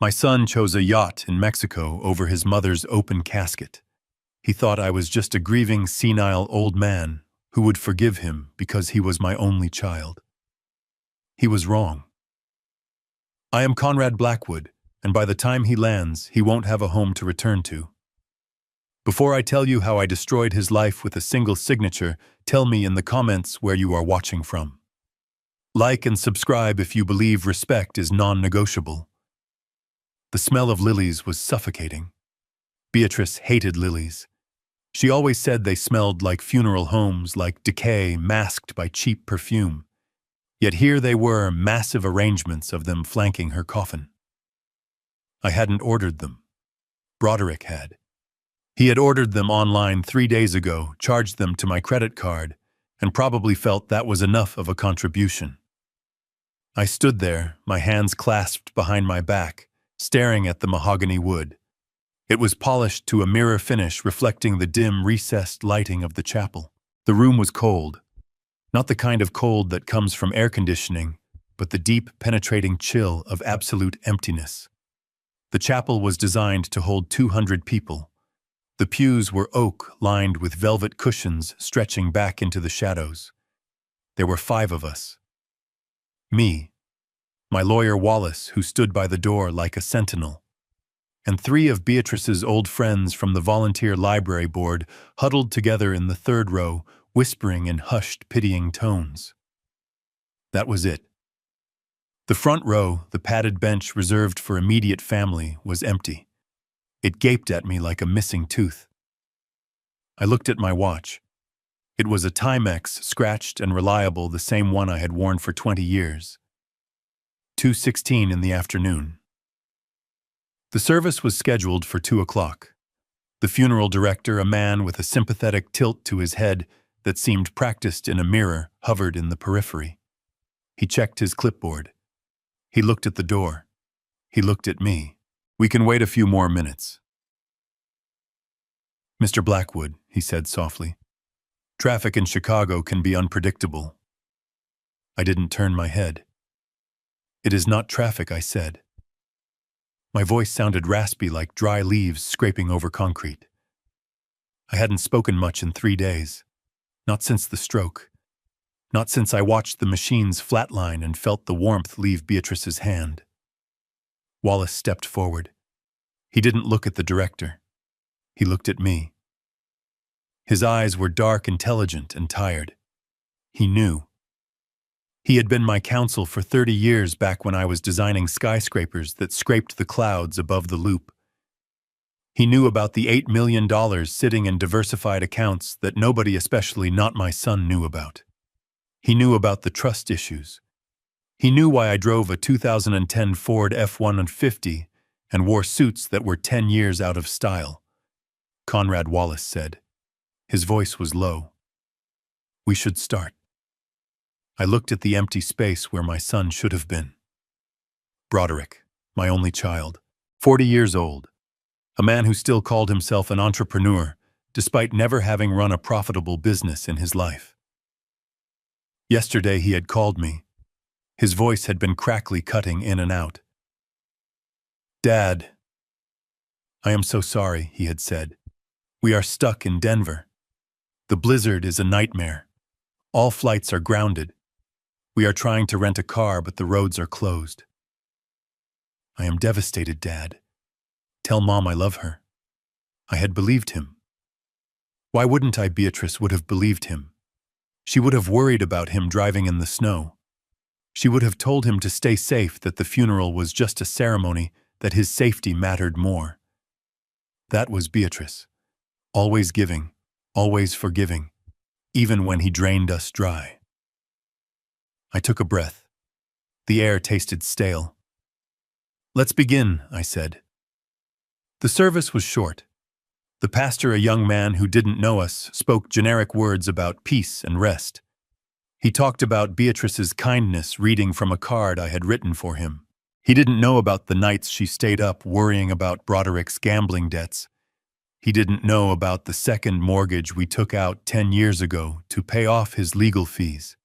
My son chose a yacht in Mexico over his mother's open casket. He thought I was just a grieving, senile old man who would forgive him because he was my only child. He was wrong. I am Conrad Blackwood, and by the time he lands, he won't have a home to return to. Before I tell you how I destroyed his life with a single signature, tell me in the comments where you are watching from. Like and subscribe if you believe respect is non-negotiable. The smell of lilies was suffocating. Beatrice hated lilies. She always said they smelled like funeral homes, like decay masked by cheap perfume. Yet here they were, massive arrangements of them flanking her coffin. I hadn't ordered them. Broderick had. He had ordered them online 3 days ago, charged them to my credit card, and probably felt that was enough of a contribution. I stood there, my hands clasped behind my back, staring at the mahogany wood. It was polished to a mirror finish reflecting the dim, recessed lighting of the chapel. The room was cold. Not the kind of cold that comes from air conditioning, but the deep, penetrating chill of absolute emptiness. The chapel was designed to hold 200 people. The pews were oak, lined with velvet cushions stretching back into the shadows. There were 5 of us. Me, my lawyer Wallace, who stood by the door like a sentinel, and 3 of Beatrice's old friends from the volunteer library board huddled together in the 3rd row, whispering in hushed, pitying tones. That was it. The front row, the padded bench reserved for immediate family, was empty. It gaped at me like a missing tooth. I looked at my watch. It was a Timex, scratched and reliable, the same one I had worn for 20 years. 2:16 in the afternoon. The service was scheduled for 2 o'clock. The funeral director, a man with a sympathetic tilt to his head that seemed practiced in a mirror, hovered in the periphery. He checked his clipboard. He looked at the door. He looked at me. "We can wait a few more minutes." "Mr. Blackwood," he said softly, "traffic in Chicago can be unpredictable." I didn't turn my head. "It is not traffic," I said. My voice sounded raspy like dry leaves scraping over concrete. I hadn't spoken much in 3 days. Not since the stroke. Not since I watched the machines flatline and felt the warmth leave Beatrice's hand. Wallace stepped forward. He didn't look at the director. He looked at me. His eyes were dark, intelligent, and tired. He knew. He had been my counsel for 30 years back when I was designing skyscrapers that scraped the clouds above the loop. He knew about the $8 million sitting in diversified accounts that nobody, especially not my son, knew about. He knew about the trust issues. He knew why I drove a 2010 Ford F-150 and wore suits that were 10 years out of style. Conrad Wallace said. His voice was low. "We should start." I looked at the empty space where my son should have been. Broderick, my only child, 40 years old, a man who still called himself an entrepreneur, despite never having run a profitable business in his life. Yesterday he had called me. His voice had been crackly, cutting in and out. "Dad, I am so sorry," he had said. "We are stuck in Denver. The blizzard is a nightmare. All flights are grounded. We are trying to rent a car, but the roads are closed." "I am devastated, Dad. Tell Mom I love her." I had believed him. Why wouldn't I? Beatrice would have believed him. She would have worried about him driving in the snow. She would have told him to stay safe, that the funeral was just a ceremony, that his safety mattered more. That was Beatrice. Always giving, always forgiving, even when he drained us dry. I took a breath. The air tasted stale. "Let's begin," I said. The service was short. The pastor, a young man who didn't know us, spoke generic words about peace and rest. He talked about Beatrice's kindness, reading from a card I had written for him. He didn't know about the nights she stayed up worrying about Broderick's gambling debts. He didn't know about the second mortgage we took out 10 years ago to pay off his legal fees.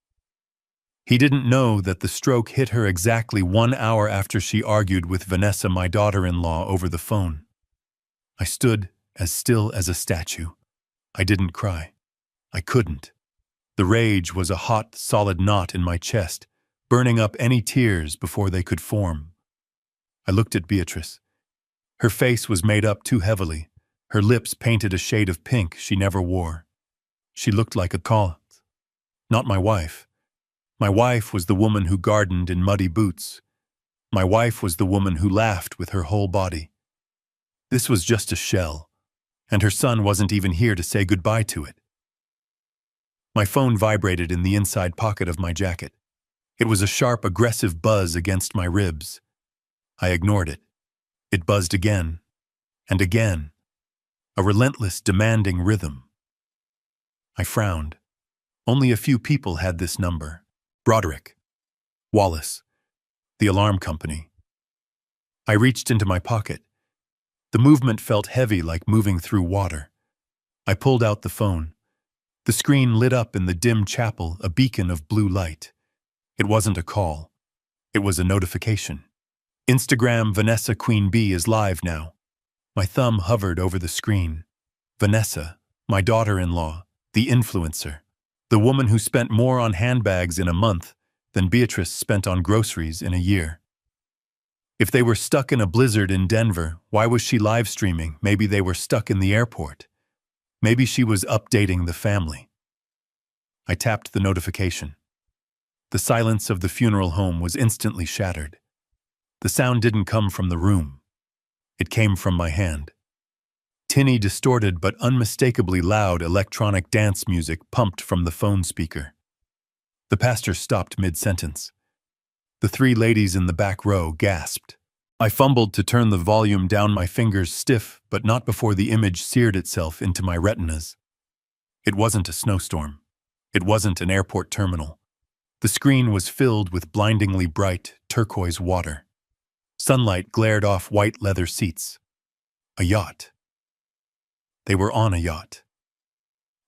He didn't know that the stroke hit her exactly 1 hour after she argued with Vanessa, my daughter-in-law, over the phone. I stood as still as a statue. I didn't cry. I couldn't. The rage was a hot, solid knot in my chest, burning up any tears before they could form. I looked at Beatrice. Her face was made up too heavily, her lips painted a shade of pink she never wore. She looked like a cult. Not my wife. My wife was the woman who gardened in muddy boots. My wife was the woman who laughed with her whole body. This was just a shell, and her son wasn't even here to say goodbye to it. My phone vibrated in the inside pocket of my jacket. It was a sharp, aggressive buzz against my ribs. I ignored it. It buzzed again, and again. A relentless, demanding rhythm. I frowned. Only a few people had this number. Broderick. Wallace. The alarm company. I reached into my pocket. The movement felt heavy, like moving through water. I pulled out the phone. The screen lit up in the dim chapel, a beacon of blue light. It wasn't a call. It was a notification. Instagram Vanessa Queen Bee is live now. My thumb hovered over the screen. Vanessa, my daughter-in-law, the influencer. The woman who spent more on handbags in a month than Beatrice spent on groceries in a year. If they were stuck in a blizzard in Denver, why was she live streaming? Maybe they were stuck in the airport. Maybe she was updating the family. I tapped the notification. The silence of the funeral home was instantly shattered. The sound didn't come from the room. It came from my hand. Tinny, distorted but unmistakably loud electronic dance music pumped from the phone speaker. The pastor stopped mid-sentence. The three ladies in the back row gasped. I fumbled to turn the volume down, my fingers stiff, but not before the image seared itself into my retinas. It wasn't a snowstorm. It wasn't an airport terminal. The screen was filled with blindingly bright, turquoise water. Sunlight glared off white leather seats. A yacht. They were on a yacht.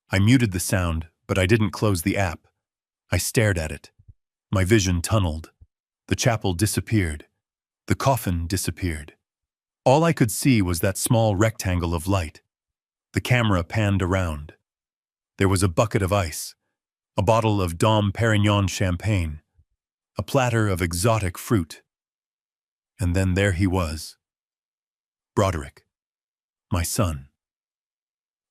I muted the sound, but I didn't close the app. I stared at it. My vision tunneled. The chapel disappeared. The coffin disappeared. All I could see was that small rectangle of light. The camera panned around. There was a bucket of ice, a bottle of Dom Perignon champagne, a platter of exotic fruit. And then there he was. Broderick, my son.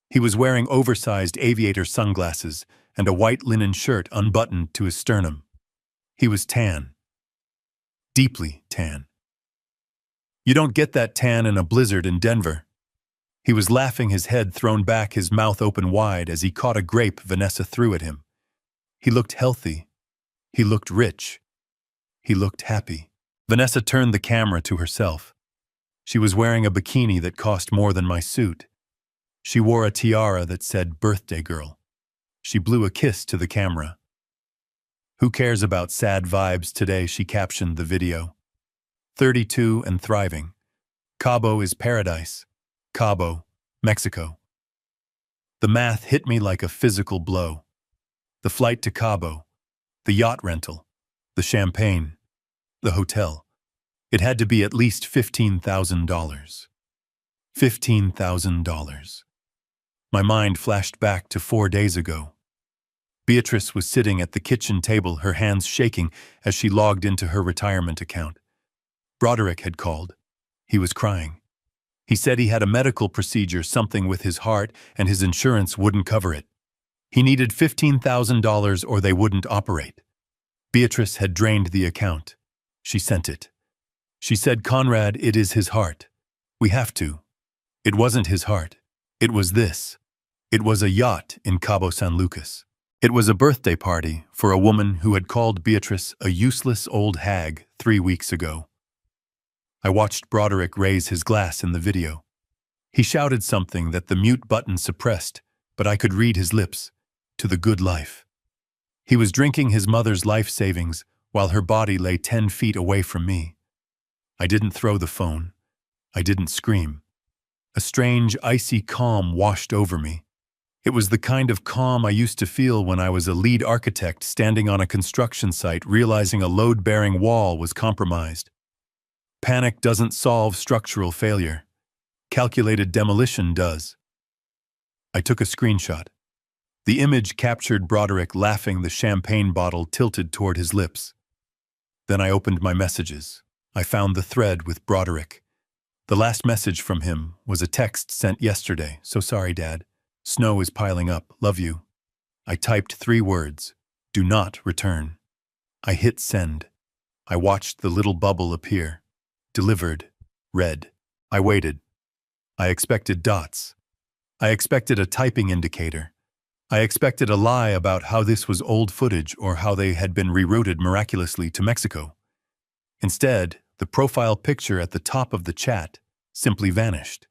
He was wearing oversized aviator sunglasses and a white linen shirt unbuttoned to his sternum. He was tan. Deeply tan. You don't get that tan in a blizzard in Denver. He was laughing, his head thrown back, his mouth open wide as he caught a grape Vanessa threw at him. He looked healthy. He looked rich. He looked happy. Vanessa turned the camera to herself. She was wearing a bikini that cost more than my suit. She wore a tiara that said "Birthday Girl." She blew a kiss to the camera. "Who cares about sad vibes today?" she captioned the video. 32 and thriving. Cabo is paradise. Cabo, Mexico. The math hit me like a physical blow. The flight to Cabo, the yacht rental, the champagne, the hotel. It had to be at least $15,000. $15,000. My mind flashed back to 4 days ago. Beatrice was sitting at the kitchen table, her hands shaking as she logged into her retirement account. Broderick had called. He was crying. He said he had a medical procedure, something with his heart, and his insurance wouldn't cover it. He needed $15,000 or they wouldn't operate. Beatrice had drained the account. She sent it. She said, "Conrad, it is his heart. We have to." It wasn't his heart. It was this. It was a yacht in Cabo San Lucas. It was a birthday party for a woman who had called Beatrice a useless old hag 3 weeks ago. I watched Broderick raise his glass in the video. He shouted something that the mute button suppressed, but I could read his lips. To the good life. He was drinking his mother's life savings while her body lay 10 feet away from me. I didn't throw the phone. I didn't scream. A strange, icy calm washed over me. It was the kind of calm I used to feel when I was a lead architect standing on a construction site realizing a load-bearing wall was compromised. Panic doesn't solve structural failure. Calculated demolition does. I took a screenshot. The image captured Broderick laughing, the champagne bottle tilted toward his lips. Then I opened my messages. I found the thread with Broderick. The last message from him was a text sent yesterday. "So sorry, Dad. Snow is piling up. Love you." I typed 3 words. "Do not return." I hit send. I watched the little bubble appear. Delivered. Read. I waited. I expected dots. I expected a typing indicator. I expected a lie about how this was old footage or how they had been rerouted miraculously to Mexico. Instead, the profile picture at the top of the chat simply vanished.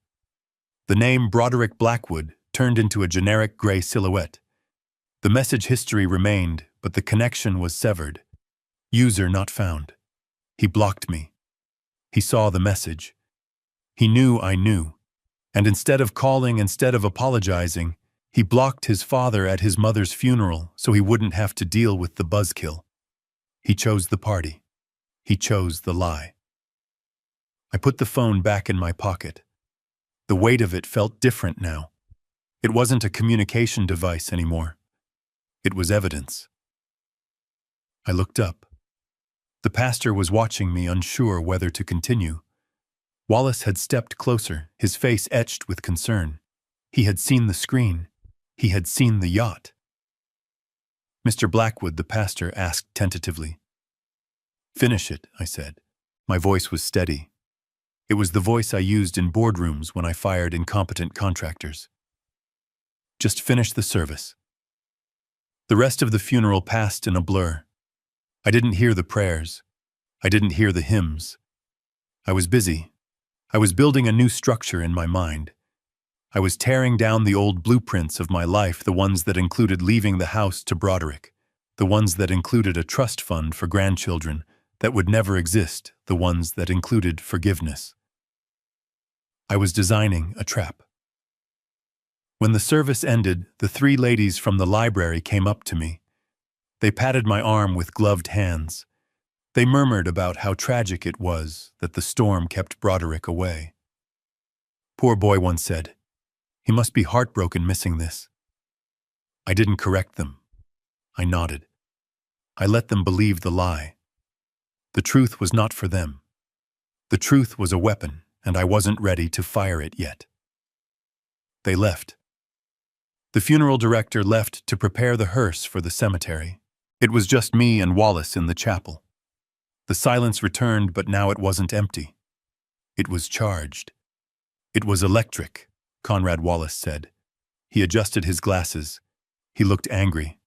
The name Broderick Blackwood turned into a generic gray silhouette. The message history remained, but the connection was severed. User not found. He blocked me. He saw the message. He knew I knew. And instead of calling, instead of apologizing, he blocked his father at his mother's funeral so he wouldn't have to deal with the buzzkill. He chose the party. He chose the lie. I put the phone back in my pocket. The weight of it felt different now. It wasn't a communication device anymore. It was evidence. I looked up. The pastor was watching me, unsure whether to continue. Wallace had stepped closer, his face etched with concern. He had seen the screen. He had seen the yacht. "Mr. Blackwood," the pastor asked tentatively. "Finish it," I said. My voice was steady. It was the voice I used in boardrooms when I fired incompetent contractors. "Just finish the service." The rest of the funeral passed in a blur. I didn't hear the prayers. I didn't hear the hymns. I was busy. I was building a new structure in my mind. I was tearing down the old blueprints of my life, the ones that included leaving the house to Broderick, the ones that included a trust fund for grandchildren that would never exist, the ones that included forgiveness. I was designing a trap. When the service ended, the 3 ladies from the library came up to me. They patted my arm with gloved hands. They murmured about how tragic it was that the storm kept Broderick away. "Poor boy," one said. "He must be heartbroken missing this." I didn't correct them. I nodded. I let them believe the lie. The truth was not for them. The truth was a weapon, and I wasn't ready to fire it yet. They left. The funeral director left to prepare the hearse for the cemetery. It was just me and Wallace in the chapel. The silence returned, but now it wasn't empty. It was charged. "It was electric," Conrad Wallace said. He adjusted his glasses. He looked angry.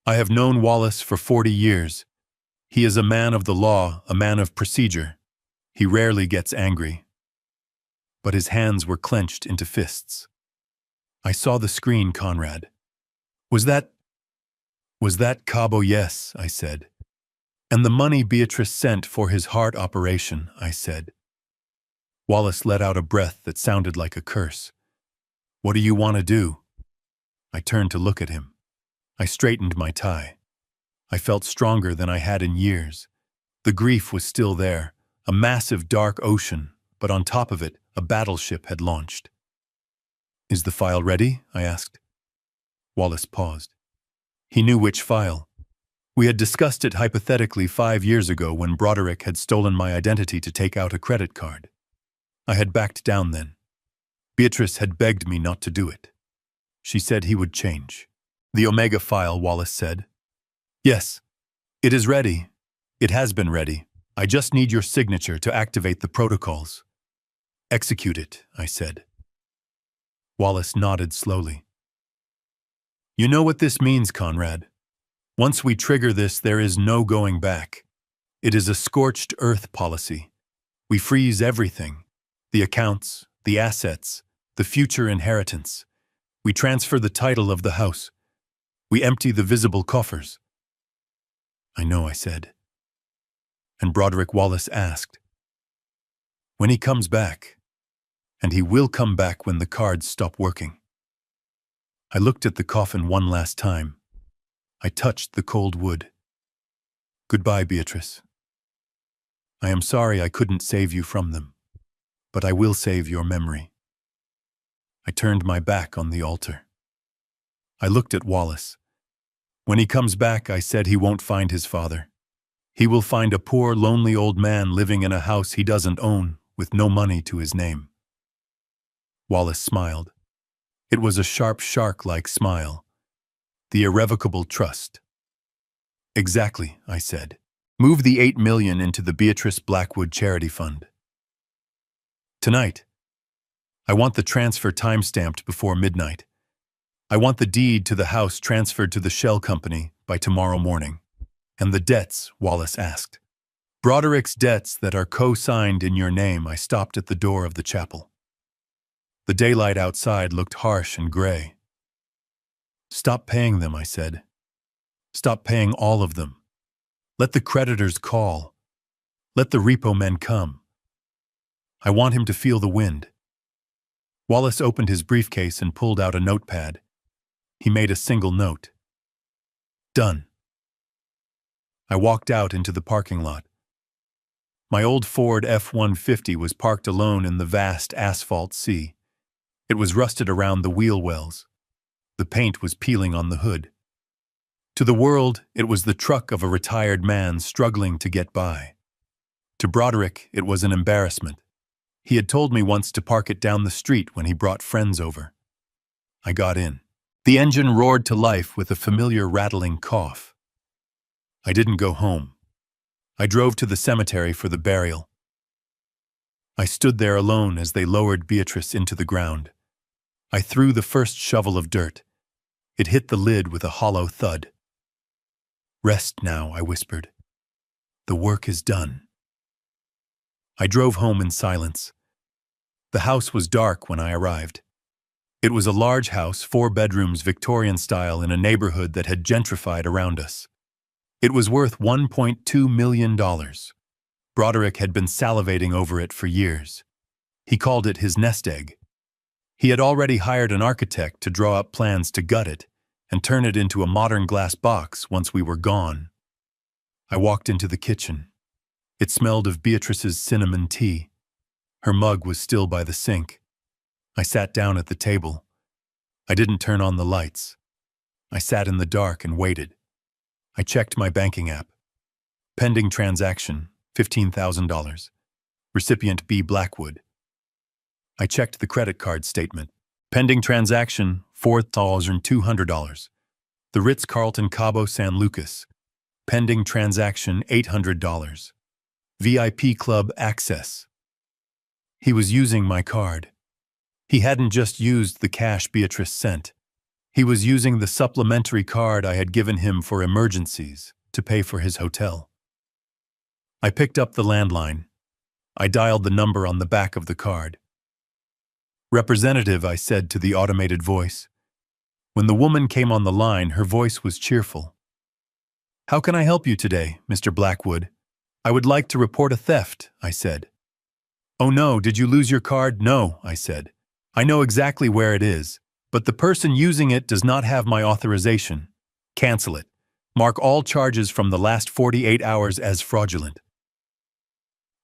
"I have known Wallace for 40 years. He is a man of the law, a man of procedure. He rarely gets angry." But his hands were clenched into fists. "I saw the screen, Conrad. Was that Cabo?" "Yes," I said. "And the money Beatrice sent for his heart operation," I said. Wallace let out a breath that sounded like a curse. "What do you want to do?" I turned to look at him. I straightened my tie. I felt stronger than I had in years. The grief was still there, a massive dark ocean, but on top of it, a battleship had launched. "Is the file ready?" I asked. Wallace paused. He knew which file. We had discussed it hypothetically 5 years ago when Broderick had stolen my identity to take out a credit card. I had backed down then. Beatrice had begged me not to do it. She said he would change. "The Omega file," Wallace said. "Yes, it is ready. It has been ready. I just need your signature to activate the protocols." "Execute it," I said. Wallace nodded slowly. "You know what this means, Conrad. Once we trigger this, there is no going back. It is a scorched earth policy. We freeze everything. The accounts, the assets, the future inheritance. We transfer the title of the house. We empty the visible coffers." "I know," I said. And Broderick Wallace asked, "When he comes back, and he will come back when the cards stop working." I looked at the coffin one last time. I touched the cold wood. Goodbye, Beatrice. I am sorry I couldn't save you from them, but I will save your memory. I turned my back on the altar. I looked at Wallace. When he comes back, I said he won't find his father. He will find a poor, lonely old man living in a house he doesn't own, with no money to his name. Wallace smiled. It was a sharp, shark-like smile. The irrevocable trust. Exactly, I said. Move the $8 million into the Beatrice Blackwood Charity Fund. Tonight. I want the transfer time-stamped before midnight. I want the deed to the house transferred to the shell company by tomorrow morning. And the debts, Wallace asked. Broderick's debts that are co-signed in your name. I stopped at the door of the chapel. The daylight outside looked harsh and gray. Stop paying them, I said. Stop paying all of them. Let the creditors call. Let the repo men come. I want him to feel the wind. Wallace opened his briefcase and pulled out a notepad. He made a single note. Done. I walked out into the parking lot. My old Ford F-150 was parked alone in the vast asphalt sea. It was rusted around the wheel wells. The paint was peeling on the hood. To the world, it was the truck of a retired man struggling to get by. To Broderick, it was an embarrassment. He had told me once to park it down the street when he brought friends over. I got in. The engine roared to life with a familiar rattling cough. I didn't go home. I drove to the cemetery for the burial. I stood there alone as they lowered Beatrice into the ground. I threw the first shovel of dirt. It hit the lid with a hollow thud. Rest now, I whispered. The work is done. I drove home in silence. The house was dark when I arrived. It was a large house, 4 bedrooms, Victorian style, in a neighborhood that had gentrified around us. It was worth $1.2 million. Broderick had been salivating over it for years. He called it his nest egg. He had already hired an architect to draw up plans to gut it and turn it into a modern glass box once we were gone. I walked into the kitchen. It smelled of Beatrice's cinnamon tea. Her mug was still by the sink. I sat down at the table. I didn't turn on the lights. I sat in the dark and waited. I checked my banking app. Pending transaction, $15,000. Recipient B. Blackwood. I checked the credit card statement. Pending transaction, $4,200. The Ritz-Carlton Cabo San Lucas. Pending transaction, $800. VIP Club access. He was using my card. He hadn't just used the cash Beatrice sent. He was using the supplementary card I had given him for emergencies to pay for his hotel. I picked up the landline. I dialed the number on the back of the card. Representative, I said to the automated voice. When the woman came on the line, her voice was cheerful. How can I help you today, Mr. Blackwood? I would like to report a theft, I said. Oh no, did you lose your card? No, I said. I know exactly where it is, but the person using it does not have my authorization. Cancel it. Mark all charges from the last 48 hours as fraudulent.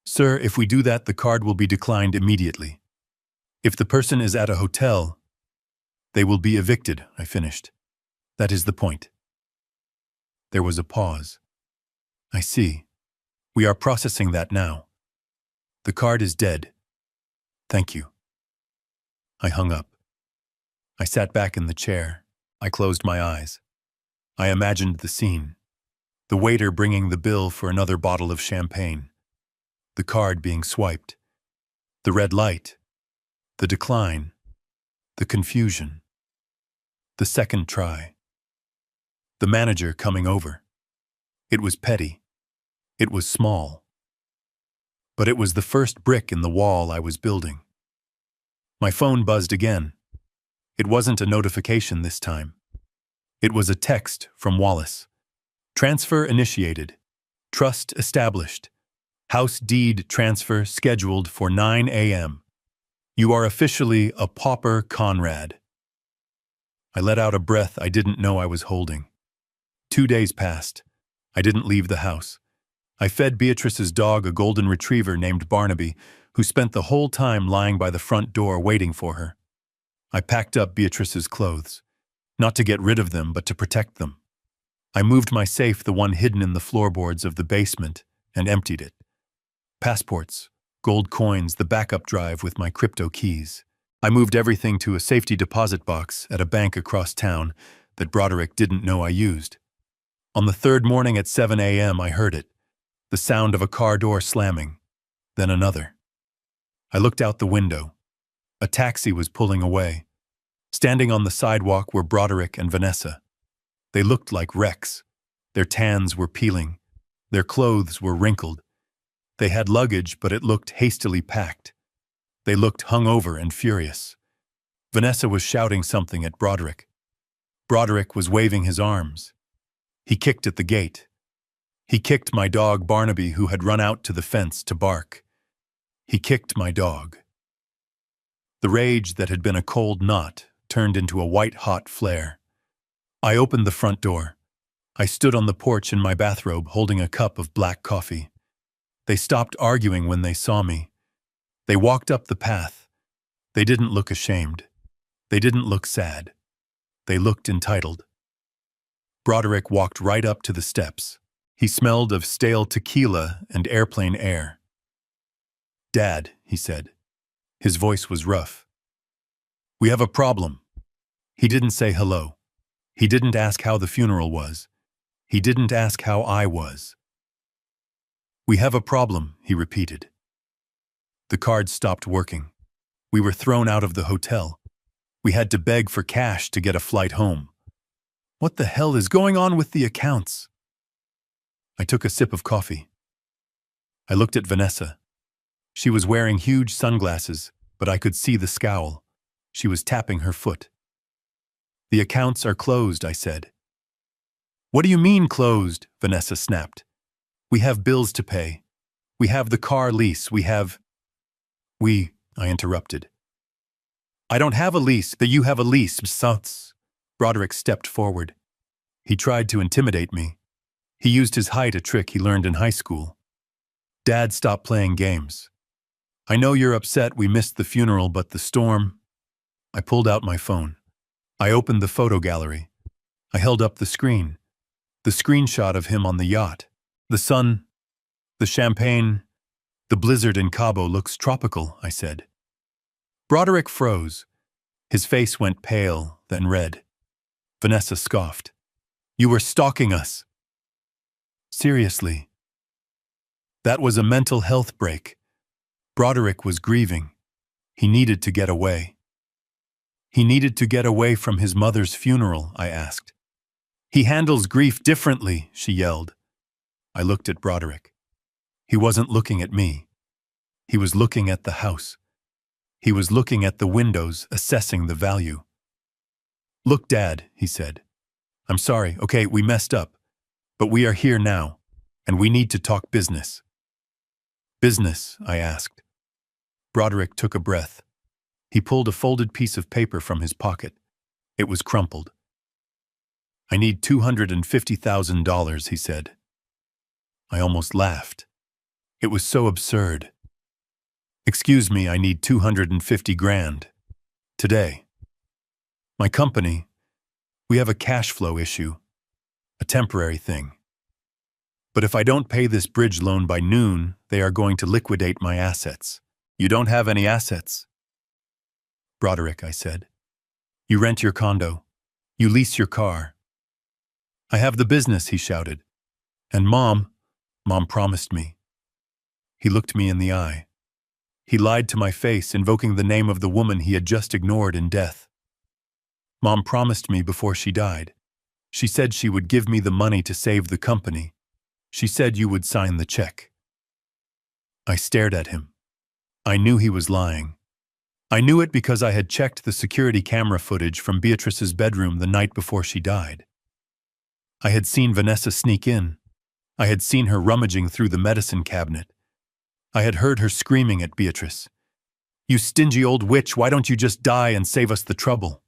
Sir, if we do that, the card will be declined immediately. If the person is at a hotel, they will be evicted, I finished. That is the point. There was a pause. I see. We are processing that now. The card is dead. Thank you. I hung up. I sat back in the chair. I closed my eyes. I imagined the scene. The waiter bringing the bill for another bottle of champagne. The card being swiped. The red light. The decline. The confusion. The second try. The manager coming over. It was petty. It was small. But it was the first brick in the wall I was building. My phone buzzed again. It wasn't a notification this time. It was a text from Wallace. Transfer initiated. Trust established. House deed transfer scheduled for 9 a.m. You are officially a pauper, Conrad. I let out a breath I didn't know I was holding. 2 days passed. I didn't leave the house. I fed Beatrice's dog, a golden retriever named Barnaby, who spent the whole time lying by the front door waiting for her. I packed up Beatrice's clothes, not to get rid of them, but to protect them. I moved my safe, the one hidden in the floorboards of the basement, and emptied it. Passports, gold coins, the backup drive with my crypto keys. I moved everything to a safety deposit box at a bank across town that Broderick didn't know I used. On the third morning at 7 a.m., I heard it, the sound of a car door slamming, then another. I looked out the window. A taxi was pulling away. Standing on the sidewalk were Broderick and Vanessa. They looked like wrecks. Their tans were peeling. Their clothes were wrinkled. They had luggage, but it looked hastily packed. They looked hungover and furious. Vanessa was shouting something at Broderick. Broderick was waving his arms. He kicked at the gate. He kicked my dog Barnaby, who had run out to the fence to bark. He kicked my dog. The rage that had been a cold knot turned into a white-hot flare. I opened the front door. I stood on the porch in my bathrobe holding a cup of black coffee. They stopped arguing when they saw me. They walked up the path. They didn't look ashamed. They didn't look sad. They looked entitled. Broderick walked right up to the steps. He smelled of stale tequila and airplane air. "Dad," he said. His voice was rough. "We have a problem." He didn't say hello. He didn't ask how the funeral was. He didn't ask how I was. "We have a problem," he repeated. The card stopped working. We were thrown out of the hotel. We had to beg for cash to get a flight home. What the hell is going on with the accounts? I took a sip of coffee. I looked at Vanessa. She was wearing huge sunglasses, but I could see the scowl. She was tapping her foot. "The accounts are closed," I said. "What do you mean closed?" Vanessa snapped. "We have bills to pay. We have the car lease. I interrupted. "I don't have a lease, but you have a lease, Suts." Broderick stepped forward. He tried to intimidate me. He used his height, a trick he learned in high school. "Dad, stop playing games. I know you're upset we missed the funeral, but the storm..." I pulled out my phone. I opened the photo gallery. I held up the screen. The screenshot of him on the yacht. The sun, the champagne, the blizzard in Cabo looks tropical, I said. Broderick froze. His face went pale, then red. Vanessa scoffed. "You were stalking us." "Seriously." That was a mental health break. Broderick was grieving. He needed to get away. He needed to get away from his mother's funeral, I asked. "He handles grief differently," she yelled. I looked at Broderick. He wasn't looking at me. He was looking at the house. He was looking at the windows, assessing the value. "Look, Dad," he said. "I'm sorry, okay, we messed up. But we are here now, and we need to talk business." "Business?" I asked. Broderick took a breath. He pulled a folded piece of paper from his pocket. It was crumpled. "I need $250,000, he said. I almost laughed. It was so absurd. "Excuse me, I need 250 grand. Today. My company, we have a cash flow issue. A temporary thing. But if I don't pay this bridge loan by noon, they are going to liquidate my assets." "You don't have any assets." "Broderick," I said. "You rent your condo. You lease your car." "I have the business," he shouted. "And Mom promised me." He looked me in the eye. He lied to my face, invoking the name of the woman he had just ignored in death. "Mom promised me before she died. She said she would give me the money to save the company. She said you would sign the check." I stared at him. I knew he was lying. I knew it because I had checked the security camera footage from Beatrice's bedroom the night before she died. I had seen Vanessa sneak in. I had seen her rummaging through the medicine cabinet. I had heard her screaming at Beatrice. "You stingy old witch, why don't you just die and save us the trouble?"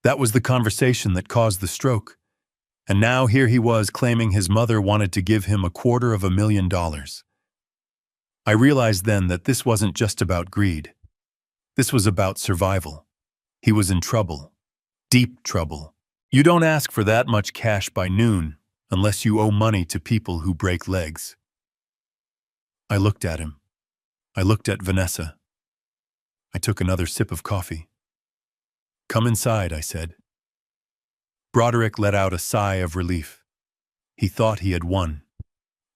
That was the conversation that caused the stroke. And now here he was claiming his mother wanted to give him $250,000. I realized then that this wasn't just about greed. This was about survival. He was in trouble. Deep trouble. You don't ask for that much cash by noon unless you owe money to people who break legs. I looked at him. I looked at Vanessa. I took another sip of coffee. "Come inside," I said. Broderick let out a sigh of relief. He thought he had won.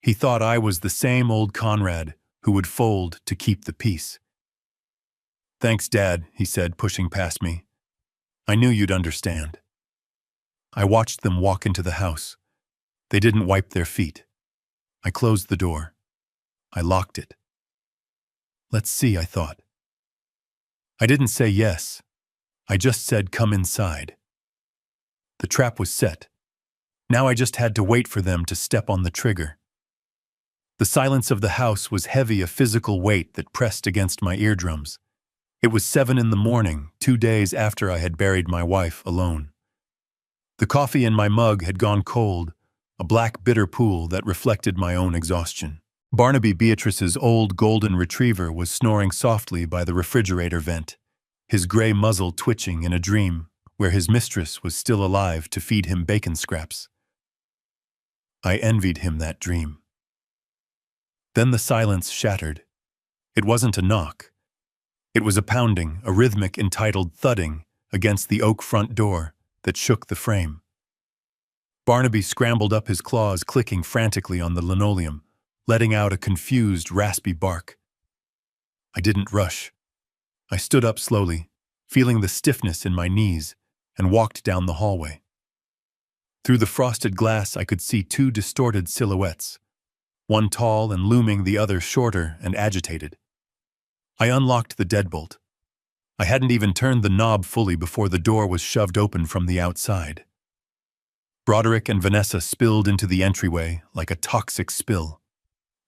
He thought I was the same old Conrad who would fold to keep the peace. "Thanks, Dad," he said, pushing past me. "I knew you'd understand." I watched them walk into the house. They didn't wipe their feet. I closed the door. I locked it. Let's see, I thought. I didn't say yes. I just said, "Come inside." The trap was set. Now I just had to wait for them to step on the trigger. The silence of the house was heavy, a physical weight that pressed against my eardrums. It was 7 in the morning, 2 days after I had buried my wife alone. The coffee in my mug had gone cold, a black bitter pool that reflected my own exhaustion. Barnaby Beatrice's old golden retriever was snoring softly by the refrigerator vent, his gray muzzle twitching in a dream where his mistress was still alive to feed him bacon scraps. I envied him that dream. Then the silence shattered. It wasn't a knock. It was a pounding, a rhythmic entitled thudding against the oak front door that shook the frame. Barnaby scrambled up, his claws clicking frantically on the linoleum, letting out a confused, raspy bark. I didn't rush. I stood up slowly, feeling the stiffness in my knees, and walked down the hallway. Through the frosted glass I could see 2 distorted silhouettes, one tall and looming, the other shorter and agitated. I unlocked the deadbolt. I hadn't even turned the knob fully before the door was shoved open from the outside. Broderick and Vanessa spilled into the entryway like a toxic spill.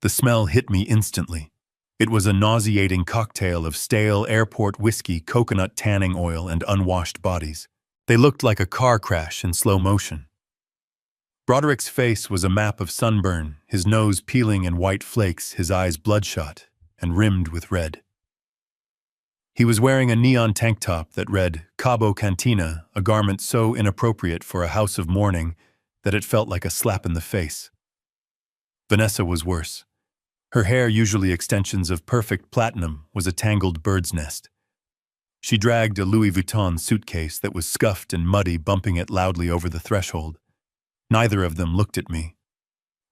The smell hit me instantly. It was a nauseating cocktail of stale airport whiskey, coconut tanning oil, and unwashed bodies. They looked like a car crash in slow motion. Broderick's face was a map of sunburn, his nose peeling in white flakes, his eyes bloodshot and rimmed with red. He was wearing a neon tank top that read Cabo Cantina, a garment so inappropriate for a house of mourning that it felt like a slap in the face. Vanessa was worse. Her hair, usually extensions of perfect platinum, was a tangled bird's nest. She dragged a Louis Vuitton suitcase that was scuffed and muddy, bumping it loudly over the threshold. Neither of them looked at me.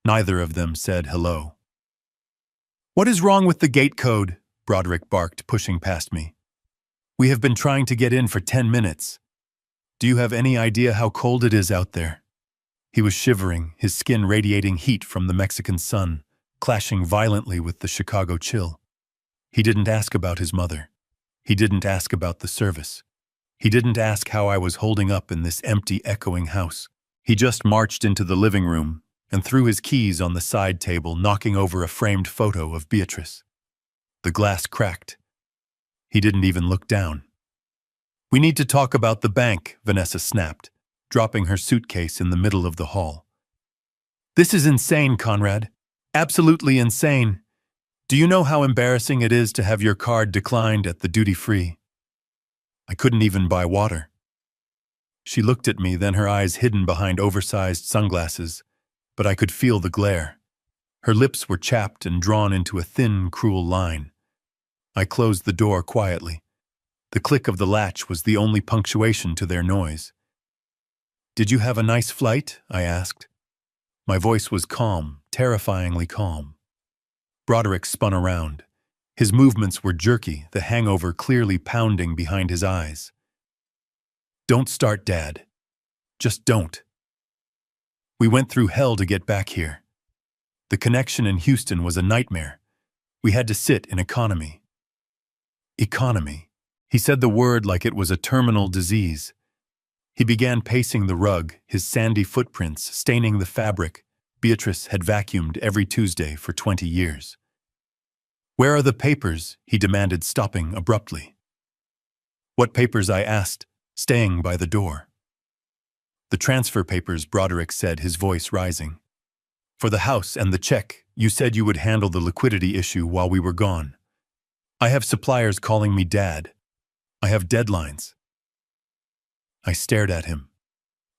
Neither of them said hello. "What is wrong with the gate code?" Broderick barked, pushing past me. "We have been trying to get in for 10 minutes. Do you have any idea how cold it is out there?" He was shivering, his skin radiating heat from the Mexican sun, clashing violently with the Chicago chill. He didn't ask about his mother. He didn't ask about the service. He didn't ask how I was holding up in this empty, echoing house. He just marched into the living room and threw his keys on the side table, knocking over a framed photo of Beatrice. The glass cracked. He didn't even look down. "We need to talk about the bank," Vanessa snapped, dropping her suitcase in the middle of the hall. "This is insane, Conrad. Absolutely insane. Do you know how embarrassing it is to have your card declined at the duty-free? I couldn't even buy water." She looked at me, then her eyes hidden behind oversized sunglasses, but I could feel the glare. Her lips were chapped and drawn into a thin, cruel line. I closed the door quietly. The click of the latch was the only punctuation to their noise. "Did you have a nice flight?" I asked. My voice was calm, terrifyingly calm. Broderick spun around. His movements were jerky, the hangover clearly pounding behind his eyes. "Don't start, Dad. Just don't. We went through hell to get back here. The connection in Houston was a nightmare. We had to sit in economy." Economy. He said the word like it was a terminal disease. He began pacing the rug, his sandy footprints staining the fabric Beatrice had vacuumed every Tuesday for 20 years. "Where are the papers?" he demanded, stopping abruptly. "What papers?" I asked, staying by the door. The transfer papers, Broderick said, his voice rising. For the house and the check, you said you would handle the liquidity issue while we were gone. I have suppliers calling me Dad. I have deadlines. I stared at him.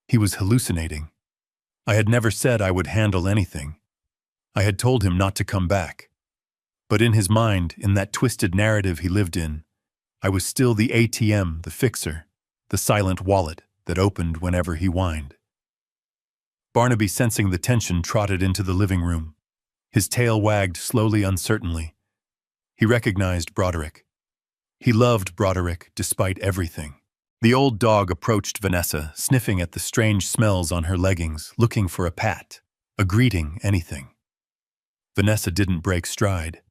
He was hallucinating. I had never said I would handle anything. I had told him not to come back. But in his mind, in that twisted narrative he lived in, I was still the ATM, the fixer, the silent wallet that opened whenever he whined. Barnaby, sensing the tension, trotted into the living room. His tail wagged slowly, uncertainly. He recognized Broderick. He loved Broderick despite everything. The old dog approached Vanessa, sniffing at the strange smells on her leggings, looking for a pat, a greeting, anything. Vanessa didn't break stride.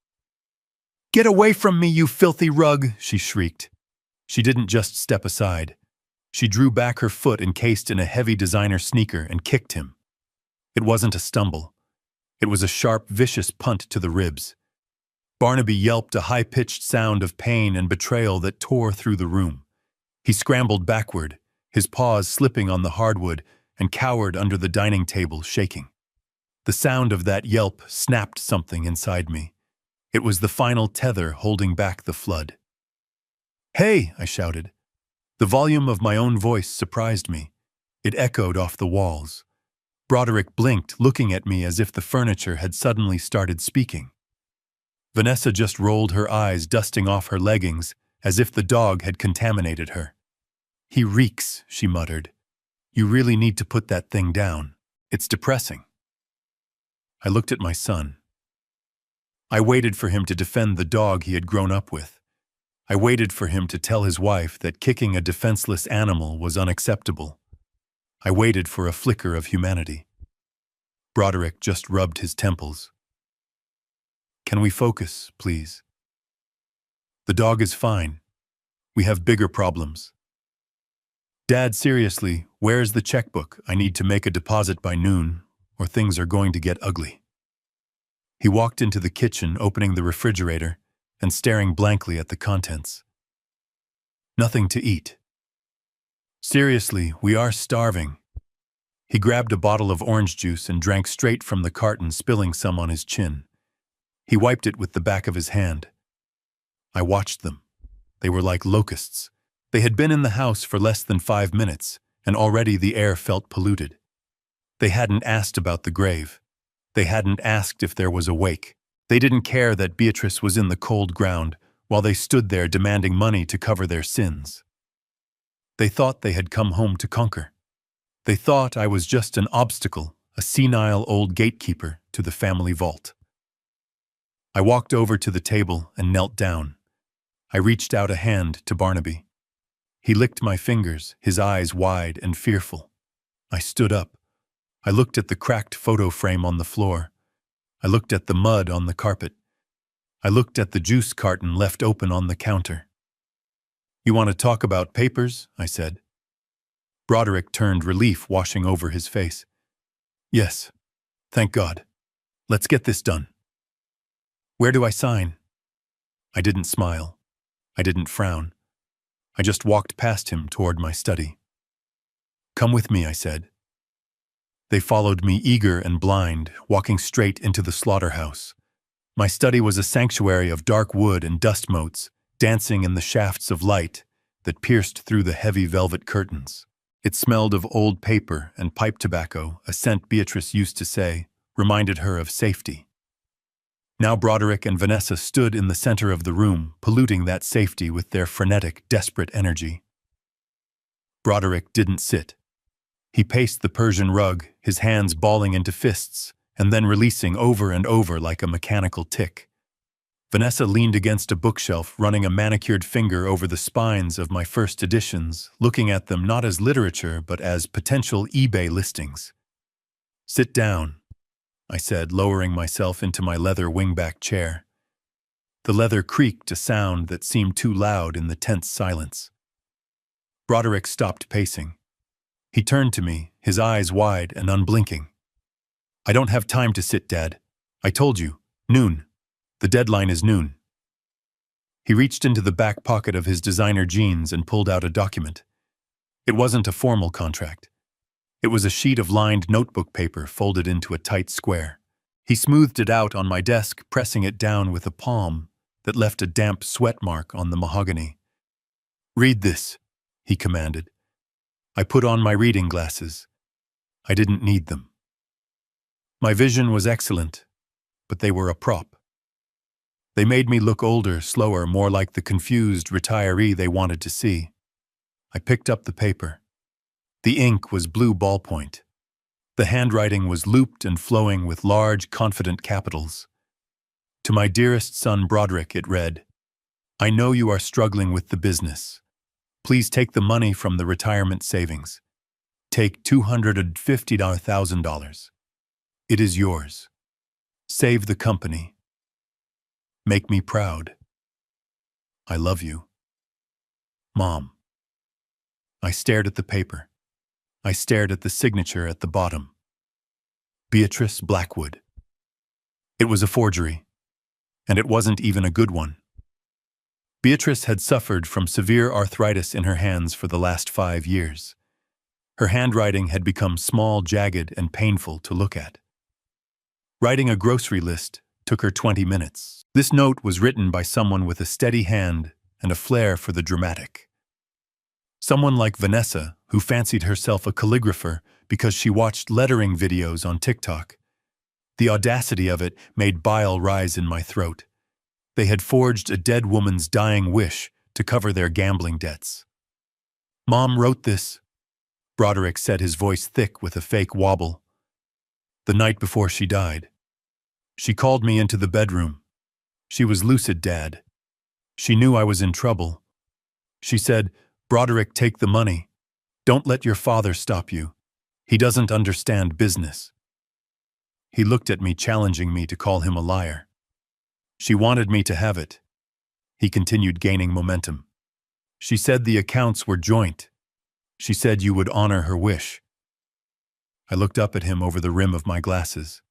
"Get away from me, you filthy rug!" she shrieked. She didn't just step aside. She drew back her foot encased in a heavy designer sneaker and kicked him. It wasn't a stumble. It was a sharp, vicious punt to the ribs. Barnaby yelped a high-pitched sound of pain and betrayal that tore through the room. He scrambled backward, his paws slipping on the hardwood, and cowered under the dining table, shaking. The sound of that yelp snapped something inside me. It was the final tether holding back the flood. "Hey!" I shouted. The volume of my own voice surprised me. It echoed off the walls. Broderick blinked, looking at me as if the furniture had suddenly started speaking. Vanessa just rolled her eyes, dusting off her leggings, as if the dog had contaminated her. "He reeks," she muttered. "You really need to put that thing down. It's depressing." I looked at my son. I waited for him to defend the dog he had grown up with. I waited for him to tell his wife that kicking a defenseless animal was unacceptable. I waited for a flicker of humanity. Broderick just rubbed his temples. "Can we focus, please? The dog is fine. We have bigger problems." "Dad, seriously, where's the checkbook? I need to make a deposit by noon, or things are going to get ugly." He walked into the kitchen, opening the refrigerator and staring blankly at the contents. "Nothing to eat. Seriously, we are starving." He grabbed a bottle of orange juice and drank straight from the carton, spilling some on his chin. He wiped it with the back of his hand. I watched them. They were like locusts. They had been in the house for less than 5 minutes, and already the air felt polluted. They hadn't asked about the grave. They hadn't asked if there was a wake. They didn't care that Beatrice was in the cold ground while they stood there demanding money to cover their sins. They thought they had come home to conquer. They thought I was just an obstacle, a senile old gatekeeper to the family vault. I walked over to the table and knelt down. I reached out a hand to Barnaby. He licked my fingers, his eyes wide and fearful. I stood up. I looked at the cracked photo frame on the floor. I looked at the mud on the carpet. I looked at the juice carton left open on the counter. "You want to talk about papers?" I said. Broderick turned, relief washing over his face. "Yes, thank God. Let's get this done." "Where do I sign?" I didn't smile. I didn't frown. I just walked past him toward my study. "Come with me," I said. They followed me, eager and blind, walking straight into the slaughterhouse. My study was a sanctuary of dark wood and dust motes, dancing in the shafts of light that pierced through the heavy velvet curtains. It smelled of old paper and pipe tobacco, a scent Beatrice used to say reminded her of safety. Now Broderick and Vanessa stood in the center of the room, polluting that safety with their frenetic, desperate energy. Broderick didn't sit. He paced the Persian rug, his hands balling into fists, and then releasing over and over like a mechanical tick. Vanessa leaned against a bookshelf, running a manicured finger over the spines of my first editions, looking at them not as literature but as potential eBay listings. "Sit down," I said, lowering myself into my leather wingback chair. The leather creaked, a sound that seemed too loud in the tense silence. Broderick stopped pacing. He turned to me, his eyes wide and unblinking. "I don't have time to sit, Dad. I told you, noon. The deadline is noon." He reached into the back pocket of his designer jeans and pulled out a document. It wasn't a formal contract. It was a sheet of lined notebook paper folded into a tight square. He smoothed it out on my desk, pressing it down with a palm that left a damp sweat mark on the mahogany. "Read this," he commanded. I put on my reading glasses. I didn't need them. My vision was excellent, but they were a prop. They made me look older, slower, more like the confused retiree they wanted to see. I picked up the paper. The ink was blue ballpoint. The handwriting was looped and flowing with large, confident capitals. To my dearest son Broderick, it read, "I know you are struggling with the business. Please take the money from the retirement savings. Take $250,000. It is yours. Save the company. Make me proud. I love you. Mom." I stared at the paper. I stared at the signature at the bottom. Beatrice Blackwood. It was a forgery, and it wasn't even a good one. Beatrice had suffered from severe arthritis in her hands for the last 5 years. Her handwriting had become small, jagged, and painful to look at. Writing a grocery list took her 20 minutes. This note was written by someone with a steady hand and a flair for the dramatic. Someone like Vanessa, who fancied herself a calligrapher because she watched lettering videos on TikTok. The audacity of it made bile rise in my throat. They had forged a dead woman's dying wish to cover their gambling debts. "Mom wrote this," Broderick said, his voice thick with a fake wobble. "The night before she died. She called me into the bedroom. She was lucid, Dad. She knew I was in trouble. She said, 'Broderick, take the money. Don't let your father stop you. He doesn't understand business.' He looked at me, challenging me to call him a liar. She wanted me to have it." He continued, gaining momentum. "She said the accounts were joint. She said you would honor her wish." I looked up at him over the rim of my glasses.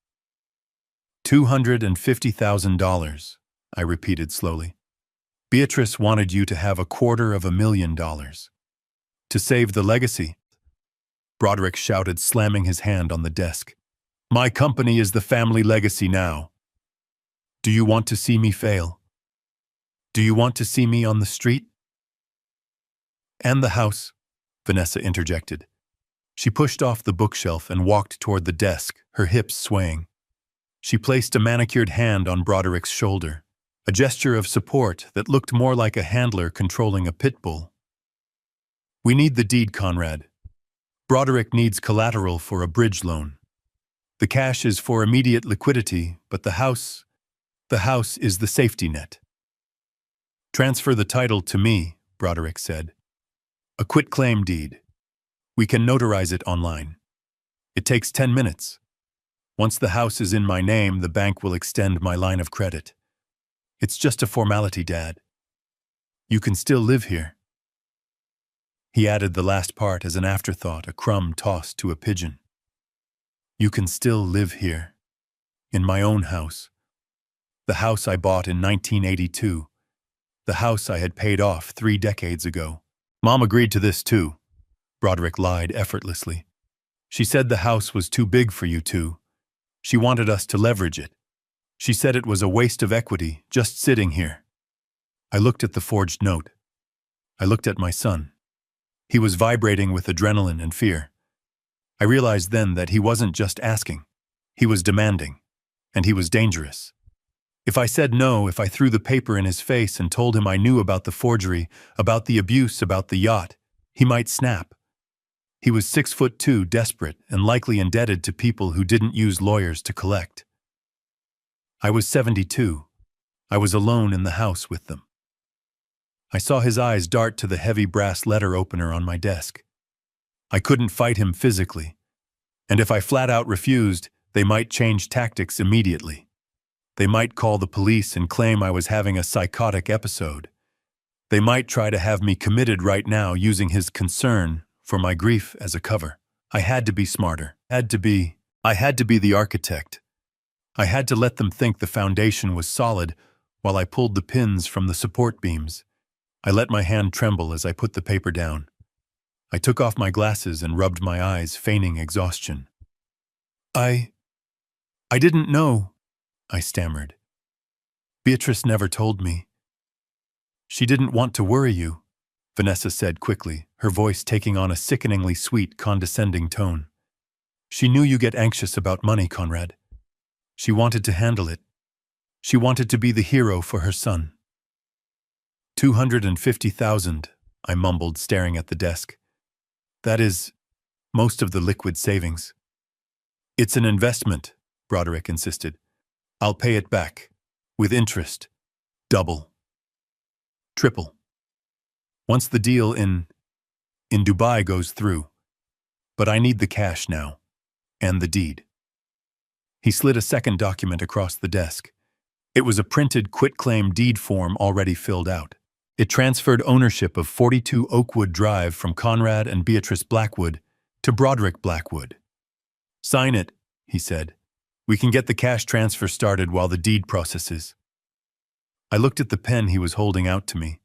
$250,000, I repeated slowly. "Beatrice wanted you to have $250,000. To save the legacy." Broderick shouted, slamming his hand on the desk. "My company is the family legacy now. Do you want to see me fail? Do you want to see me on the street?" "And the house," Vanessa interjected. She pushed off the bookshelf and walked toward the desk, her hips swaying. She placed a manicured hand on Broderick's shoulder, a gesture of support that looked more like a handler controlling a pit bull. "We need the deed, Conrad. Broderick needs collateral for a bridge loan. The cash is for immediate liquidity, but the house is the safety net." "Transfer the title to me," Broderick said. "A quitclaim deed. We can notarize it online. It takes 10 minutes. Once the house is in my name, the bank will extend my line of credit. It's just a formality, Dad. You can still live here." He added the last part as an afterthought, a crumb tossed to a pigeon. "You can still live here. In my own house. The house I bought in 1982. The house I had paid off 3 decades ago. Mom agreed to this too," Broderick lied effortlessly. "She said the house was too big for you two. She wanted us to leverage it. She said it was a waste of equity, just sitting here." I looked at the forged note. I looked at my son. He was vibrating with adrenaline and fear. I realized then that he wasn't just asking. He was demanding. And he was dangerous. If I said no, if I threw the paper in his face and told him I knew about the forgery, about the abuse, about the yacht, he might snap. He was 6'2", desperate, and likely indebted to people who didn't use lawyers to collect. I was 72. I was alone in the house with them. I saw his eyes dart to the heavy brass letter opener on my desk. I couldn't fight him physically, and if I flat out refused, they might change tactics immediately. They might call the police and claim I was having a psychotic episode. They might try to have me committed right now using his concern for my grief as a cover. I had to be smarter. I had to be the architect. I had to let them think the foundation was solid while I pulled the pins from the support beams. I let my hand tremble as I put the paper down. I took off my glasses and rubbed my eyes, feigning exhaustion. I didn't know, I stammered. Beatrice never told me. She didn't want to worry you, Vanessa said quickly, her voice taking on a sickeningly sweet, condescending tone. She knew you get anxious about money, Conrad. She wanted to handle it. She wanted to be the hero for her son. 250,000, I mumbled, staring at the desk. That is most of the liquid savings. It's an investment, Broderick insisted. I'll pay it back. With interest. Double. Triple. Once the deal in Dubai goes through. But I need the cash now. And the deed. He slid a second document across the desk. It was a printed quitclaim deed form already filled out. It transferred ownership of 42 Oakwood Drive from Conrad and Beatrice Blackwood to Broderick Blackwood. Sign it, he said. We can get the cash transfer started while the deed processes. I looked at the pen he was holding out to me.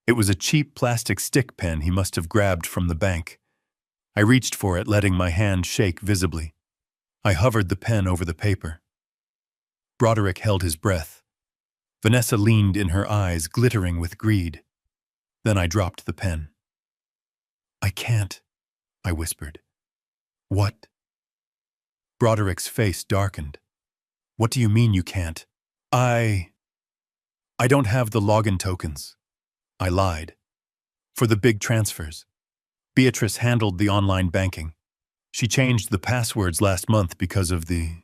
It was a cheap plastic stick pen he must have grabbed from the bank. I reached for it, letting my hand shake visibly. I hovered the pen over the paper. Broderick held his breath. Vanessa leaned in her eyes, glittering with greed. Then I dropped the pen. I can't, I whispered. What? Broderick's face darkened. What do you mean you can't? I don't have the login tokens. I lied. For the big transfers. Beatrice handled the online banking. She changed the passwords last month because of the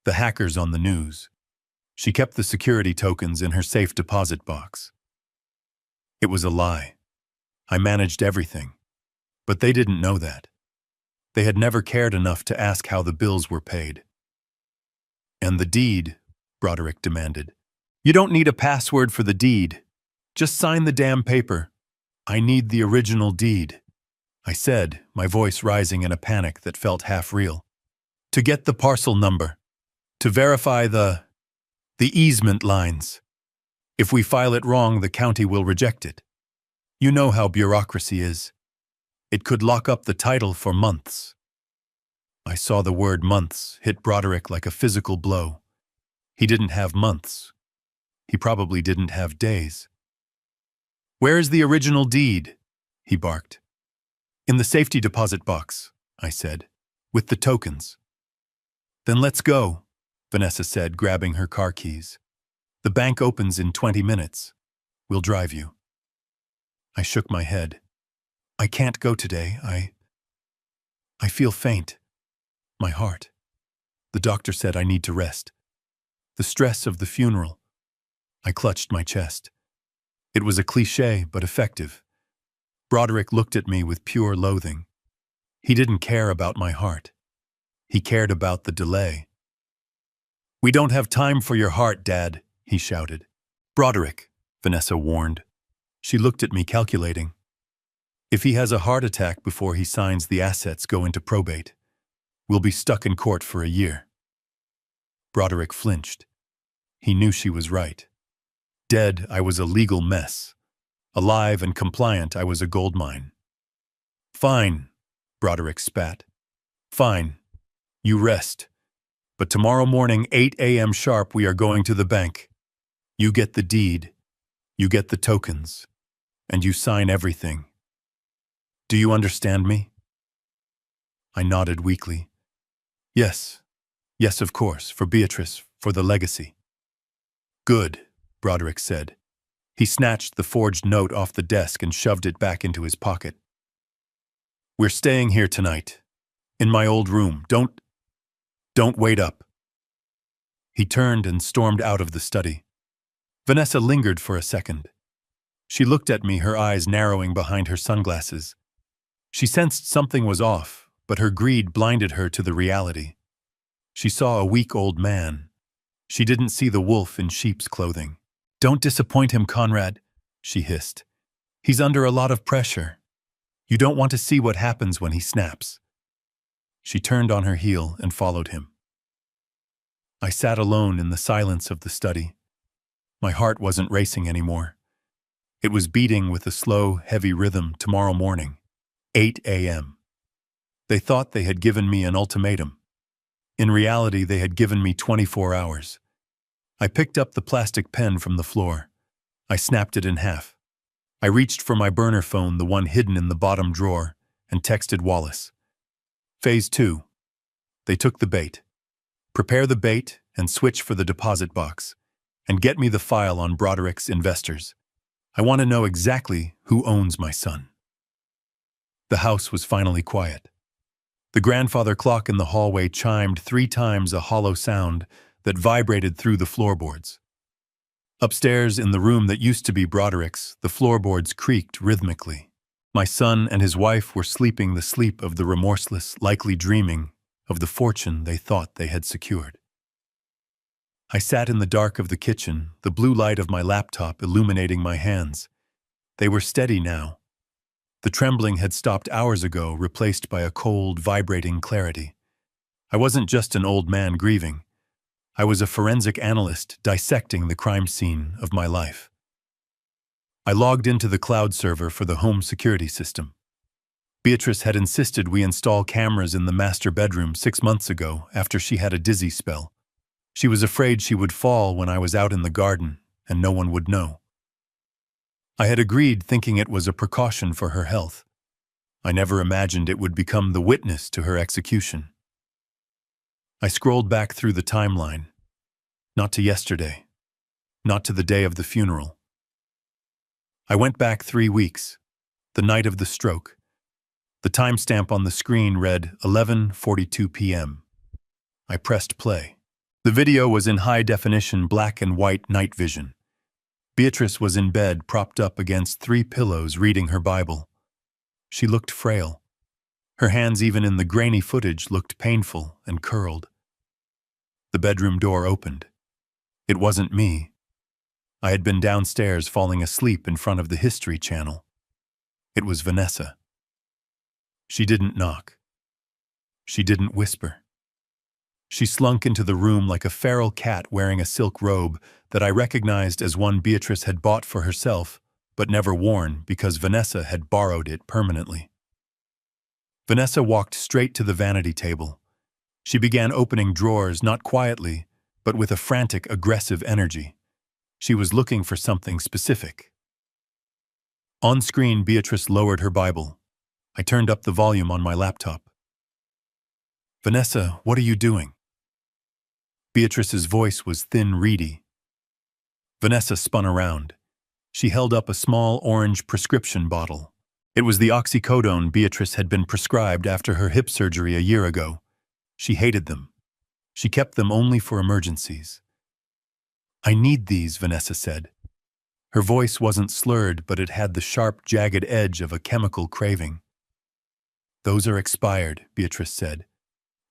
hackers on the news. She kept the security tokens in her safe deposit box. It was a lie. I managed everything. But they didn't know that. They had never cared enough to ask how the bills were paid. And the deed, Broderick demanded. You don't need a password for the deed. Just sign the damn paper. I need the original deed, I said, my voice rising in a panic that felt half real. To get the parcel number. To verify the easement lines. If we file it wrong, the county will reject it. You know how bureaucracy is. It could lock up the title for months. I saw the word months hit Broderick like a physical blow. He didn't have months. He probably didn't have days. Where is the original deed? He barked. In the safety deposit box, I said, with the tokens. Then let's go, Vanessa said, grabbing her car keys. The bank opens in 20 minutes. We'll drive you. I shook my head. I can't go today. I feel faint. My heart. The doctor said I need to rest. The stress of the funeral. I clutched my chest. It was a cliché, but effective. Broderick looked at me with pure loathing. He didn't care about my heart. He cared about the delay. We don't have time for your heart, Dad, he shouted. Broderick, Vanessa warned. She looked at me, calculating. If he has a heart attack before he signs, the assets go into probate. We'll be stuck in court for a year. Broderick flinched. He knew she was right. Dead, I was a legal mess. Alive and compliant, I was a goldmine. Fine, Broderick spat. Fine. You rest. But tomorrow morning, 8 a.m. sharp, we are going to the bank. You get the deed. You get the tokens. And you sign everything. Do you understand me? I nodded weakly. Yes. Yes, of course, for Beatrice, for the legacy. Good, Broderick said. He snatched the forged note off the desk and shoved it back into his pocket. We're staying here tonight. In my old room. Don't wait up. He turned and stormed out of the study. Vanessa lingered for a second. She looked at me, her eyes narrowing behind her sunglasses. She sensed something was off, but her greed blinded her to the reality. She saw a weak old man. She didn't see the wolf in sheep's clothing. Don't disappoint him, Conrad, she hissed. He's under a lot of pressure. You don't want to see what happens when he snaps. She turned on her heel and followed him. I sat alone in the silence of the study. My heart wasn't racing anymore. It was beating with a slow, heavy rhythm tomorrow morning. 8 a.m. They thought they had given me an ultimatum. In reality, they had given me 24 hours. I picked up the plastic pen from the floor. I snapped it in half. I reached for my burner phone, the one hidden in the bottom drawer, and texted Wallace. Phase 2. They took the bait. Prepare the bait and switch for the deposit box. And get me the file on Broderick's investors. I want to know exactly who owns my son. The house was finally quiet. The grandfather clock in the hallway chimed 3 times, a hollow sound that vibrated through the floorboards. Upstairs, in the room that used to be Broderick's, the floorboards creaked rhythmically. My son and his wife were sleeping the sleep of the remorseless, likely dreaming of the fortune they thought they had secured. I sat in the dark of the kitchen, the blue light of my laptop illuminating my hands. They were steady now. The trembling had stopped hours ago, replaced by a cold, vibrating clarity. I wasn't just an old man grieving. I was a forensic analyst dissecting the crime scene of my life. I logged into the cloud server for the home security system. Beatrice had insisted we install cameras in the master bedroom 6 months ago after she had a dizzy spell. She was afraid she would fall when I was out in the garden and no one would know. I had agreed, thinking it was a precaution for her health. I never imagined it would become the witness to her execution. I scrolled back through the timeline. Not to yesterday. Not to the day of the funeral. I went back 3 weeks, the night of the stroke. The timestamp on the screen read 11:42 p.m. I pressed play. The video was in high-definition black and white night vision. Beatrice was in bed, propped up against 3 pillows, reading her Bible. She looked frail. Her hands, even in the grainy footage, looked painful and curled. The bedroom door opened. It wasn't me. I had been downstairs falling asleep in front of the History Channel. It was Vanessa. She didn't knock. She didn't whisper. She slunk into the room like a feral cat wearing a silk robe that I recognized as one Beatrice had bought for herself, but never worn because Vanessa had borrowed it permanently. Vanessa walked straight to the vanity table. She began opening drawers, not quietly, but with a frantic, aggressive energy. She was looking for something specific. On screen, Beatrice lowered her Bible. I turned up the volume on my laptop. Vanessa, what are you doing? Beatrice's voice was thin, reedy. Vanessa spun around. She held up a small orange prescription bottle. It was the oxycodone Beatrice had been prescribed after her hip surgery a year ago. She hated them. She kept them only for emergencies. I need these, Vanessa said. Her voice wasn't slurred, but it had the sharp, jagged edge of a chemical craving. Those are expired, Beatrice said,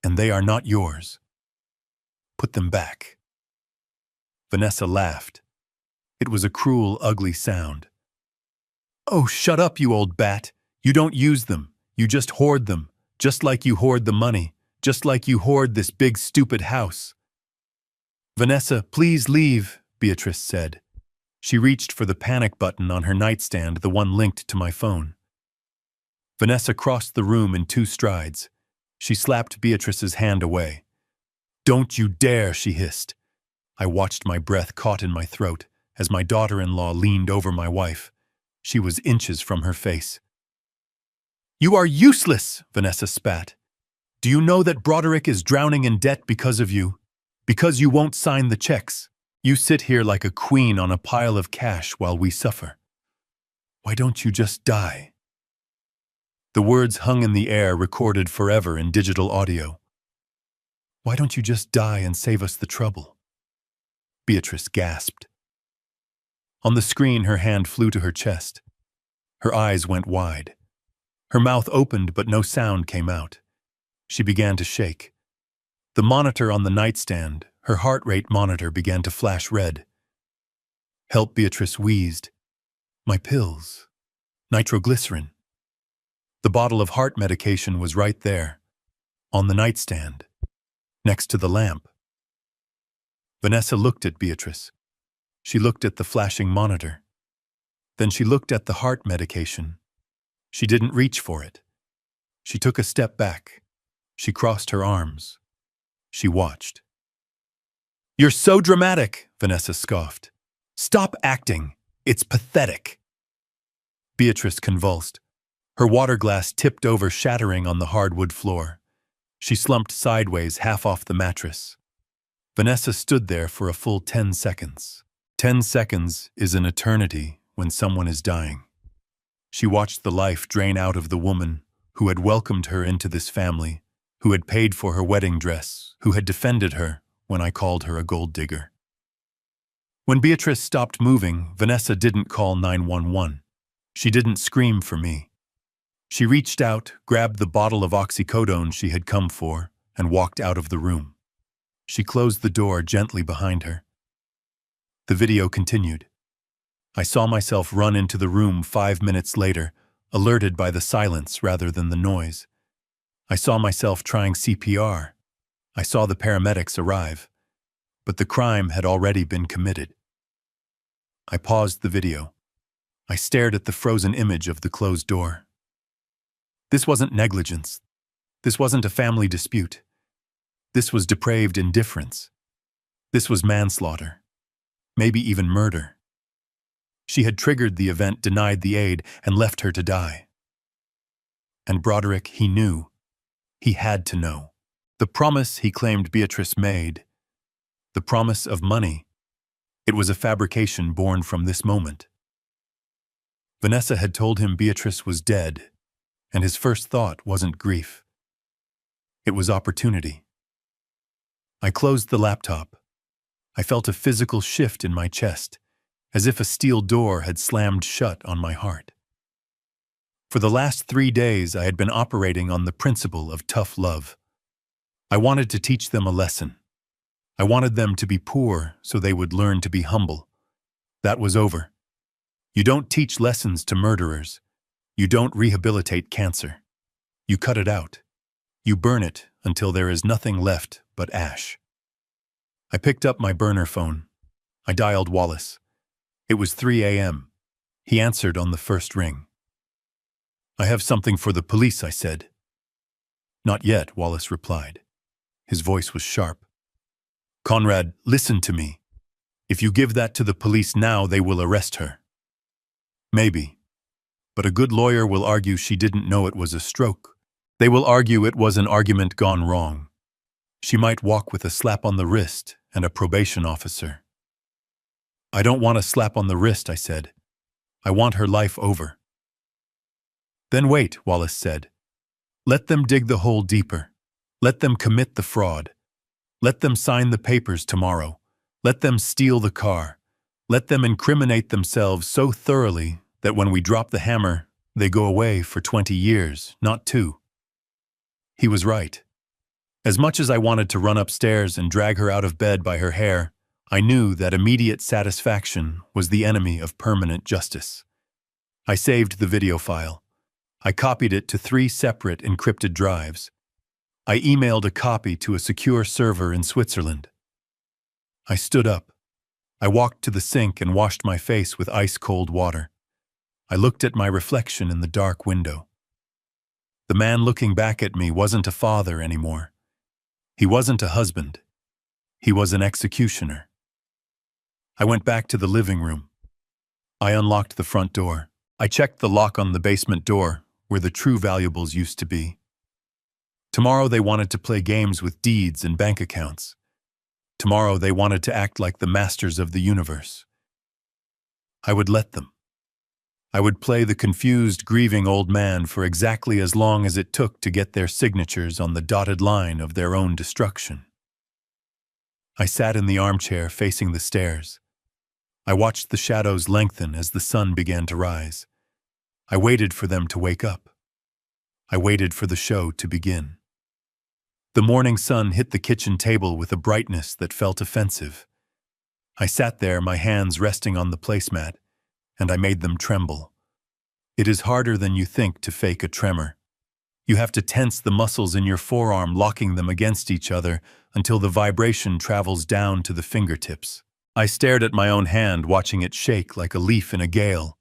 and they are not yours. Put them back. Vanessa laughed. It was a cruel, ugly sound. Oh, shut up, you old bat. You don't use them. You just hoard them, just like you hoard the money, just like you hoard this big, stupid house. Vanessa, please leave, Beatrice said. She reached for the panic button on her nightstand, the one linked to my phone. Vanessa crossed the room in 2 strides. She slapped Beatrice's hand away. Don't you dare, she hissed. I watched, my breath caught in my throat as my daughter-in-law leaned over my wife. She was inches from her face. You are useless, Vanessa spat. Do you know that Broderick is drowning in debt because of you? Because you won't sign the checks. You sit here like a queen on a pile of cash while we suffer. Why don't you just die? The words hung in the air, recorded forever in digital audio. Why don't you just die and save us the trouble? Beatrice gasped. On the screen, her hand flew to her chest. Her eyes went wide. Her mouth opened, but no sound came out. She began to shake. The monitor on the nightstand, her heart rate monitor, began to flash red. Help, Beatrice wheezed. My pills. Nitroglycerin. The bottle of heart medication was right there, on the nightstand, next to the lamp. Vanessa looked at Beatrice. She looked at the flashing monitor. Then she looked at the heart medication. She didn't reach for it. She took a step back. She crossed her arms. She watched. "You're so dramatic," Vanessa scoffed. "Stop acting. It's pathetic." Beatrice convulsed. Her water glass tipped over, shattering on the hardwood floor. She slumped sideways, half off the mattress. Vanessa stood there for a full 10 seconds. 10 seconds is an eternity when someone is dying. She watched the life drain out of the woman who had welcomed her into this family, who had paid for her wedding dress, who had defended her when I called her a gold digger. When Beatrice stopped moving, Vanessa didn't call 911. She didn't scream for me. She reached out, grabbed the bottle of oxycodone she had come for, and walked out of the room. She closed the door gently behind her. The video continued. I saw myself run into the room 5 minutes later, alerted by the silence rather than the noise. I saw myself trying CPR. I saw the paramedics arrive. But the crime had already been committed. I paused the video. I stared at the frozen image of the closed door. This wasn't negligence. This wasn't a family dispute. This was depraved indifference. This was manslaughter. Maybe even murder. She had triggered the event, denied the aid, and left her to die. And Broderick, he knew. He had to know. The promise he claimed Beatrice made, the promise of money, it was a fabrication born from this moment. Vanessa had told him Beatrice was dead, and his first thought wasn't grief. It was opportunity. I closed the laptop. I felt a physical shift in my chest, as if a steel door had slammed shut on my heart. For the last 3 days, I had been operating on the principle of tough love. I wanted to teach them a lesson. I wanted them to be poor so they would learn to be humble. That was over. You don't teach lessons to murderers. You don't rehabilitate cancer. You cut it out. You burn it until there is nothing left but ash. I picked up my burner phone. I dialed Wallace. It was 3 a.m. He answered on the first ring. "I have something for the police," I said. "Not yet," Wallace replied. His voice was sharp. "Conrad, listen to me. If you give that to the police now, they will arrest her." "Maybe. But a good lawyer will argue she didn't know it was a stroke. They will argue it was an argument gone wrong. She might walk with a slap on the wrist and a probation officer." "I don't want a slap on the wrist," I said. "I want her life over." "Then wait," Wallace said. "Let them dig the hole deeper. Let them commit the fraud. Let them sign the papers tomorrow. Let them steal the car. Let them incriminate themselves so thoroughly that when we drop the hammer, they go away for 20 years, not 2. He was right. As much as I wanted to run upstairs and drag her out of bed by her hair, I knew that immediate satisfaction was the enemy of permanent justice. I saved the video file. I copied it to 3 separate encrypted drives. I emailed a copy to a secure server in Switzerland. I stood up. I walked to the sink and washed my face with ice-cold water. I looked at my reflection in the dark window. The man looking back at me wasn't a father anymore. He wasn't a husband. He was an executioner. I went back to the living room. I unlocked the front door. I checked the lock on the basement door, where the true valuables used to be. Tomorrow they wanted to play games with deeds and bank accounts. Tomorrow they wanted to act like the masters of the universe. I would let them. I would play the confused, grieving old man for exactly as long as it took to get their signatures on the dotted line of their own destruction. I sat in the armchair facing the stairs. I watched the shadows lengthen as the sun began to rise. I waited for them to wake up. I waited for the show to begin. The morning sun hit the kitchen table with a brightness that felt offensive. I sat there, my hands resting on the placemat, and I made them tremble. It is harder than you think to fake a tremor. You have to tense the muscles in your forearm, locking them against each other until the vibration travels down to the fingertips. I stared at my own hand, watching it shake like a leaf in a gale,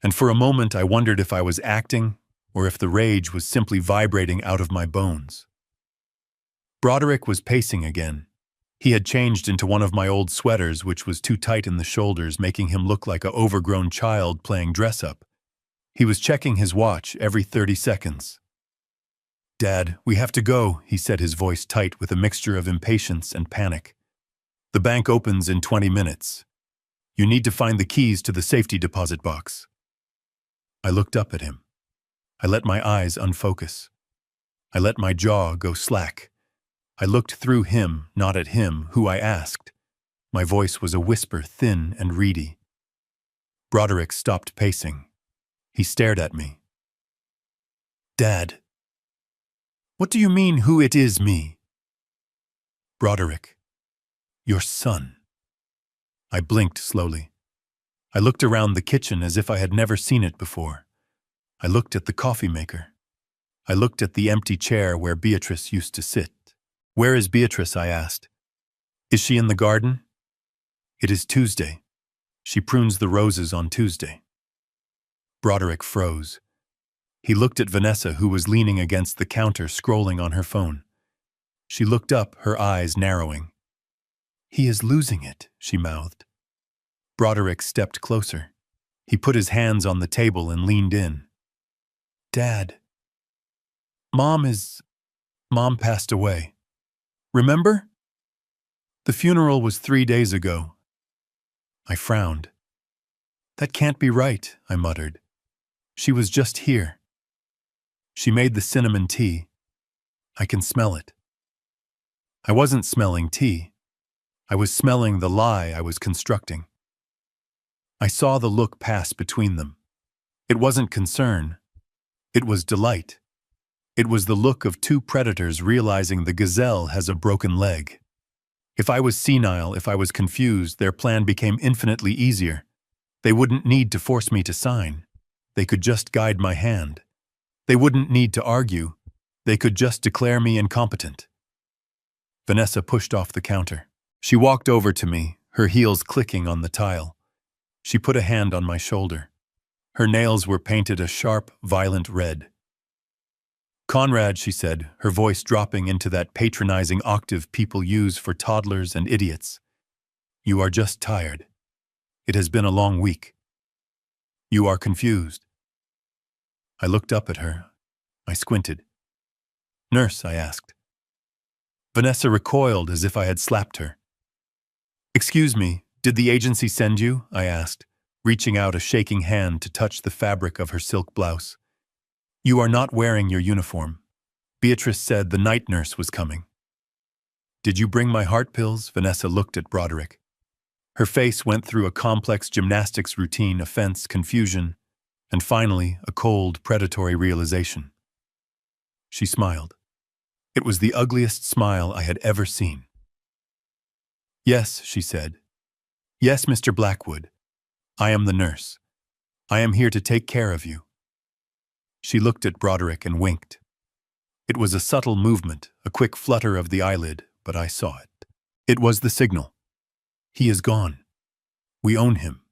and for a moment I wondered if I was acting or if the rage was simply vibrating out of my bones. Broderick was pacing again. He had changed into one of my old sweaters, which was too tight in the shoulders, making him look like an overgrown child playing dress-up. He was checking his watch every 30 seconds. "Dad, we have to go," he said, his voice tight with a mixture of impatience and panic. "The bank opens in 20 minutes. You need to find the keys to the safety deposit box." I looked up at him. I let my eyes unfocus. I let my jaw go slack. I looked through him, not at him, who I asked. My voice was a whisper, thin and reedy. Broderick stopped pacing. He stared at me. "Dad." "What do you mean, who it is me?" "Broderick, your son." I blinked slowly. I looked around the kitchen as if I had never seen it before. I looked at the coffee maker. I looked at the empty chair where Beatrice used to sit. "Where is Beatrice?" I asked. "Is she in the garden?" "It is Tuesday. She prunes the roses on Tuesday." Broderick froze. He looked at Vanessa, who was leaning against the counter scrolling on her phone. She looked up, her eyes narrowing. "He is losing it," she mouthed. Broderick stepped closer. He put his hands on the table and leaned in. "Dad. Mom passed away. Remember? The funeral was 3 days ago." I frowned. "That can't be right," I muttered. "She was just here. She made the cinnamon tea. I can smell it." I wasn't smelling tea. I was smelling the lie I was constructing. I saw the look pass between them. It wasn't concern. It was delight. It was the look of two predators realizing the gazelle has a broken leg. If I was senile, if I was confused, their plan became infinitely easier. They wouldn't need to force me to sign. They could just guide my hand. They wouldn't need to argue. They could just declare me incompetent. Vanessa pushed off the counter. She walked over to me, her heels clicking on the tile. She put a hand on my shoulder. Her nails were painted a sharp, violent red. "Conrad," she said, her voice dropping into that patronizing octave people use for toddlers and idiots. "You are just tired. It has been a long week. You are confused." I looked up at her. I squinted. "Nurse," I asked. Vanessa recoiled as if I had slapped her. "Excuse me, did the agency send you?" I asked, reaching out a shaking hand to touch the fabric of her silk blouse. "You are not wearing your uniform. Beatrice said the night nurse was coming." "Did you bring my heart pills?" Vanessa looked at Broderick. Her face went through a complex gymnastics routine, offense, confusion, and finally a cold, predatory realization. She smiled. It was the ugliest smile I had ever seen. "Yes," she said. "Yes, Mr. Blackwood. I am the nurse. I am here to take care of you." She looked at Broderick and winked. It was a subtle movement, a quick flutter of the eyelid, but I saw it. It was the signal. He is gone. We own him.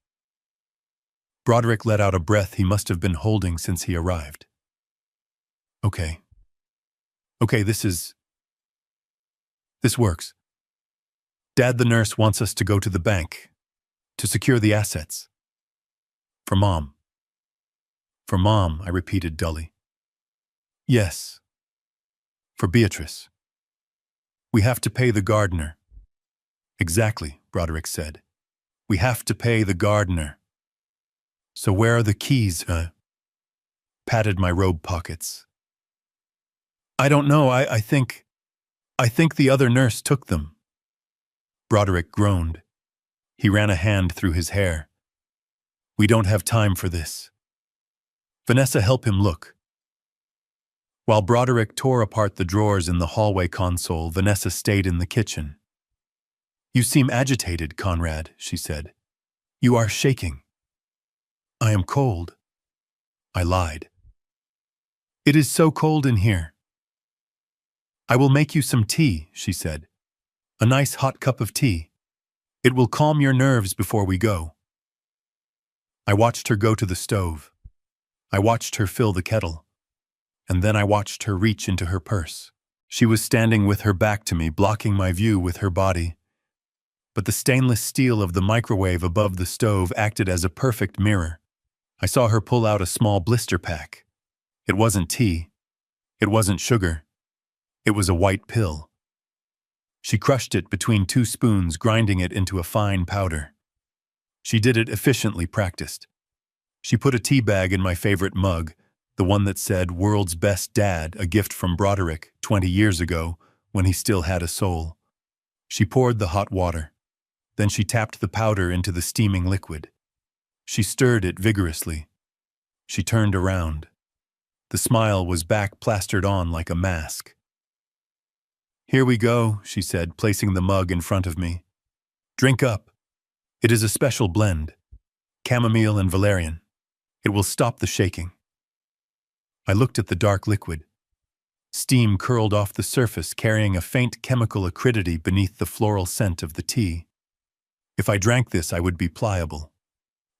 Broderick let out a breath he must have been holding since he arrived. Okay, this works. Dad, the nurse wants us to go to the bank, to secure the assets. For Mom. For Mom, I repeated dully. Yes. For Beatrice. We have to pay the gardener. Exactly, Broderick said. We have to pay the gardener. So where are the keys? Patted my robe pockets. I don't know, I think the other nurse took them. Broderick groaned. He ran a hand through his hair. We don't have time for this. Vanessa, help him look. While Broderick tore apart the drawers in the hallway console, Vanessa stayed in the kitchen. You seem agitated, Conrad, she said. You are shaking. I am cold. I lied. It is so cold in here. I will make you some tea, she said. A nice hot cup of tea. It will calm your nerves before we go. I watched her go to the stove. I watched her fill the kettle. and then I watched her reach into her purse. She was standing with her back to me, blocking my view with her body. But the stainless steel of the microwave above the stove acted as a perfect mirror. I saw her pull out a small blister pack. It wasn't tea. It wasn't sugar. It was a white pill. She crushed it between 2 spoons, grinding it into a fine powder. She did it efficiently, practiced. She put a tea bag in my favorite mug, the one that said "World's Best Dad," a gift from Broderick 20 years ago, when he still had a soul. She poured the hot water. Then she tapped the powder into the steaming liquid. She stirred it vigorously. She turned around. The smile was back, plastered on like a mask. "Here we go," she said, placing the mug in front of me. "Drink up. It is a special blend. Chamomile and valerian. It will stop the shaking." I looked at the dark liquid. Steam curled off the surface, carrying a faint chemical acridity beneath the floral scent of the tea. If I drank this, I would be pliable.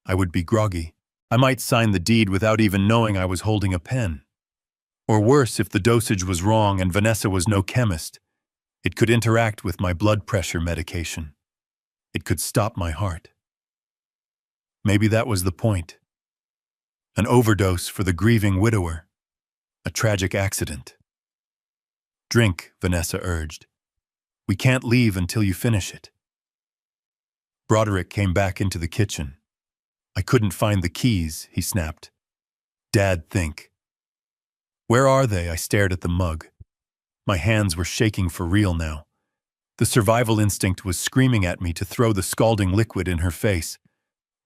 I would be groggy. I might sign the deed without even knowing I was holding a pen. Or worse, if the dosage was wrong and Vanessa was no chemist, it could interact with my blood pressure medication. It could stop my heart. Maybe that was the point. An overdose for the grieving widower. A tragic accident. "Drink," Vanessa urged. "We can't leave until you finish it." Broderick came back into the kitchen. "I couldn't find the keys," he snapped. "Dad, think." "Where are they?" I stared at the mug. My hands were shaking for real now. The survival instinct was screaming at me to throw the scalding liquid in her face.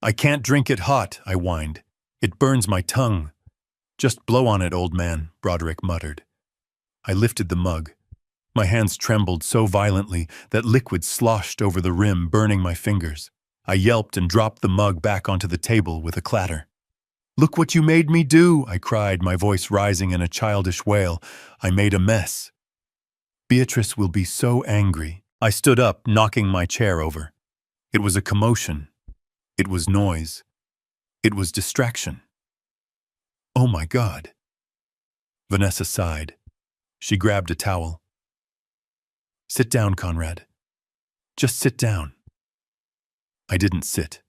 "I can't drink it hot," I whined. "It burns my tongue." "Just blow on it, old man," Broderick muttered. I lifted the mug. My hands trembled so violently that liquid sloshed over the rim, burning my fingers. I yelped and dropped the mug back onto the table with a clatter. "Look what you made me do," I cried, my voice rising in a childish wail. "I made a mess. Beatrice will be so angry." I stood up, knocking my chair over. It was a commotion. It was noise. It was distraction. "Oh my God." Vanessa sighed. She grabbed a towel. "Sit down, Conrad. Just sit down." I didn't sit.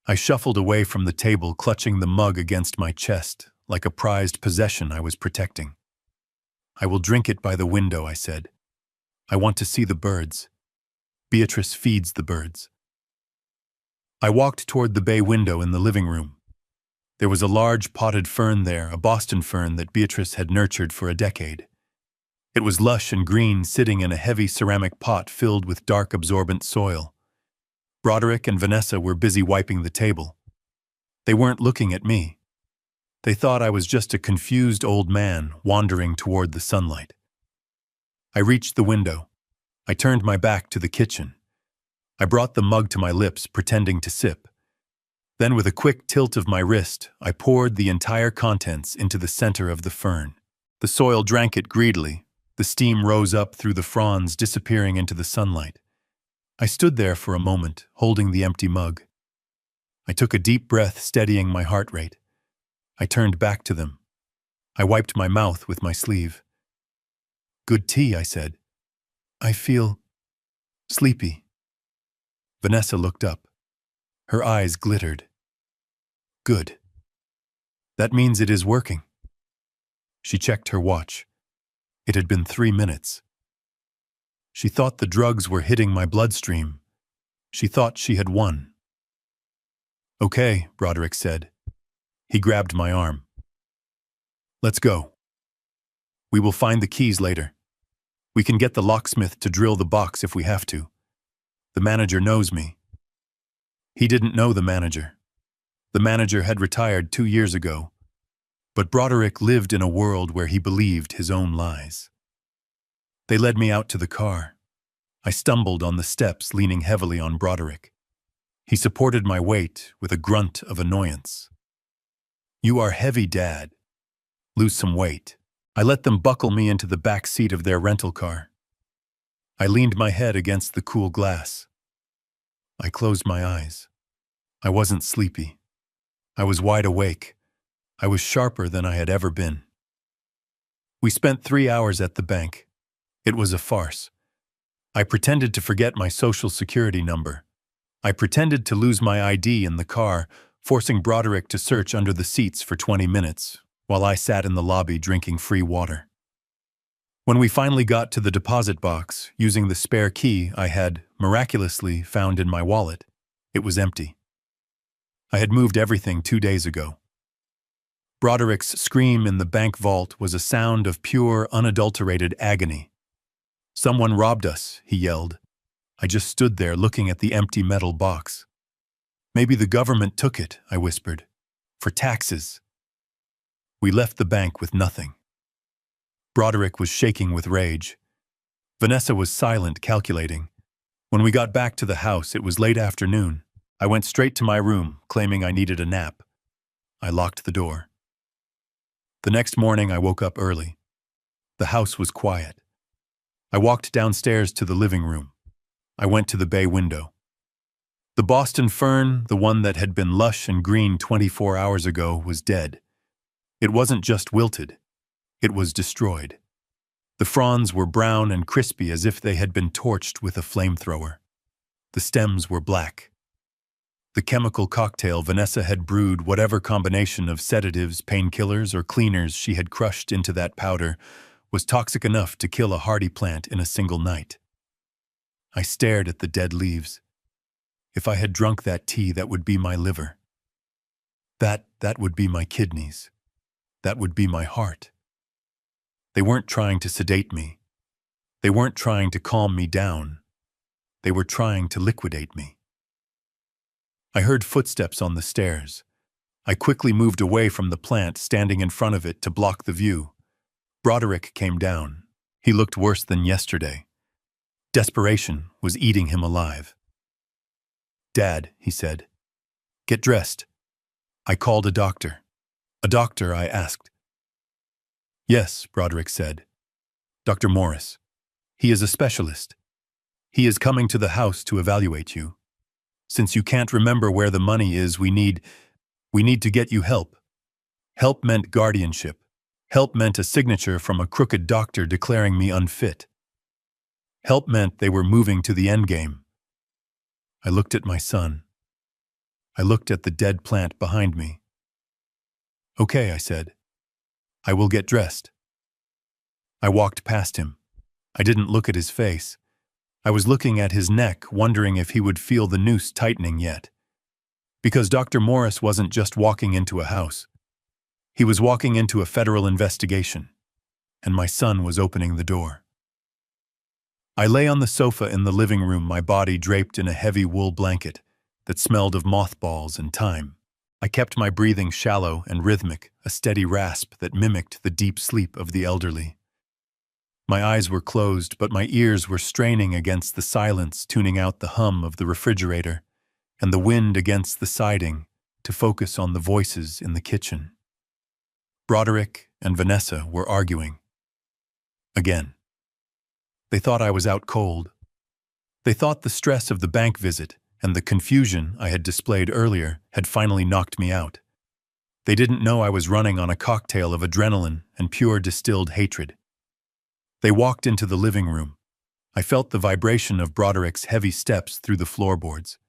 I shuffled away from the table, clutching the mug against my chest, like a prized possession I was protecting. "I will drink it by the window," I said. "I want to see the birds. Beatrice feeds the birds." I walked toward the bay window in the living room. There was a large potted fern there, a Boston fern that Beatrice had nurtured for a decade. It was lush and green, sitting in a heavy ceramic pot filled with dark, absorbent soil. Broderick and Vanessa were busy wiping the table. They weren't looking at me. They thought I was just a confused old man wandering toward the sunlight. I reached the window. I turned my back to the kitchen. I brought the mug to my lips, pretending to sip. Then, with a quick tilt of my wrist, I poured the entire contents into the center of the fern. The soil drank it greedily. The steam rose up through the fronds, disappearing into the sunlight. I stood there for a moment, holding the empty mug. I took a deep breath, steadying my heart rate. I turned back to them. I wiped my mouth with my sleeve. "Good tea," I said. "I feel sleepy." Vanessa looked up. Her eyes glittered. "Good. That means it is working." She checked her watch. It had been 3 minutes. She thought the drugs were hitting my bloodstream. She thought she had won. "Okay," Broderick said. He grabbed my arm. "Let's go. We will find the keys later. We can get the locksmith to drill the box if we have to. The manager knows me." He didn't know the manager. The manager had retired 2 years ago. But Broderick lived in a world where he believed his own lies. They led me out to the car. I stumbled on the steps, leaning heavily on Broderick. He supported my weight with a grunt of annoyance. "You are heavy, Dad. Lose some weight." I let them buckle me into the back seat of their rental car. I leaned my head against the cool glass. I closed my eyes. I wasn't sleepy. I was wide awake. I was sharper than I had ever been. We spent 3 hours at the bank. It was a farce. I pretended to forget my social security number. I pretended to lose my ID in the car, forcing Broderick to search under the seats for 20 minutes, while I sat in the lobby drinking free water. When we finally got to the deposit box, using the spare key I had, miraculously, found in my wallet, it was empty. I had moved everything 2 days ago. Broderick's scream in the bank vault was a sound of pure, unadulterated agony. "Someone robbed us," he yelled. I just stood there looking at the empty metal box. "Maybe the government took it," I whispered. "For taxes." We left the bank with nothing. Broderick was shaking with rage. Vanessa was silent, calculating. When we got back to the house, it was late afternoon. I went straight to my room, claiming I needed a nap. I locked the door. The next morning, I woke up early. The house was quiet. I walked downstairs to the living room. I went to the bay window. The Boston fern, the one that had been lush and green 24 hours ago, was dead. It wasn't just wilted. It was destroyed. The fronds were brown and crispy as if they had been torched with a flamethrower. The stems were black. The chemical cocktail Vanessa had brewed, whatever combination of sedatives, painkillers, or cleaners she had crushed into that powder, was toxic enough to kill a hardy plant in a single night. I stared at the dead leaves. If I had drunk that tea, that would be my liver. That would be my kidneys. That would be my heart. They weren't trying to sedate me. They weren't trying to calm me down. They were trying to liquidate me. I heard footsteps on the stairs. I quickly moved away from the plant, standing in front of it to block the view. Broderick came down. He looked worse than yesterday. Desperation was eating him alive. "Dad," he said, "get dressed." I called a doctor. "A doctor?" I asked. "Yes," Broderick said. "Dr. Morris. He is a specialist. He is coming to the house to evaluate you. Since you can't remember where the money is, we need to get you help." Help meant guardianship. Help meant a signature from a crooked doctor declaring me unfit. Help meant they were moving to the endgame. I looked at my son. I looked at the dead plant behind me. "Okay," I said. "I will get dressed." I walked past him. I didn't look at his face. I was looking at his neck, wondering if he would feel the noose tightening yet. Because Dr. Morris wasn't just walking into a house. He was walking into a federal investigation, and my son was opening the door. I lay on the sofa in the living room, my body draped in a heavy wool blanket that smelled of mothballs and thyme. I kept my breathing shallow and rhythmic, a steady rasp that mimicked the deep sleep of the elderly. My eyes were closed, but my ears were straining against the silence, tuning out the hum of the refrigerator and the wind against the siding to focus on the voices in the kitchen. Broderick and Vanessa were arguing. Again. They thought I was out cold. They thought the stress of the bank visit and the confusion I had displayed earlier had finally knocked me out. They didn't know I was running on a cocktail of adrenaline and pure distilled hatred. They walked into the living room. I felt the vibration of Broderick's heavy steps through the floorboards.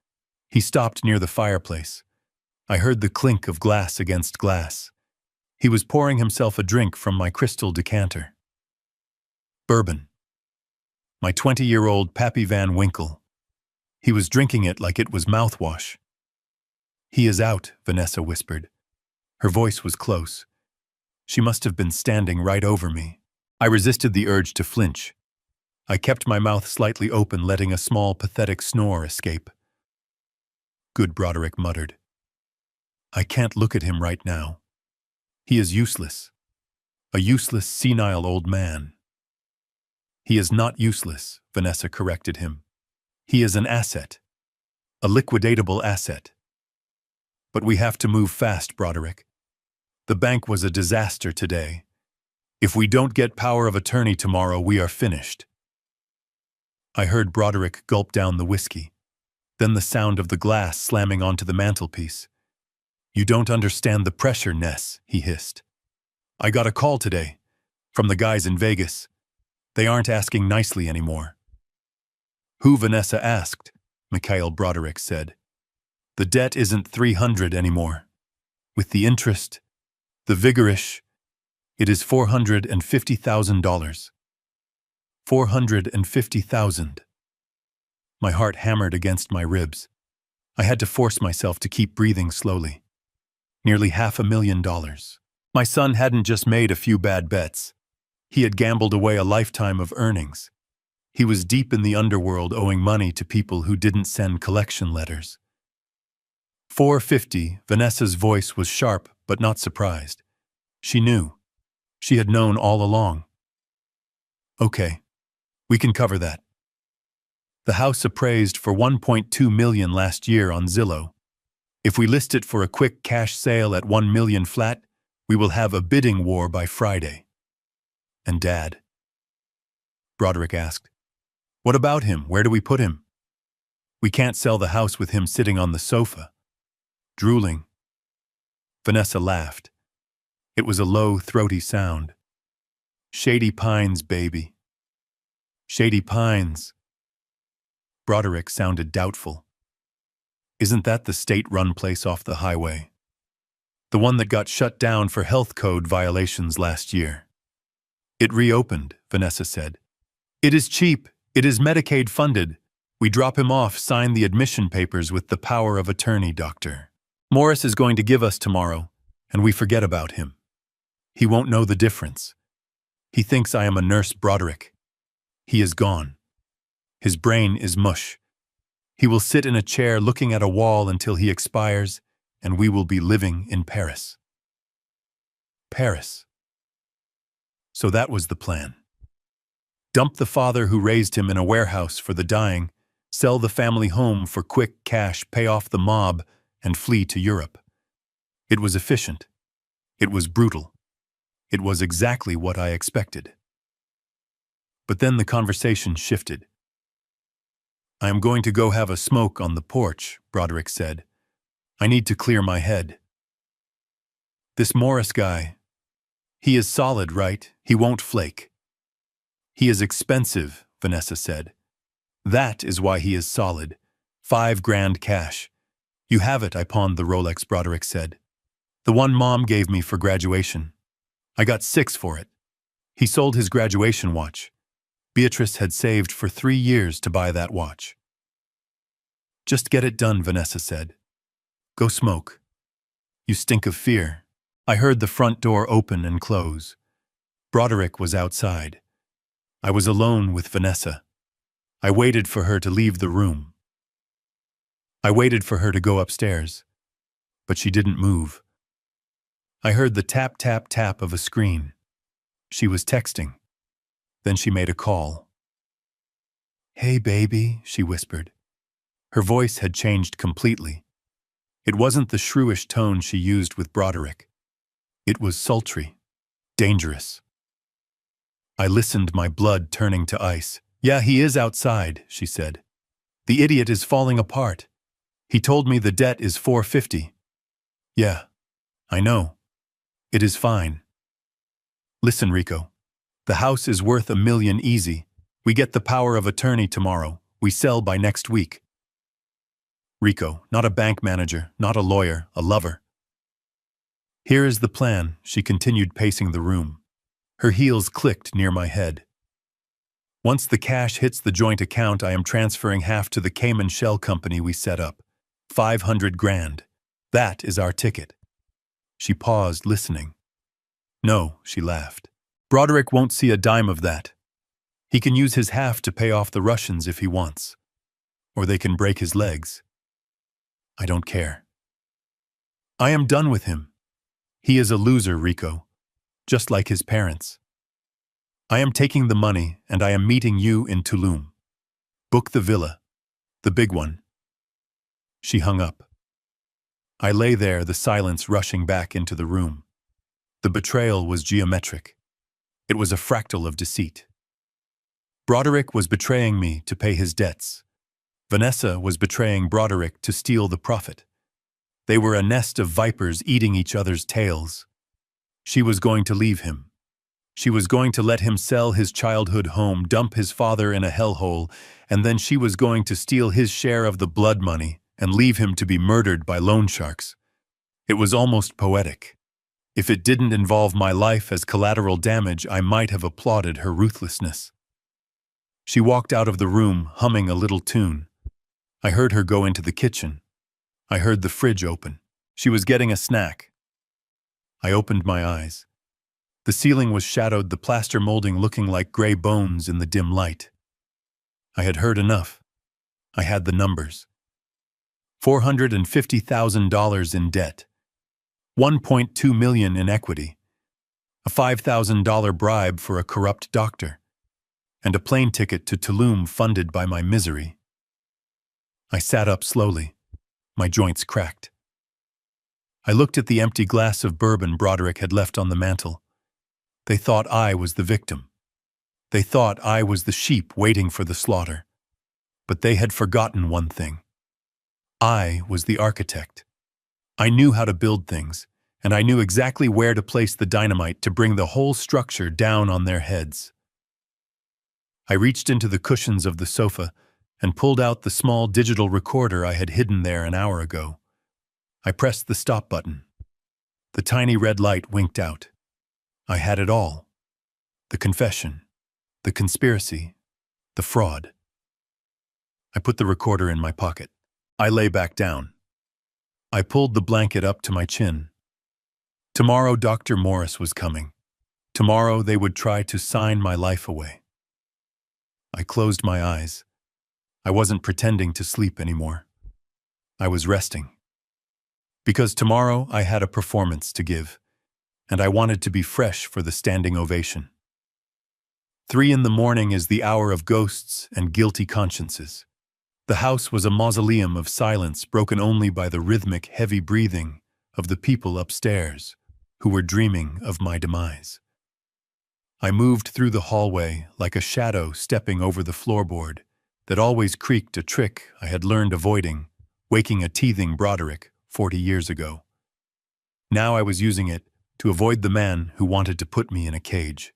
He stopped near the fireplace. I heard the clink of glass against glass. He was pouring himself a drink from my crystal decanter. Bourbon. My 20-year-old Pappy Van Winkle. He was drinking it like it was mouthwash. "He is out," Vanessa whispered. Her voice was close. She must have been standing right over me. I resisted the urge to flinch. I kept my mouth slightly open, letting a small, pathetic snore escape. "Good," Broderick muttered. "I can't look at him right now. He is useless. A useless, senile old man." "He is not useless," Vanessa corrected him. "He is an asset. A liquidatable asset. But we have to move fast, Broderick. The bank was a disaster today. If we don't get power of attorney tomorrow, we are finished." I heard Broderick gulp down the whiskey, then the sound of the glass slamming onto the mantelpiece. "You don't understand the pressure, Ness," he hissed. "I got a call today. From the guys in Vegas. They aren't asking nicely anymore. Who? Vanessa asked. Mikhail Broderick said. The debt isn't 300 anymore. With the interest, the vigorish, it is $450,000. 450,000. My heart hammered against my ribs. I had to force myself to keep breathing slowly. Nearly $500,000. My son hadn't just made a few bad bets. He had gambled away a lifetime of earnings. He was deep in the underworld owing money to people who didn't send collection letters. 450, Vanessa's voice was sharp but not surprised. She knew. She had known all along. Okay, we can cover that. The house appraised for $1.2 million last year on Zillow. If we list it for a quick cash sale at $1 million flat, we will have a bidding war by Friday. And Dad? Broderick asked. What about him? Where do we put him? We can't sell the house with him sitting on the sofa, drooling. Vanessa laughed. It was a low, throaty sound. Shady Pines, baby. Shady Pines. Broderick sounded doubtful. Isn't that the state-run place off the highway? The one that got shut down for health code violations last year. It reopened, Vanessa said. It is cheap. It is Medicaid funded. We drop him off, sign the admission papers with the power of attorney, doctor. Morris is going to give us tomorrow, and we forget about him. He won't know the difference. He thinks I am a nurse, Broderick. He is gone. His brain is mush. He will sit in a chair looking at a wall until he expires, and we will be living in Paris. Paris. So that was the plan. Dump the father who raised him in a warehouse for the dying, sell the family home for quick cash, pay off the mob, and flee to Europe. It was efficient. It was brutal. It was exactly what I expected. But then the conversation shifted. I am going to go have a smoke on the porch, Broderick said. I need to clear my head. This Morris guy, he is solid, right? He won't flake. He is expensive, Vanessa said. That is why he is solid. $5,000 cash. You have it, I pawned the Rolex, Broderick said. The one Mom gave me for graduation. I got $6 for it. He sold his graduation watch. Beatrice had saved for 3 years to buy that watch. Just get it done, Vanessa said. Go smoke. You stink of fear. I heard the front door open and close. Broderick was outside. I was alone with Vanessa. I waited for her to leave the room. I waited for her to go upstairs, but she didn't move. I heard the tap, tap, tap of a screen. She was texting. Then she made a call. Hey, baby, she whispered. Her voice had changed completely. It wasn't the shrewish tone she used with Broderick. It was sultry, dangerous. I listened, my blood turning to ice. Yeah, he is outside, she said. The idiot is falling apart. He told me the debt is $450. Yeah, I know. It is fine. Listen, Rico. The house is worth $1 million easy. We get the power of attorney tomorrow. We sell by next week. Rico, not a bank manager, not a lawyer, a lover. Here is the plan, she continued, pacing the room. Her heels clicked near my head. Once the cash hits the joint account, I am transferring half to the Cayman Shell Company we set up. $500,000. That is our ticket. She paused, listening. No, she laughed. Broderick won't see a dime of that. He can use his half to pay off the Russians if he wants. Or they can break his legs. I don't care. I am done with him. He is a loser, Rico. Just like his parents. I am taking the money and I am meeting you in Tulum. Book the villa. The big one. She hung up. I lay there, the silence rushing back into the room. The betrayal was geometric. It was a fractal of deceit. Broderick was betraying me to pay his debts. Vanessa was betraying Broderick to steal the profit. They were a nest of vipers eating each other's tails. She was going to leave him. She was going to let him sell his childhood home, dump his father in a hellhole, and then she was going to steal his share of the blood money and leave him to be murdered by loan sharks. It was almost poetic. If it didn't involve my life as collateral damage, I might have applauded her ruthlessness. She walked out of the room, humming a little tune. I heard her go into the kitchen. I heard the fridge open. She was getting a snack. I opened my eyes. The ceiling was shadowed, the plaster molding looking like gray bones in the dim light. I had heard enough. I had the numbers. $450,000 in debt. $1.2 million in equity. A $5,000 bribe for a corrupt doctor. And a plane ticket to Tulum funded by my misery. I sat up slowly. My joints cracked. I looked at the empty glass of bourbon Broderick had left on the mantel. They thought I was the victim. They thought I was the sheep waiting for the slaughter. But they had forgotten one thing. I was the architect. I knew how to build things, and I knew exactly where to place the dynamite to bring the whole structure down on their heads. I reached into the cushions of the sofa and pulled out the small digital recorder I had hidden there an hour ago. I pressed the stop button. The tiny red light winked out. I had it all. The confession, the conspiracy, the fraud. I put the recorder in my pocket. I lay back down. I pulled the blanket up to my chin. Tomorrow Dr. Morris was coming. Tomorrow they would try to sign my life away. I closed my eyes. I wasn't pretending to sleep anymore. I was resting. Because tomorrow I had a performance to give, and I wanted to be fresh for the standing ovation. 3 a.m. is the hour of ghosts and guilty consciences. The house was a mausoleum of silence broken only by the rhythmic, heavy breathing of the people upstairs who were dreaming of my demise. I moved through the hallway like a shadow stepping over the floorboard that always creaked, a trick I had learned avoiding, waking a teething Broderick 40 years ago. Now I was using it to avoid the man who wanted to put me in a cage.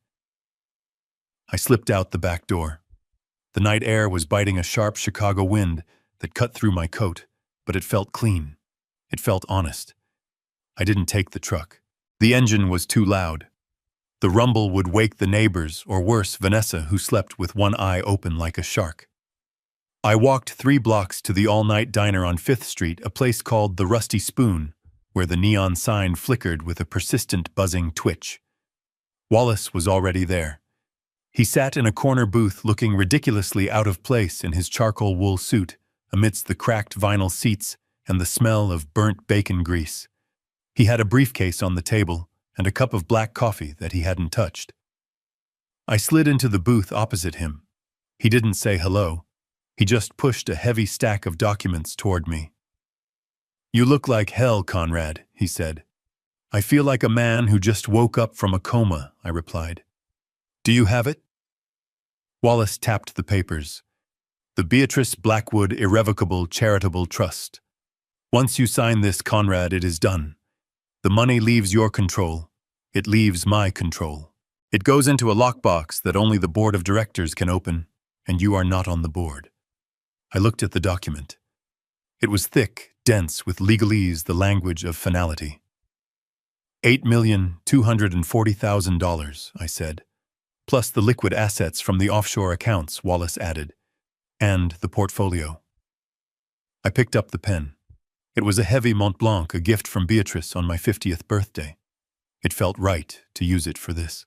I slipped out the back door. The night air was biting a sharp Chicago wind that cut through my coat, but it felt clean. It felt honest. I didn't take the truck. The engine was too loud. The rumble would wake the neighbors, or worse, Vanessa, who slept with one eye open like a shark. I walked 3 blocks to the all-night diner on 5th Street, a place called the Rusty Spoon, where the neon sign flickered with a persistent buzzing twitch. Wallace was already there. He sat in a corner booth looking ridiculously out of place in his charcoal wool suit amidst the cracked vinyl seats and the smell of burnt bacon grease. He had a briefcase on the table and a cup of black coffee that he hadn't touched. I slid into the booth opposite him. He didn't say hello. He just pushed a heavy stack of documents toward me. "You look like hell, Conrad," he said. "I feel like a man who just woke up from a coma," I replied. "Do you have it?" Wallace tapped the papers. "The Beatrice Blackwood Irrevocable Charitable Trust. Once you sign this, Conrad, it is done. The money leaves your control. It leaves my control. It goes into a lockbox that only the board of directors can open, and you are not on the board." I looked at the document. It was thick, dense, with legalese, the language of finality. $8,240,000, I said. "Plus the liquid assets from the offshore accounts," Wallace added. "And the portfolio." I picked up the pen. It was a heavy Mont Blanc, a gift from Beatrice on my 50th birthday. It felt right to use it for this.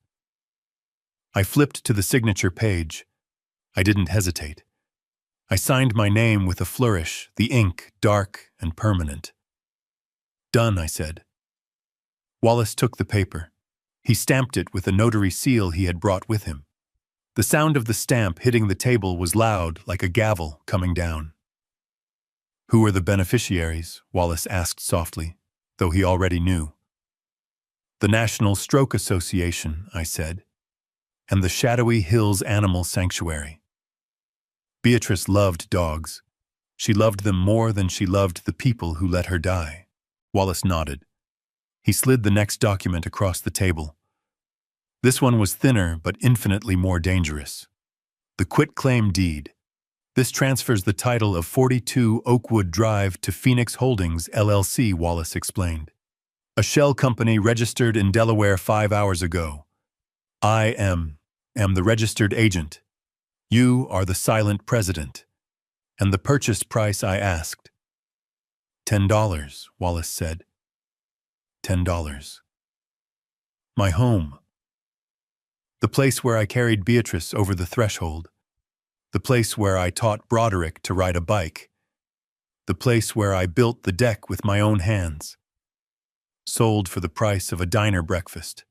I flipped to the signature page. I didn't hesitate. I signed my name with a flourish, the ink dark and permanent. "Done," I said. Wallace took the paper. He stamped it with a notary seal he had brought with him. The sound of the stamp hitting the table was loud, like a gavel coming down. "Who are the beneficiaries?" Wallace asked softly, though he already knew. "The National Stroke Association," I said, "and the Shadowy Hills Animal Sanctuary." Beatrice loved dogs. She loved them more than she loved the people who let her die. Wallace nodded. He slid the next document across the table. This one was thinner but infinitely more dangerous. The quitclaim deed. This transfers the title of 42 Oakwood Drive to Phoenix Holdings, LLC, Wallace explained. A shell company registered in Delaware 5 hours ago. I am the registered agent. You are the silent president. And the purchase price I asked. $10, Wallace said. $10. My home. The place where I carried Beatrice over the threshold. The place where I taught Broderick to ride a bike. The place where I built the deck with my own hands. Sold for the price of a diner breakfast.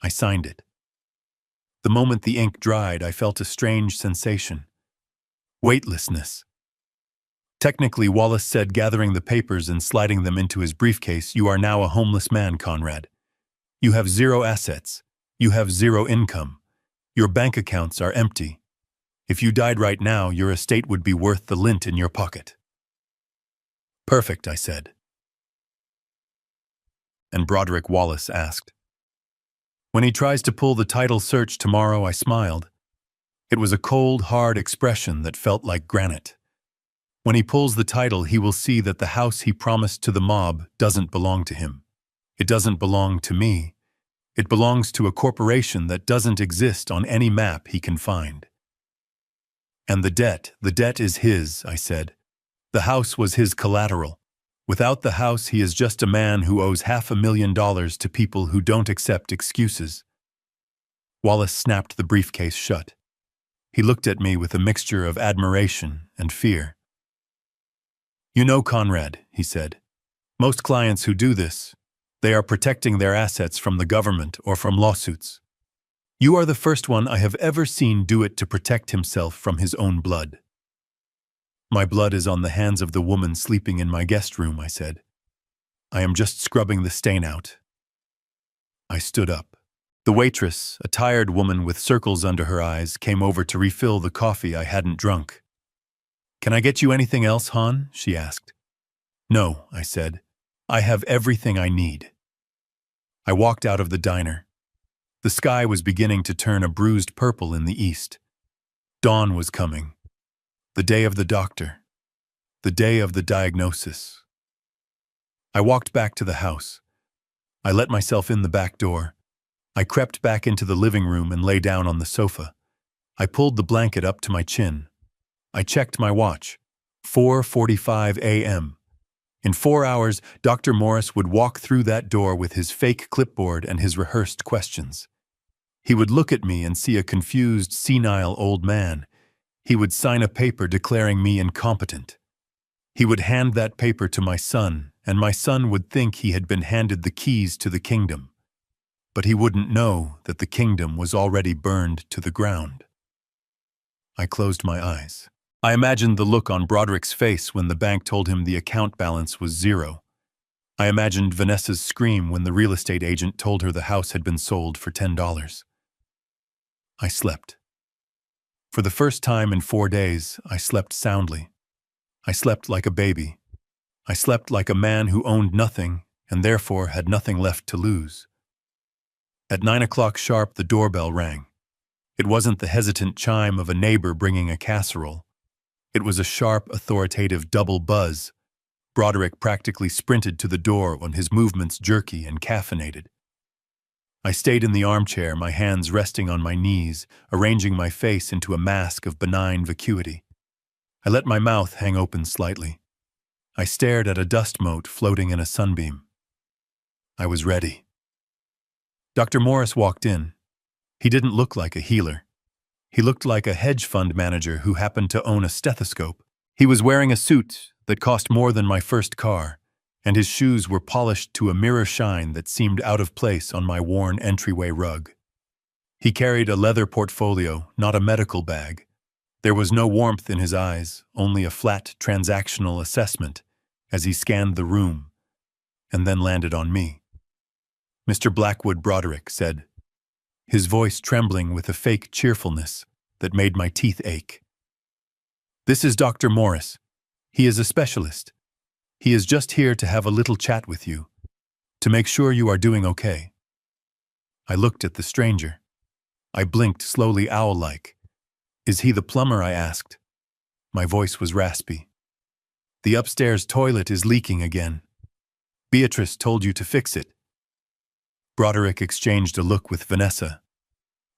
I signed it. The moment the ink dried, I felt a strange sensation. Weightlessness. Technically, Wallace said, gathering the papers and sliding them into his briefcase, you are now a homeless man, Conrad. You have 0 assets. You have 0 income. Your bank accounts are empty. If you died right now, your estate would be worth the lint in your pocket. Perfect, I said. And Broderick, Wallace asked. When he tries to pull the title search tomorrow, I smiled. It was a cold, hard expression that felt like granite. When he pulls the title, he will see that the house he promised to the mob doesn't belong to him. It doesn't belong to me. It belongs to a corporation that doesn't exist on any map he can find. And the debt is his, I said. The house was his collateral. Without the house, he is just a man who owes $500,000 to people who don't accept excuses. Wallace snapped the briefcase shut. He looked at me with a mixture of admiration and fear. You know, Conrad, he said, most clients who do this, they are protecting their assets from the government or from lawsuits. You are the first one I have ever seen do it to protect himself from his own blood. My blood is on the hands of the woman sleeping in my guest room, I said. I am just scrubbing the stain out. I stood up. The waitress, a tired woman with circles under her eyes, came over to refill the coffee I hadn't drunk. Can I get you anything else, Han? She asked. No, I said. I have everything I need. I walked out of the diner. The sky was beginning to turn a bruised purple in the east. Dawn was coming. The day of the doctor. The day of the diagnosis. I walked back to the house. I let myself in the back door. I crept back into the living room and lay down on the sofa. I pulled the blanket up to my chin. I checked my watch. 4:45 a.m. In 4 hours, Dr. Morris would walk through that door with his fake clipboard and his rehearsed questions. He would look at me and see a confused, senile old man. He would sign a paper declaring me incompetent. He would hand that paper to my son, and my son would think he had been handed the keys to the kingdom. But he wouldn't know that the kingdom was already burned to the ground. I closed my eyes. I imagined the look on Broderick's face when the bank told him the account balance was 0. I imagined Vanessa's scream when the real estate agent told her the house had been sold for $10. I slept. For the first time in 4 days, I slept soundly. I slept like a baby. I slept like a man who owned nothing and therefore had nothing left to lose. At 9 o'clock sharp, the doorbell rang. It wasn't the hesitant chime of a neighbor bringing a casserole. It was a sharp, authoritative double buzz. Broderick practically sprinted to the door on his movements jerky and caffeinated. I stayed in the armchair, my hands resting on my knees, arranging my face into a mask of benign vacuity. I let my mouth hang open slightly. I stared at a dust mote floating in a sunbeam. I was ready. Dr. Morris walked in. He didn't look like a healer. He looked like a hedge fund manager who happened to own a stethoscope. He was wearing a suit that cost more than my first car, and his shoes were polished to a mirror shine that seemed out of place on my worn entryway rug. He carried a leather portfolio, not a medical bag. There was no warmth in his eyes, only a flat transactional assessment as he scanned the room, and then landed on me. Mr. Blackwood Broderick said, his voice trembling with a fake cheerfulness that made my teeth ache. This is Dr. Morris. He is a specialist. He is just here to have a little chat with you, to make sure you are doing okay. I looked at the stranger. I blinked slowly, owl-like. "Is he the plumber?" I asked. My voice was raspy. "The upstairs toilet is leaking again. Beatrice told you to fix it." Broderick exchanged a look with Vanessa.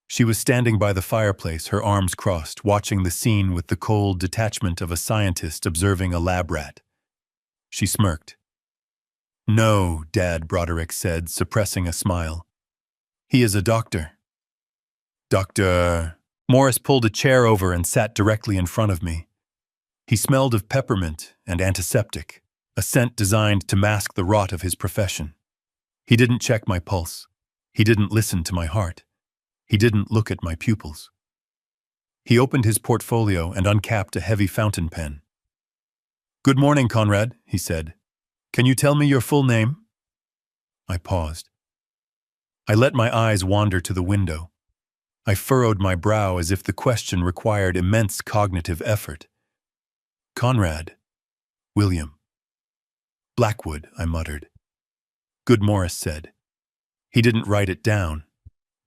She was standing by the fireplace, her arms crossed, watching the scene with the cold detachment of a scientist observing a lab rat. She smirked. "No, Dad," Broderick said, suppressing a smile. "He is a doctor." "Doctor..." Morris pulled a chair over and sat directly in front of me. He smelled of peppermint and antiseptic, a scent designed to mask the rot of his profession. He didn't check my pulse. He didn't listen to my heart. He didn't look at my pupils. He opened his portfolio and uncapped a heavy fountain pen. "Good morning, Conrad," he said. "Can you tell me your full name?" I paused. I let my eyes wander to the window. I furrowed my brow as if the question required immense cognitive effort. "Conrad. William." "Blackwood," I muttered. "Good," Morris said. He didn't write it down.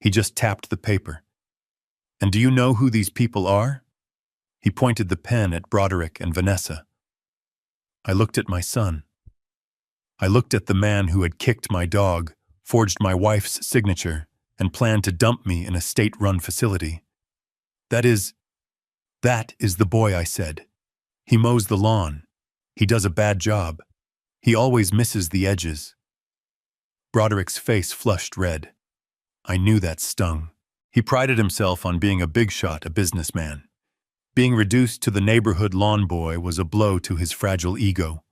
He just tapped the paper. "And do you know who these people are?" He pointed the pen at Broderick and Vanessa. I looked at my son. I looked at the man who had kicked my dog, forged my wife's signature, and planned to dump me in a state-run facility. That is the boy," I said. "He mows the lawn. He does a bad job. He always misses the edges." Broderick's face flushed red. I knew that stung. He prided himself on being a big shot, a businessman. Being reduced to the neighborhood lawn boy was a blow to his fragile ego.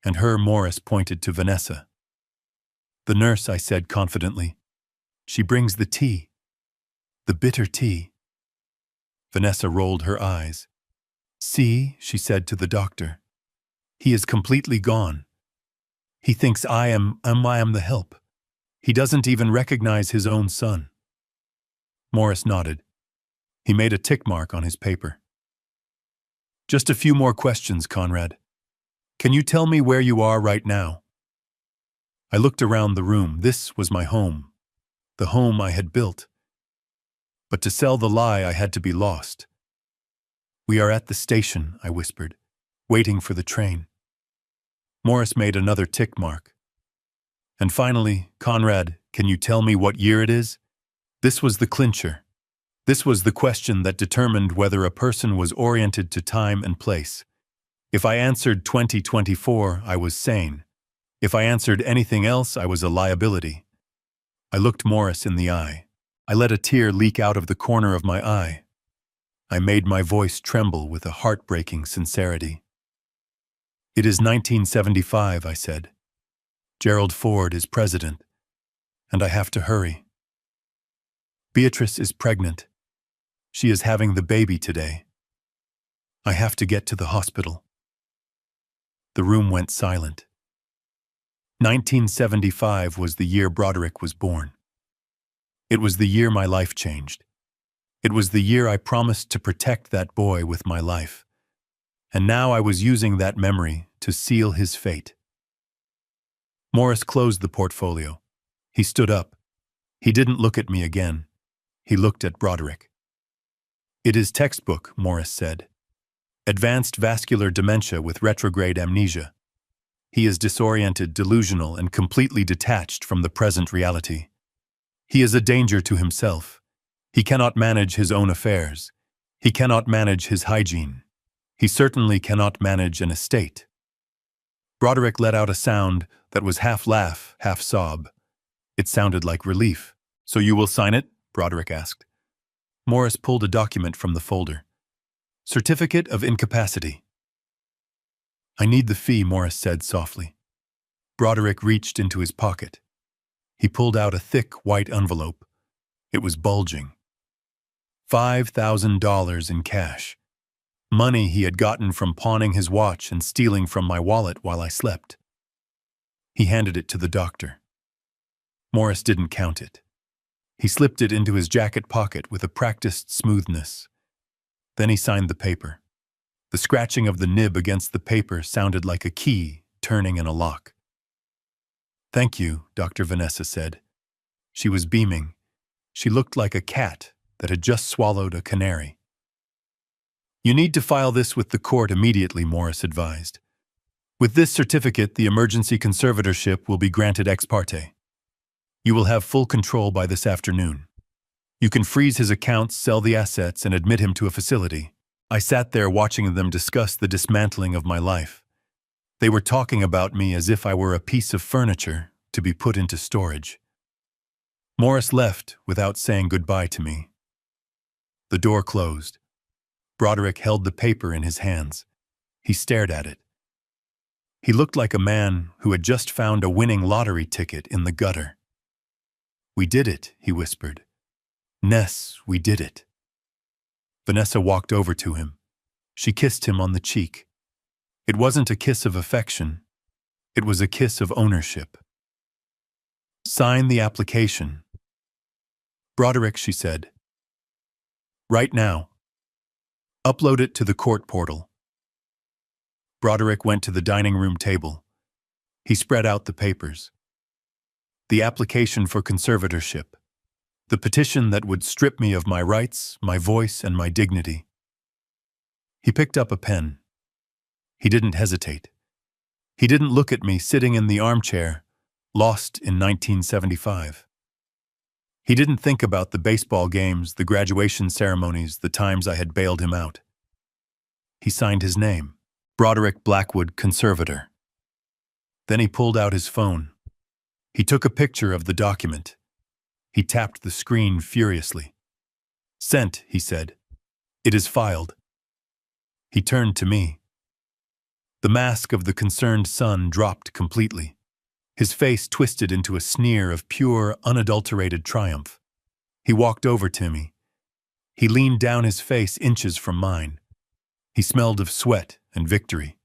And Morris pointed to Vanessa. "The nurse," I said confidently. "She brings the tea. The bitter tea." Vanessa rolled her eyes. "See," she said to the doctor. "He is completely gone. He thinks I am the help. He doesn't even recognize his own son." Morris nodded. He made a tick mark on his paper. "Just a few more questions, Conrad. Can you tell me where you are right now?" I looked around the room. This was my home. The home I had built. But to sell the lie, I had to be lost. "We are at the station," I whispered, "waiting for the train." Morris made another tick mark. "And finally, Conrad, can you tell me what year it is?" This was the clincher. This was the question that determined whether a person was oriented to time and place. If I answered 2024, I was sane. If I answered anything else, I was a liability. I looked Morris in the eye. I let a tear leak out of the corner of my eye. I made my voice tremble with a heartbreaking sincerity. "It is 1975, I said. Gerald Ford is president, and I have to hurry. Beatrice is pregnant. She is having the baby today. I have to get to the hospital." The room went silent. 1975 was the year Broderick was born. It was the year my life changed. It was the year I promised to protect that boy with my life. And now I was using that memory to seal his fate. Morris closed the portfolio. He stood up. He didn't look at me again. He looked at Broderick. "It is textbook," Morris said. "Advanced vascular dementia with retrograde amnesia. He is disoriented, delusional, and completely detached from the present reality. He is a danger to himself. He cannot manage his own affairs. He cannot manage his hygiene. He certainly cannot manage an estate." Broderick let out a sound that was half laugh, half sob. It sounded like relief. "So you will sign it?" Broderick asked. Morris pulled a document from the folder. "Certificate of incapacity." "I need the fee," Morris said softly. Broderick reached into his pocket. He pulled out a thick, white envelope. It was bulging. $5,000 in cash. Money he had gotten from pawning his watch and stealing from my wallet while I slept. He handed it to the doctor. Morris didn't count it. He slipped it into his jacket pocket with a practiced smoothness. Then he signed the paper. The scratching of the nib against the paper sounded like a key turning in a lock. "Thank you," Dr. Vanessa said. She was beaming. She looked like a cat that had just swallowed a canary. "You need to file this with the court immediately," Morris advised. "With this certificate, the emergency conservatorship will be granted ex parte. You will have full control by this afternoon. You can freeze his accounts, sell the assets, and admit him to a facility." I sat there watching them discuss the dismantling of my life. They were talking about me as if I were a piece of furniture to be put into storage. Morris left without saying goodbye to me. The door closed. Broderick held the paper in his hands. He stared at it. He looked like a man who had just found a winning lottery ticket in the gutter. "We did it," he whispered. "Ness, we did it." Vanessa walked over to him. She kissed him on the cheek. It wasn't a kiss of affection. It was a kiss of ownership. "Sign the application." "Broderick," she said. "Right now. Upload it to the court portal." Broderick went to the dining room table. He spread out the papers. The application for conservatorship. The petition that would strip me of my rights, my voice, and my dignity. He picked up a pen. He didn't hesitate. He didn't look at me sitting in the armchair, lost in 1975. He didn't think about the baseball games, the graduation ceremonies, the times I had bailed him out. He signed his name, Broderick Blackwood, conservator. Then he pulled out his phone. He took a picture of the document. He tapped the screen furiously. "Sent," he said. "It is filed." He turned to me. The mask of the concerned son dropped completely. His face twisted into a sneer of pure, unadulterated triumph. He walked over to me. He leaned down, his face inches from mine. He smelled of sweat and victory.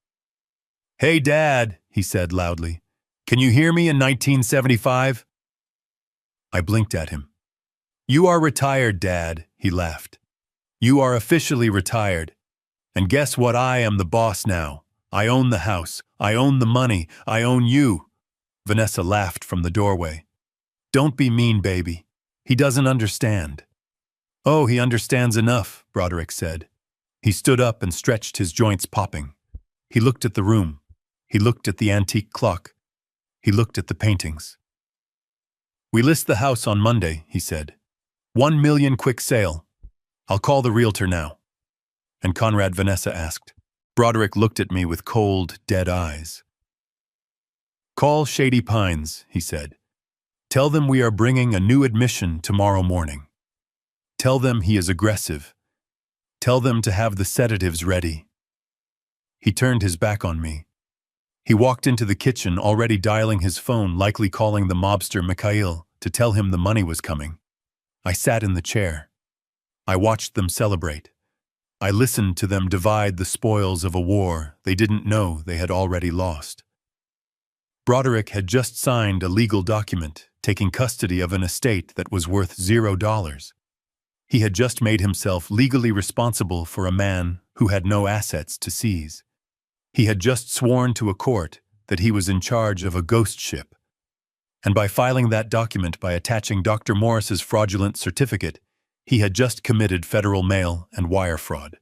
"Hey, Dad," he said loudly. "Can you hear me in 1975? I blinked at him. "You are retired, Dad," he laughed. "You are officially retired. And guess what? I am the boss now. I own the house. I own the money. I own you." Vanessa laughed from the doorway. "Don't be mean, baby. He doesn't understand." "Oh, he understands enough," Broderick said. He stood up and stretched, his joints popping. He looked at the room. He looked at the antique clock. He looked at the paintings. "We list the house on Monday," he said. 1 million quick sale. I'll call the realtor now." "And Conrad?" Vanessa asked. Broderick looked at me with cold, dead eyes. "Call Shady Pines," he said. "Tell them we are bringing a new admission tomorrow morning. Tell them he is aggressive. Tell them to have the sedatives ready." He turned his back on me. He walked into the kitchen, already dialing his phone, likely calling the mobster Mikhail to tell him the money was coming. I sat in the chair. I watched them celebrate. I listened to them divide the spoils of a war they didn't know they had already lost. Broderick had just signed a legal document taking custody of an estate that was worth $0. He had just made himself legally responsible for a man who had no assets to seize. He had just sworn to a court that he was in charge of a ghost ship. And by filing that document, by attaching Dr. Morris's fraudulent certificate, he had just committed federal mail and wire fraud.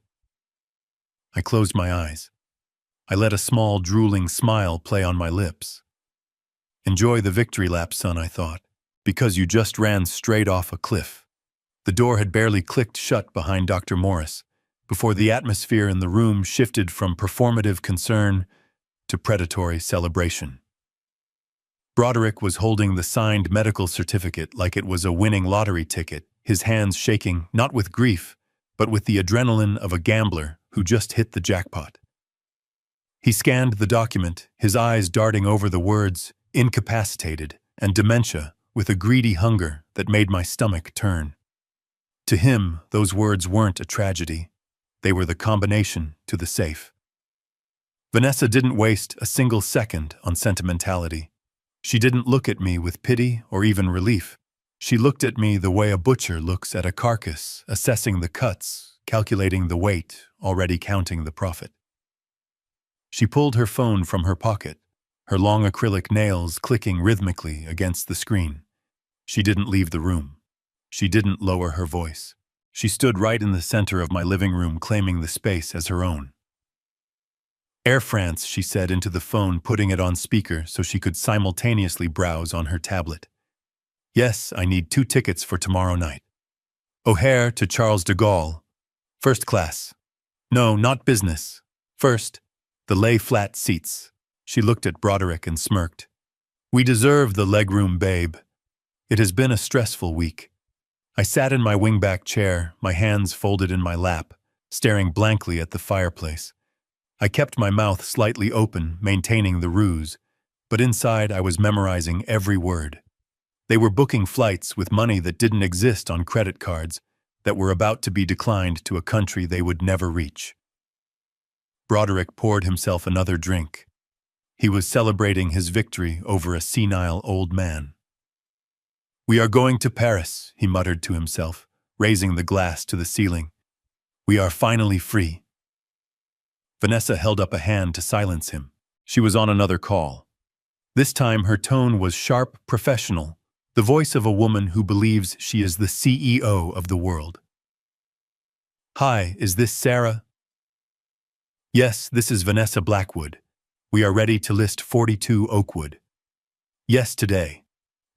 I closed my eyes. I let a small, drooling smile play on my lips. "Enjoy the victory lap, son," I thought, "because you just ran straight off a cliff." The door had barely clicked shut behind Dr. Morris before the atmosphere in the room shifted from performative concern to predatory celebration. Broderick was holding the signed medical certificate like it was a winning lottery ticket, his hands shaking, not with grief, but with the adrenaline of a gambler who just hit the jackpot. He scanned the document, his eyes darting over the words incapacitated and dementia with a greedy hunger that made my stomach turn. To him, those words weren't a tragedy. They were the combination to the safe. Vanessa didn't waste a single second on sentimentality. She didn't look at me with pity or even relief. She looked at me the way a butcher looks at a carcass, assessing the cuts, calculating the weight, already counting the profit. She pulled her phone from her pocket, her long acrylic nails clicking rhythmically against the screen. She didn't leave the room. She didn't lower her voice. She stood right in the center of my living room, claiming the space as her own. Air France, she said into the phone, putting it on speaker so she could simultaneously browse on her tablet. Yes, I need 2 tickets for tomorrow night. O'Hare to Charles de Gaulle. First class. No, not business. First. The lay-flat seats. She looked at Broderick and smirked. We deserve the legroom, babe. It has been a stressful week. I sat in my wingback chair, my hands folded in my lap, staring blankly at the fireplace. I kept my mouth slightly open, maintaining the ruse, but inside I was memorizing every word. They were booking flights with money that didn't exist on credit cards, that were about to be declined to a country they would never reach. Broderick poured himself another drink. He was celebrating his victory over a senile old man. We are going to Paris, he muttered to himself, raising the glass to the ceiling. We are finally free. Vanessa held up a hand to silence him. She was on another call. This time her tone was sharp, professional, the voice of a woman who believes she is the CEO of the world. Hi, is this Sarah? Yes, this is Vanessa Blackwood. We are ready to list 42 Oakwood. Yes, today.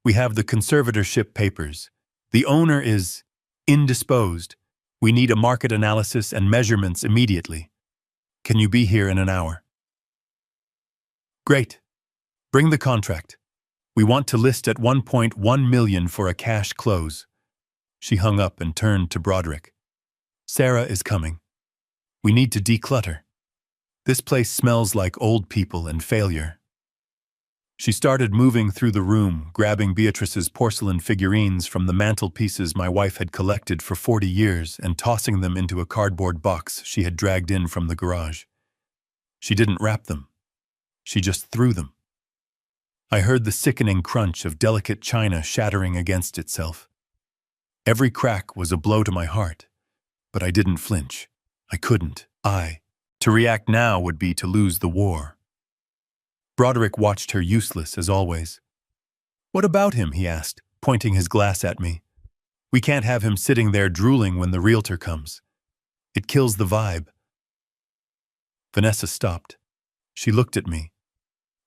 We have the conservatorship papers. The owner is indisposed. We need a market analysis and measurements immediately. Can you be here in an hour? Great. Bring the contract. We want to list at 1.1 million for a cash close. She hung up and turned to Broderick. Sarah is coming. We need to declutter. This place smells like old people and failure. She started moving through the room, grabbing Beatrice's porcelain figurines from the mantelpieces my wife had collected for 40 years and tossing them into a cardboard box she had dragged in from the garage. She didn't wrap them. She just threw them. I heard the sickening crunch of delicate china shattering against itself. Every crack was a blow to my heart, but I didn't flinch. I couldn't. To react now would be to lose the war. Broderick watched her, useless as always. What about him? He asked, pointing his glass at me. We can't have him sitting there drooling when the realtor comes. It kills the vibe. Vanessa stopped. She looked at me.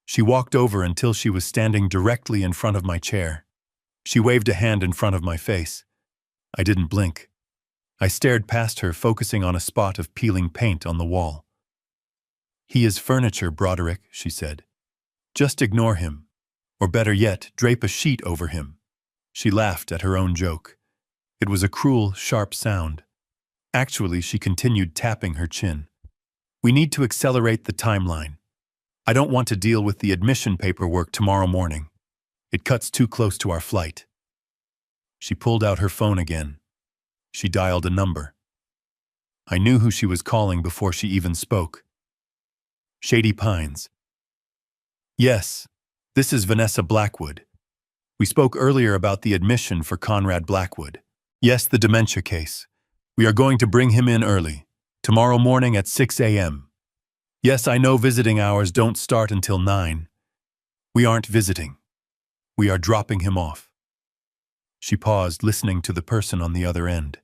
She walked over until she was standing directly in front of my chair. She waved a hand in front of my face. I didn't blink. I stared past her, focusing on a spot of peeling paint on the wall. He is furniture, Broderick, she said. Just ignore him. Or better yet, drape a sheet over him. She laughed at her own joke. It was a cruel, sharp sound. Actually, she continued, tapping her chin. We need to accelerate the timeline. I don't want to deal with the admission paperwork tomorrow morning. It cuts too close to our flight. She pulled out her phone again. She dialed a number. I knew who she was calling before she even spoke. Shady Pines. Yes, this is Vanessa Blackwood. We spoke earlier about the admission for Conrad Blackwood. Yes, the dementia case. We are going to bring him in early, tomorrow morning at 6 a.m. Yes, I know visiting hours don't start until 9. We aren't visiting. We are dropping him off. She paused, listening to the person on the other end.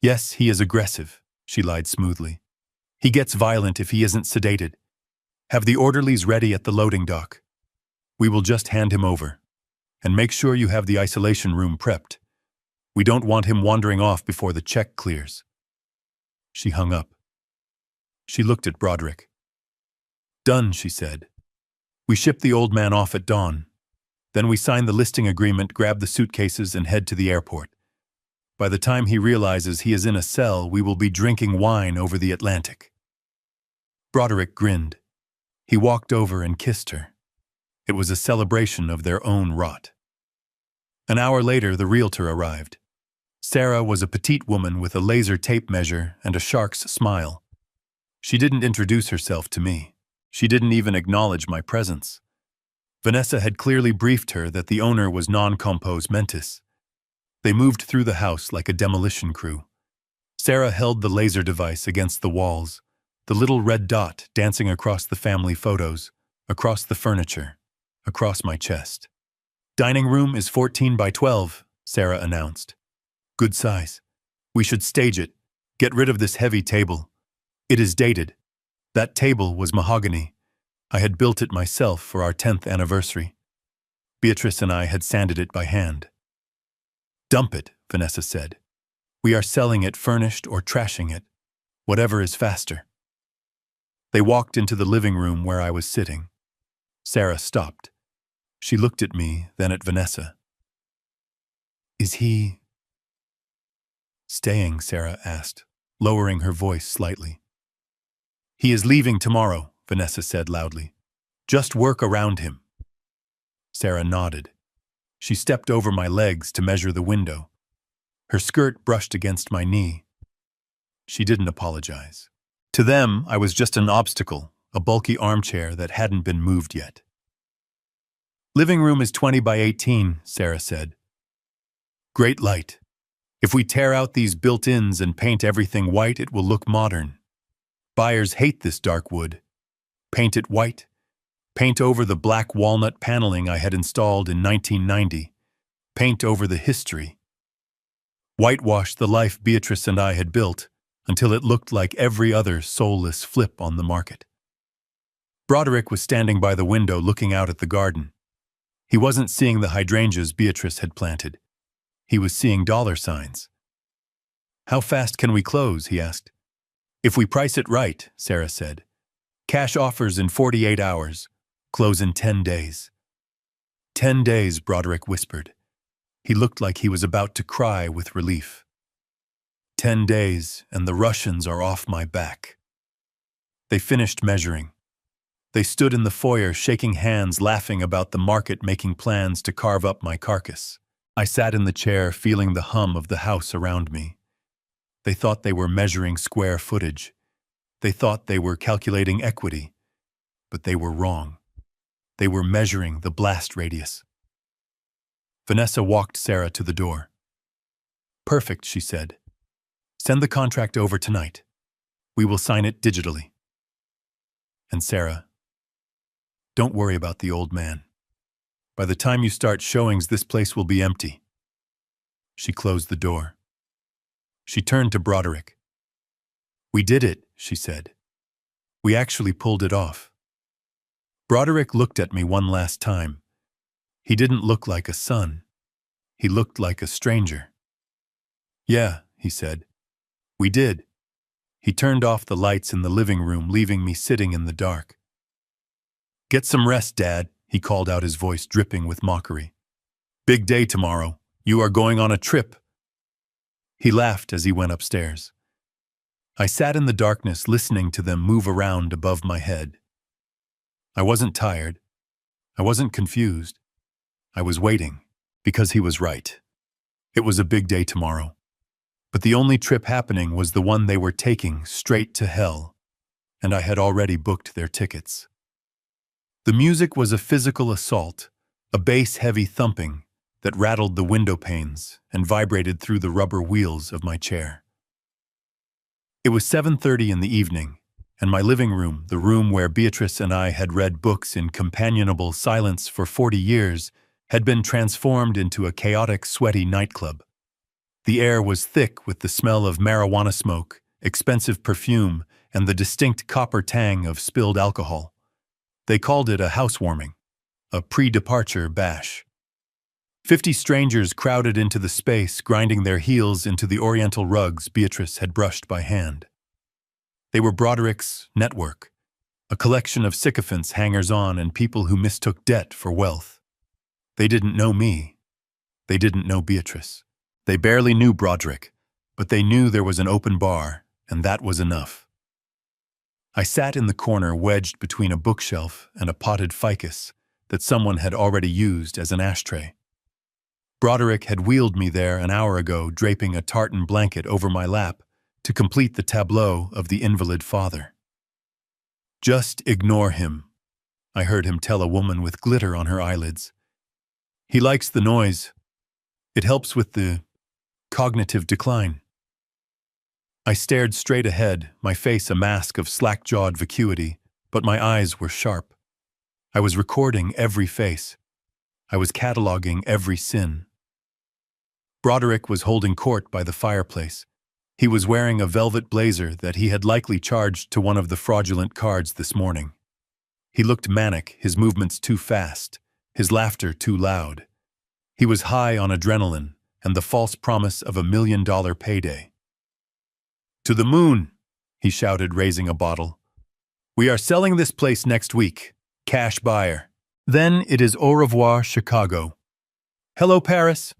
Yes, he is aggressive, she lied smoothly. He gets violent if he isn't sedated. Have the orderlies ready at the loading dock. We will just hand him over. And make sure you have the isolation room prepped. We don't want him wandering off before the check clears. She hung up. She looked at Broderick. Done, she said. We ship the old man off at dawn. Then we sign the listing agreement, grab the suitcases, and head to the airport. By the time he realizes he is in a cell, we will be drinking wine over the Atlantic. Broderick grinned. He walked over and kissed her. It was a celebration of their own rot. An hour later, the realtor arrived. Sarah was a petite woman with a laser tape measure and a shark's smile. She didn't introduce herself to me. She didn't even acknowledge my presence. Vanessa had clearly briefed her that the owner was non compos mentis. They moved through the house like a demolition crew. Sarah held the laser device against the walls, the little red dot dancing across the family photos, across the furniture, across my chest. Dining room is 14 by 12, Sarah announced. Good size. We should stage it. Get rid of this heavy table. It is dated. That table was mahogany. I had built it myself for our 10th anniversary. Beatrice and I had sanded it by hand. Dump it, Vanessa said. We are selling it furnished or trashing it. Whatever is faster. They walked into the living room where I was sitting. Sarah stopped. She looked at me, then at Vanessa. Is he staying? Sarah asked, lowering her voice slightly. He is leaving tomorrow, Vanessa said loudly. Just work around him. Sarah nodded. She stepped over my legs to measure the window. Her skirt brushed against my knee. She didn't apologize. To them, I was just an obstacle, a bulky armchair that hadn't been moved yet. Living room is 20 by 18, Sarah said. Great light. If we tear out these built-ins and paint everything white, it will look modern. Buyers hate this dark wood. Paint it white. Paint over the black walnut paneling I had installed in 1990. Paint over the history. Whitewash the life Beatrice and I had built until it looked like every other soulless flip on the market. Broderick was standing by the window looking out at the garden. He wasn't seeing the hydrangeas Beatrice had planted. He was seeing dollar signs. How fast can we close? He asked. If we price it right, Sarah said. Cash offers in 48 hours. Close in 10 days. 10 days, Broderick whispered. He looked like he was about to cry with relief. 10 days, and the Russians are off my back. They finished measuring. They stood in the foyer shaking hands, laughing about the market, making plans to carve up my carcass. I sat in the chair feeling the hum of the house around me. They thought they were measuring square footage. They thought they were calculating equity. But they were wrong. They were measuring the blast radius. Vanessa walked Sarah to the door. Perfect, she said. Send the contract over tonight. We will sign it digitally. And Sarah, don't worry about the old man. By the time you start showings, this place will be empty. She closed the door. She turned to Broderick. We did it, she said. We actually pulled it off. Broderick looked at me one last time. He didn't look like a son. He looked like a stranger. Yeah, he said. We did. He turned off the lights in the living room, leaving me sitting in the dark. Get some rest, Dad, he called out, his voice dripping with mockery. Big day tomorrow. You are going on a trip. He laughed as he went upstairs. I sat in the darkness listening to them move around above my head. I wasn't tired. I wasn't confused. I was waiting, because he was right. It was a big day tomorrow. But the only trip happening was the one they were taking straight to hell, and I had already booked their tickets. The music was a physical assault, a bass-heavy thumping that rattled the window panes and vibrated through the rubber wheels of my chair. It was 7:30 in the evening, and my living room, the room where Beatrice and I had read books in companionable silence for 40 years, had been transformed into a chaotic, sweaty nightclub. The air was thick with the smell of marijuana smoke, expensive perfume, and the distinct copper tang of spilled alcohol. They called it a housewarming, a pre-departure bash. 50 strangers crowded into the space, grinding their heels into the oriental rugs Beatrice had brushed by hand. They were Broderick's network, a collection of sycophants, hangers-on, and people who mistook debt for wealth. They didn't know me. They didn't know Beatrice. They barely knew Broderick, but they knew there was an open bar, and that was enough. I sat in the corner, wedged between a bookshelf and a potted ficus that someone had already used as an ashtray. Broderick had wheeled me there an hour ago, draping a tartan blanket over my lap to complete the tableau of the invalid father. Just ignore him, I heard him tell a woman with glitter on her eyelids. He likes the noise. It helps with the cognitive decline. I stared straight ahead, my face a mask of slack-jawed vacuity, but my eyes were sharp. I was recording every face. I was cataloging every sin. Broderick was holding court by the fireplace. He was wearing a velvet blazer that he had likely charged to one of the fraudulent cards this morning. He looked manic, his movements too fast, his laughter too loud. He was high on adrenaline and the false promise of $1 million payday. "To the moon," he shouted, raising a bottle. "We are selling this place next week. Cash buyer. Then it is au revoir, Chicago. Hello, Paris."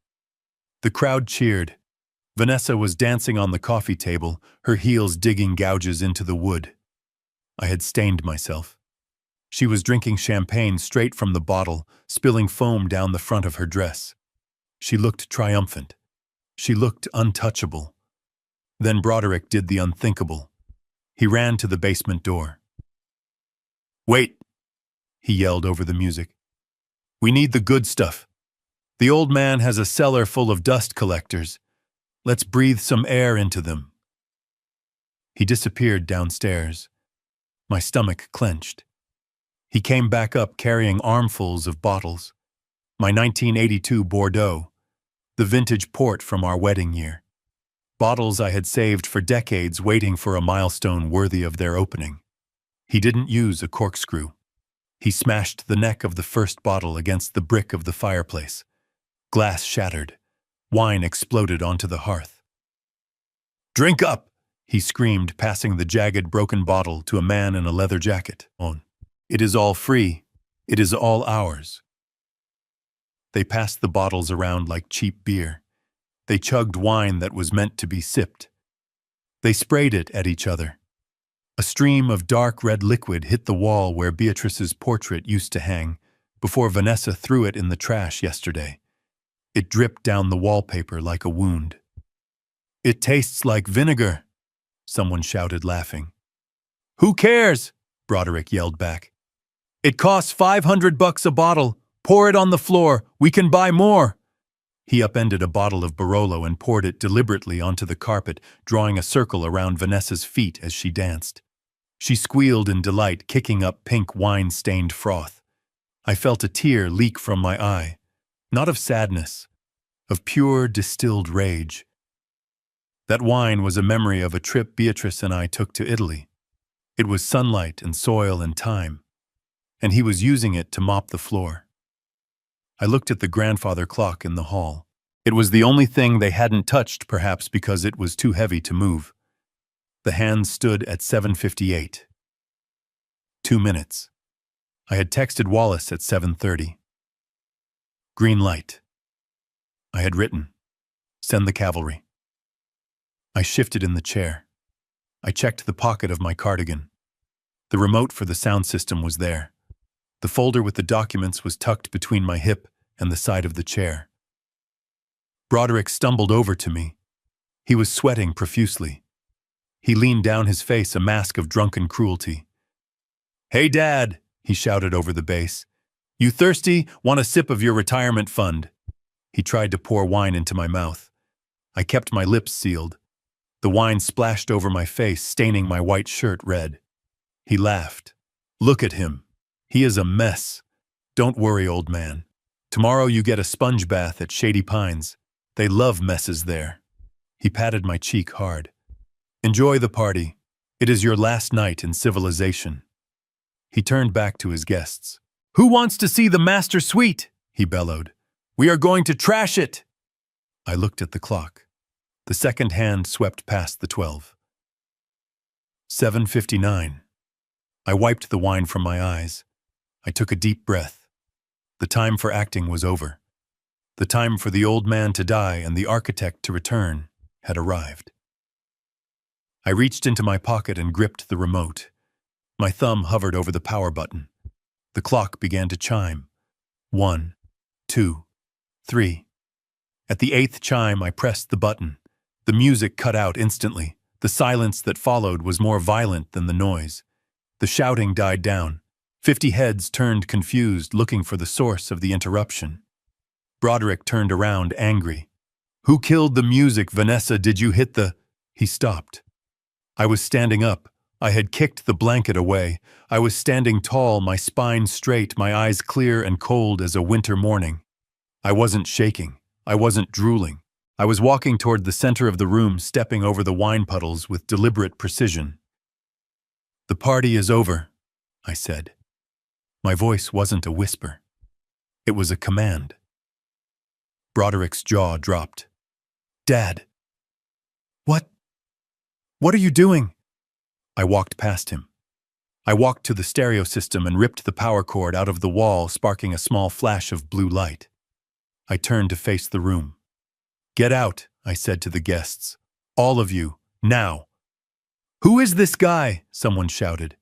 The crowd cheered. Vanessa was dancing on the coffee table, her heels digging gouges into the wood. I had stained myself. She was drinking champagne straight from the bottle, spilling foam down the front of her dress. She looked triumphant. She looked untouchable. Then Broderick did the unthinkable. He ran to the basement door. "Wait," he yelled over the music. "We need the good stuff. The old man has a cellar full of dust collectors. Let's breathe some air into them." He disappeared downstairs. My stomach clenched. He came back up carrying armfuls of bottles. My 1982 Bordeaux, the vintage port from our wedding year. Bottles I had saved for decades, waiting for a milestone worthy of their opening. He didn't use a corkscrew. He smashed the neck of the first bottle against the brick of the fireplace. Glass shattered. Wine exploded onto the hearth. "Drink up!" he screamed, passing the jagged, broken bottle to a man in a leather jacket. "It is all free. It is all ours." They passed the bottles around like cheap beer. They chugged wine that was meant to be sipped. They sprayed it at each other. A stream of dark red liquid hit the wall where Beatrice's portrait used to hang, before Vanessa threw it in the trash yesterday. It dripped down the wallpaper like a wound. "It tastes like vinegar," someone shouted, laughing. "Who cares?" Broderick yelled back. "It costs $500 a bottle. Pour it on the floor. We can buy more." He upended a bottle of Barolo and poured it deliberately onto the carpet, drawing a circle around Vanessa's feet as she danced. She squealed in delight, kicking up pink wine-stained froth. I felt a tear leak from my eye, not of sadness, of pure distilled rage. That wine was a memory of a trip Beatrice and I took to Italy. It was sunlight and soil and time, and he was using it to mop the floor. I looked at the grandfather clock in the hall. It was the only thing they hadn't touched, perhaps because it was too heavy to move. The hands stood at 7:58. 2 minutes. I had texted Wallace at 7:30. Green light. I had written, "Send the cavalry." I shifted in the chair. I checked the pocket of my cardigan. The remote for the sound system was there. The folder with the documents was tucked between my hip and the side of the chair. Broderick stumbled over to me. He was sweating profusely. He leaned down, his face a mask of drunken cruelty. "Hey, Dad," he shouted over the bass. "You thirsty? Want a sip of your retirement fund?" He tried to pour wine into my mouth. I kept my lips sealed. The wine splashed over my face, staining my white shirt red. He laughed. "Look at him. He is a mess. Don't worry, old man. Tomorrow you get a sponge bath at Shady Pines. They love messes there." He patted my cheek hard. "Enjoy the party. It is your last night in civilization." He turned back to his guests. "Who wants to see the master suite?" he bellowed. "We are going to trash it." I looked at the clock. The second hand swept past the 12. 7:59. I wiped the wine from my eyes. I took a deep breath. The time for acting was over. The time for the old man to die and the architect to return had arrived. I reached into my pocket and gripped the remote. My thumb hovered over the power button. The clock began to chime. 1, 2, 3. At the 8th chime, I pressed the button. The music cut out instantly. The silence that followed was more violent than the noise. The shouting died down. 50 heads turned confused, looking for the source of the interruption. Broderick turned around, angry. "Who killed the music, Vanessa? Did you hit the—" He stopped. I was standing up, I had kicked the blanket away. I was standing tall, my spine straight, my eyes clear and cold as a winter morning. I wasn't shaking. I wasn't drooling. I was walking toward the center of the room, stepping over the wine puddles with deliberate precision. "The party is over," I said. My voice wasn't a whisper. It was a command. Broderick's jaw dropped. "Dad." "What? What are you doing?" I walked past him. I walked to the stereo system and ripped the power cord out of the wall, sparking a small flash of blue light. I turned to face the room. "Get out," I said to the guests. "All of you, now." "Who is this guy?" someone shouted.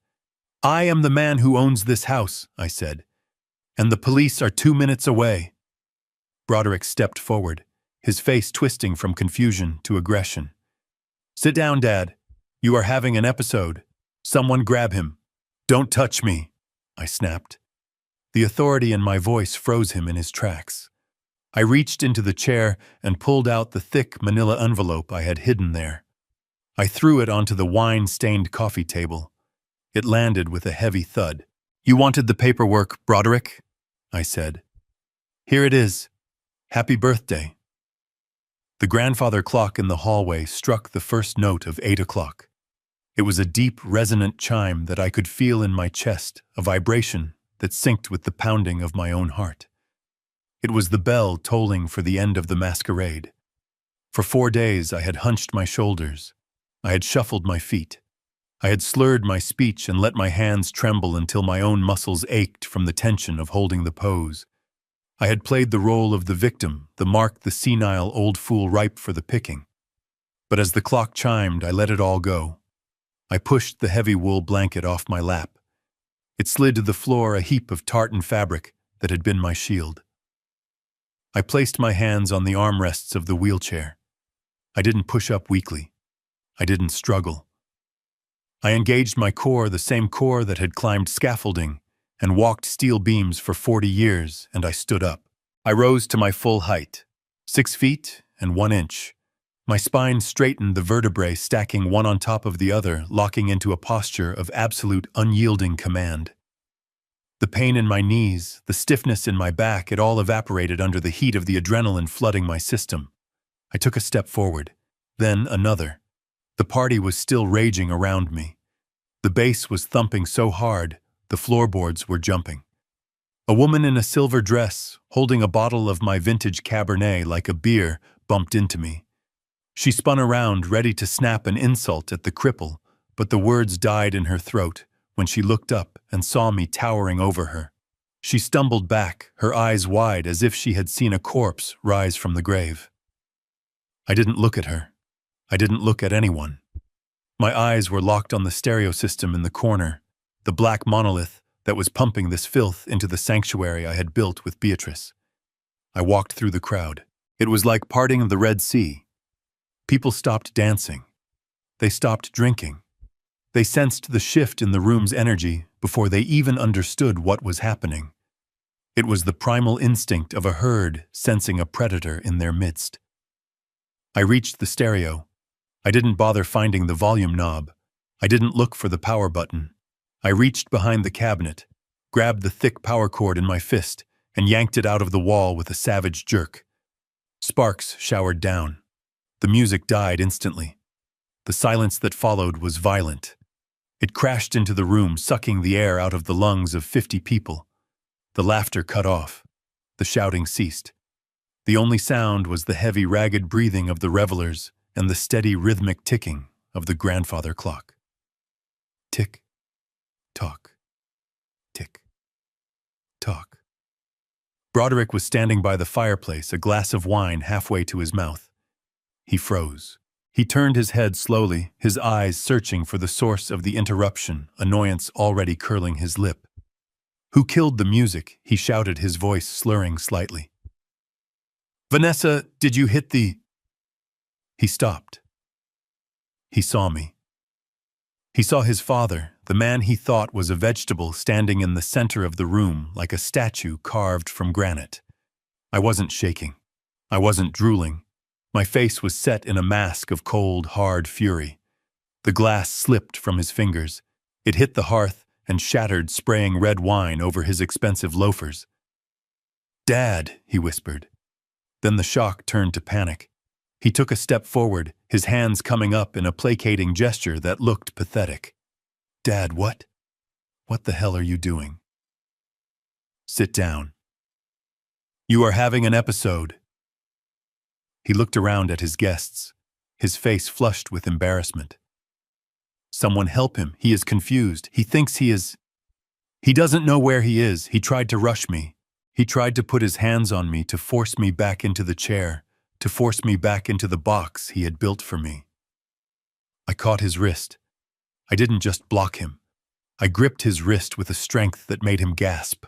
"I am the man who owns this house," I said. "And the police are 2 minutes away." Broderick stepped forward, his face twisting from confusion to aggression. "Sit down, Dad. You are having an episode. Someone grab him." "Don't touch me," I snapped. The authority in my voice froze him in his tracks. I reached into the chair and pulled out the thick manila envelope I had hidden there. I threw it onto the wine-stained coffee table. It landed with a heavy thud. "You wanted the paperwork, Broderick?" I said. "Here it is. Happy birthday." The grandfather clock in the hallway struck the first note of 8 o'clock. It was a deep, resonant chime that I could feel in my chest, a vibration that synced with the pounding of my own heart. It was the bell tolling for the end of the masquerade. For 4 days I had hunched my shoulders. I had shuffled my feet. I had slurred my speech and let my hands tremble until my own muscles ached from the tension of holding the pose. I had played the role of the victim, the Mark the senile old fool ripe for the picking. But as the clock chimed, I let it all go. I pushed the heavy wool blanket off my lap. It slid to the floor, a heap of tartan fabric that had been my shield. I placed my hands on the armrests of the wheelchair. I didn't push up weakly. I didn't struggle. I engaged my core, the same core that had climbed scaffolding and walked steel beams for 40 years, and I stood up. I rose to my full height, 6 feet and 1 inch. My spine straightened, the vertebrae stacking one on top of the other, locking into a posture of absolute unyielding command. The pain in my knees, the stiffness in my back, it all evaporated under the heat of the adrenaline flooding my system. I took a step forward, then another. The party was still raging around me. The bass was thumping so hard, the floorboards were jumping. A woman in a silver dress, holding a bottle of my vintage Cabernet like a beer, bumped into me. She spun around, ready to snap an insult at the cripple, but the words died in her throat when she looked up and saw me towering over her. She stumbled back, her eyes wide as if she had seen a corpse rise from the grave. I didn't look at her. I didn't look at anyone. My eyes were locked on the stereo system in the corner, the black monolith that was pumping this filth into the sanctuary I had built with Beatrice. I walked through the crowd. It was like parting of the Red Sea. People stopped dancing. They stopped drinking. They sensed the shift in the room's energy before they even understood what was happening. It was the primal instinct of a herd sensing a predator in their midst. I reached the stereo. I didn't bother finding the volume knob. I didn't look for the power button. I reached behind the cabinet, grabbed the thick power cord in my fist, and yanked it out of the wall with a savage jerk. Sparks showered down. The music died instantly. The silence that followed was violent. It crashed into the room, sucking the air out of the lungs of 50 people. The laughter cut off. The shouting ceased. The only sound was the heavy, ragged breathing of the revelers and the steady, rhythmic ticking of the grandfather clock. Tick, tock, tick, tock. Broderick was standing by the fireplace, a glass of wine halfway to his mouth. He froze. He turned his head slowly, his eyes searching for the source of the interruption, annoyance already curling his lip. "Who killed the music?" he shouted, his voice slurring slightly. "Vanessa, did you hit the—" He stopped. He saw me. He saw his father, the man he thought was a vegetable, standing in the center of the room like a statue carved from granite. I wasn't shaking. I wasn't drooling. My face was set in a mask of cold, hard fury. The glass slipped from his fingers. It hit the hearth and shattered, spraying red wine over his expensive loafers. "Dad," he whispered. Then the shock turned to panic. He took a step forward, his hands coming up in a placating gesture that looked pathetic. "Dad, what? What the hell are you doing?" "Sit down. You are having an episode." He looked around at his guests, his face flushed with embarrassment. "Someone help him. He is confused. He thinks he is... He doesn't know where he is. He tried to rush me. He tried to put his hands on me to force me back into the chair, to force me back into the box he had built for me." I caught his wrist. I didn't just block him. I gripped his wrist with a strength that made him gasp.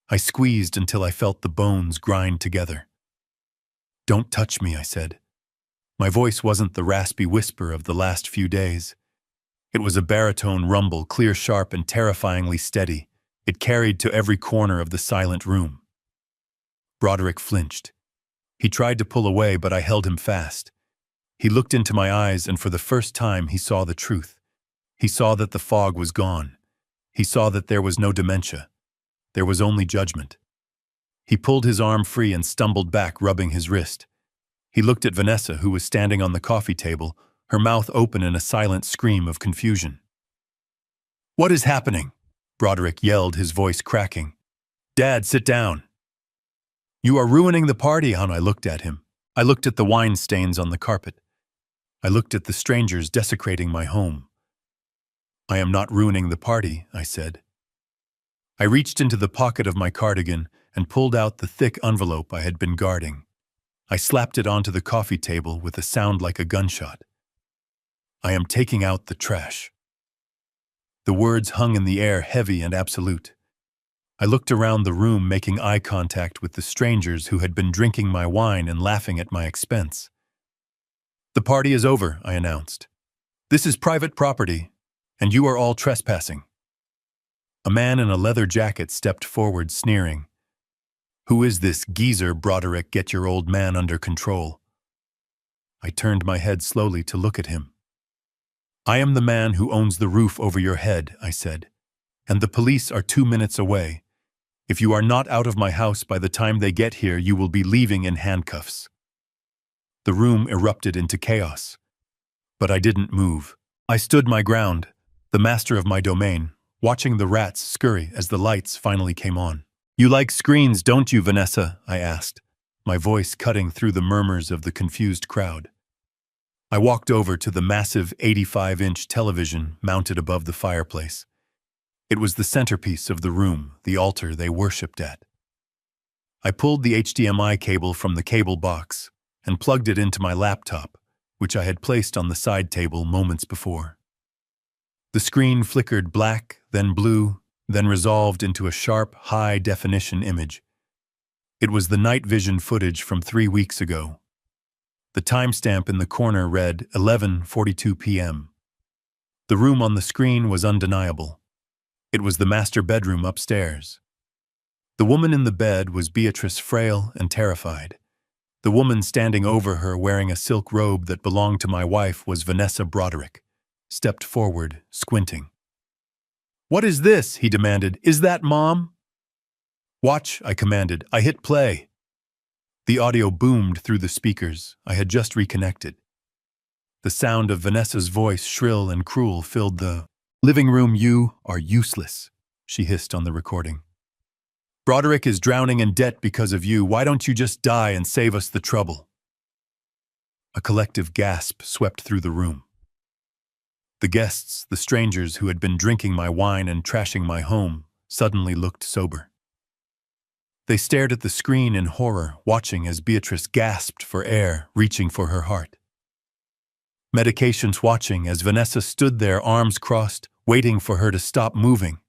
I squeezed until I felt the bones grind together. "Don't touch me," I said. My voice wasn't the raspy whisper of the last few days. It was a baritone rumble, clear, sharp, and terrifyingly steady. It carried to every corner of the silent room. Broderick flinched. He tried to pull away, but I held him fast. He looked into my eyes, and for the first time he saw the truth. He saw that the fog was gone. He saw that there was no dementia. There was only judgment. He pulled his arm free and stumbled back, rubbing his wrist. He looked at Vanessa, who was standing on the coffee table, her mouth open in a silent scream of confusion. "What is happening?" Broderick yelled, his voice cracking. "Dad, sit down." "You are ruining the party," and I looked at him. I looked at the wine stains on the carpet. I looked at the strangers desecrating my home. "I am not ruining the party," I said. I reached into the pocket of my cardigan and pulled out the thick envelope I had been guarding. I slapped it onto the coffee table with a sound like a gunshot. "I am taking out the trash." The words hung in the air, heavy and absolute. I looked around the room, making eye contact with the strangers who had been drinking my wine and laughing at my expense. "The party is over," I announced. "This is private property, and you are all trespassing." A man in a leather jacket stepped forward, sneering. "Who is this geezer, Broderick? Get your old man under control." I turned my head slowly to look at him. "I am the man who owns the roof over your head," I said, "and the police are 2 minutes away. If you are not out of my house by the time they get here, you will be leaving in handcuffs." The room erupted into chaos. But I didn't move. I stood my ground, the master of my domain, watching the rats scurry as the lights finally came on. "You like screens, don't you, Vanessa?" I asked, my voice cutting through the murmurs of the confused crowd. I walked over to the massive 85-inch television mounted above the fireplace. It was the centerpiece of the room, the altar they worshipped at. I pulled the HDMI cable from the cable box and plugged it into my laptop, which I had placed on the side table moments before. The screen flickered black, then blue, then resolved into a sharp, high-definition image. It was the night vision footage from 3 weeks ago. The timestamp in the corner read 11:42 p.m. The room on the screen was undeniable. It was the master bedroom upstairs. The woman in the bed was Beatrice, frail and terrified. The woman standing over her wearing a silk robe that belonged to my wife was Vanessa Broderick, stepped forward, squinting. "What is this?" he demanded. "Is that Mom?" "Watch," I commanded. I hit play. The audio boomed through the speakers. I had just reconnected. The sound of Vanessa's voice, shrill and cruel, filled the living room. "You are useless," she hissed on the recording. "Broderick is drowning in debt because of you. Why don't you just die and save us the trouble?" A collective gasp swept through the room. The guests, the strangers who had been drinking my wine and trashing my home, suddenly looked sober. They stared at the screen in horror, watching as Beatrice gasped for air, reaching for her heart. Medications watching as Vanessa stood there, arms crossed, waiting for her to stop moving.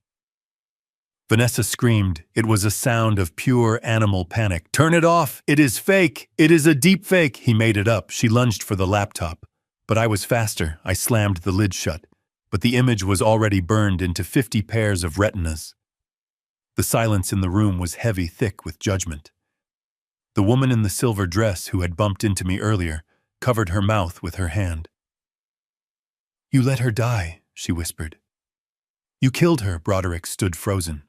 Vanessa screamed. It was a sound of pure animal panic. "Turn it off! It is fake! It is a deep fake!" He made it up. She lunged for the laptop. But I was faster. I slammed the lid shut. But the image was already burned into 50 pairs of retinas. The silence in the room was heavy, thick with judgment. The woman in the silver dress who had bumped into me earlier covered her mouth with her hand. You let her die, she whispered. You killed her, Broderick stood frozen.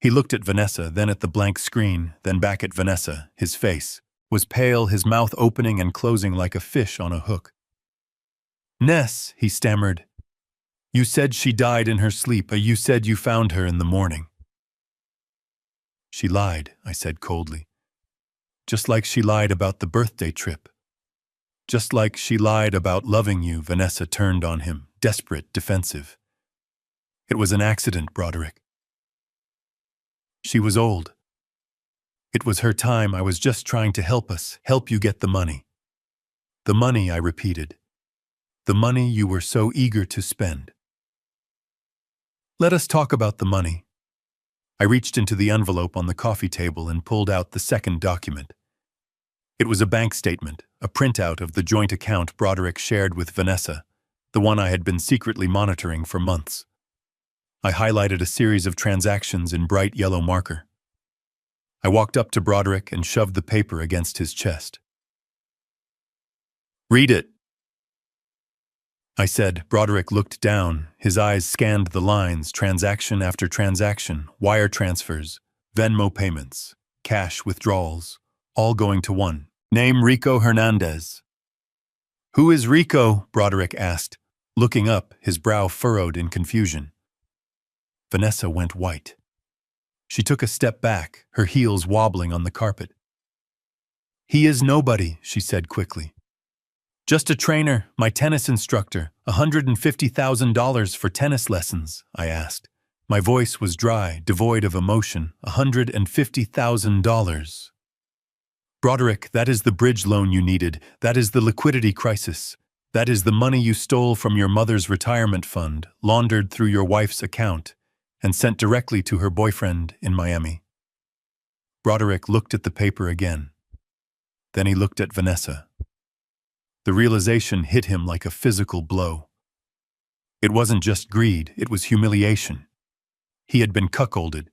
He looked at Vanessa, then at the blank screen, then back at Vanessa. His face was pale, his mouth opening and closing like a fish on a hook. Ness, he stammered. You said she died in her sleep. You said you found her in the morning. She lied, I said coldly. Just like she lied about the birthday trip. Just like she lied about loving you, Vanessa turned on him, desperate, defensive. It was an accident, Broderick. She was old. It was her time. I was just trying to help us, help you get the money. The money, I repeated. The money you were so eager to spend. Let us talk about the money. I reached into the envelope on the coffee table and pulled out the second document. It was a bank statement, a printout of the joint account Broderick shared with Vanessa, the one I had been secretly monitoring for months. I highlighted a series of transactions in bright yellow marker. I walked up to Broderick and shoved the paper against his chest. Read it, I said. Broderick looked down. His eyes scanned the lines, transaction after transaction, wire transfers, Venmo payments, cash withdrawals, all going to one. Name Rico Hernandez. Who is Rico? Broderick asked, looking up, his brow furrowed in confusion. Vanessa went white. She took a step back, her heels wobbling on the carpet. He is nobody, she said quickly. Just a trainer, my tennis instructor, $150,000 for tennis lessons, I asked. My voice was dry, devoid of emotion. $150,000. Broderick, that is the bridge loan you needed. That is the liquidity crisis. That is the money you stole from your mother's retirement fund, laundered through your wife's account, and sent directly to her boyfriend in Miami. Broderick looked at the paper again. Then he looked at Vanessa. The realization hit him like a physical blow. It wasn't just greed, it was humiliation. He had been cuckolded.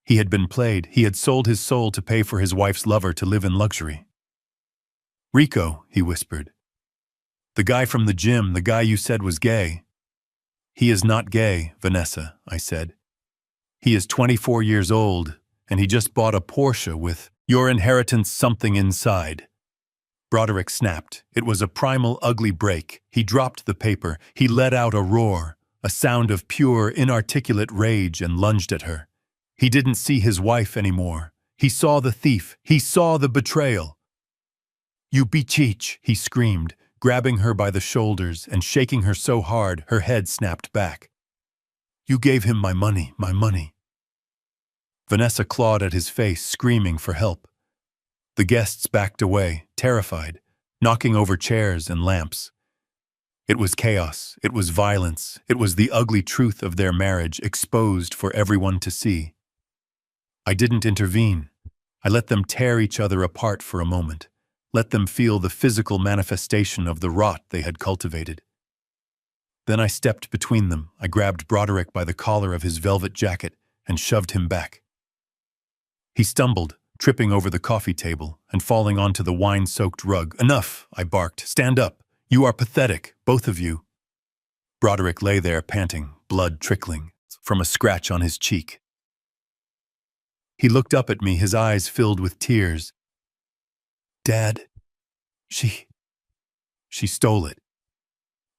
He had been played. He had sold his soul to pay for his wife's lover to live in luxury. Rico, he whispered. The guy from the gym, the guy you said was gay. He is not gay, Vanessa, I said. He is 24 years old, and he just bought a Porsche with your inheritance something inside. Broderick snapped. It was a primal, ugly break. He dropped the paper. He let out a roar, a sound of pure, inarticulate rage, and lunged at her. He didn't see his wife anymore. He saw the thief. He saw the betrayal. You bitch, he screamed, grabbing her by the shoulders and shaking her so hard her head snapped back. You gave him my money, my money. Vanessa clawed at his face, screaming for help. The guests backed away, terrified, knocking over chairs and lamps. It was chaos, it was violence, it was the ugly truth of their marriage exposed for everyone to see. I didn't intervene. I let them tear each other apart for a moment, let them feel the physical manifestation of the rot they had cultivated. Then I stepped between them. I grabbed Broderick by the collar of his velvet jacket and shoved him back. He stumbled, tripping over the coffee table and falling onto the wine-soaked rug. Enough, I barked. Stand up. You are pathetic, both of you. Broderick lay there panting, blood trickling from a scratch on his cheek. He looked up at me, his eyes filled with tears. Dad, she stole it.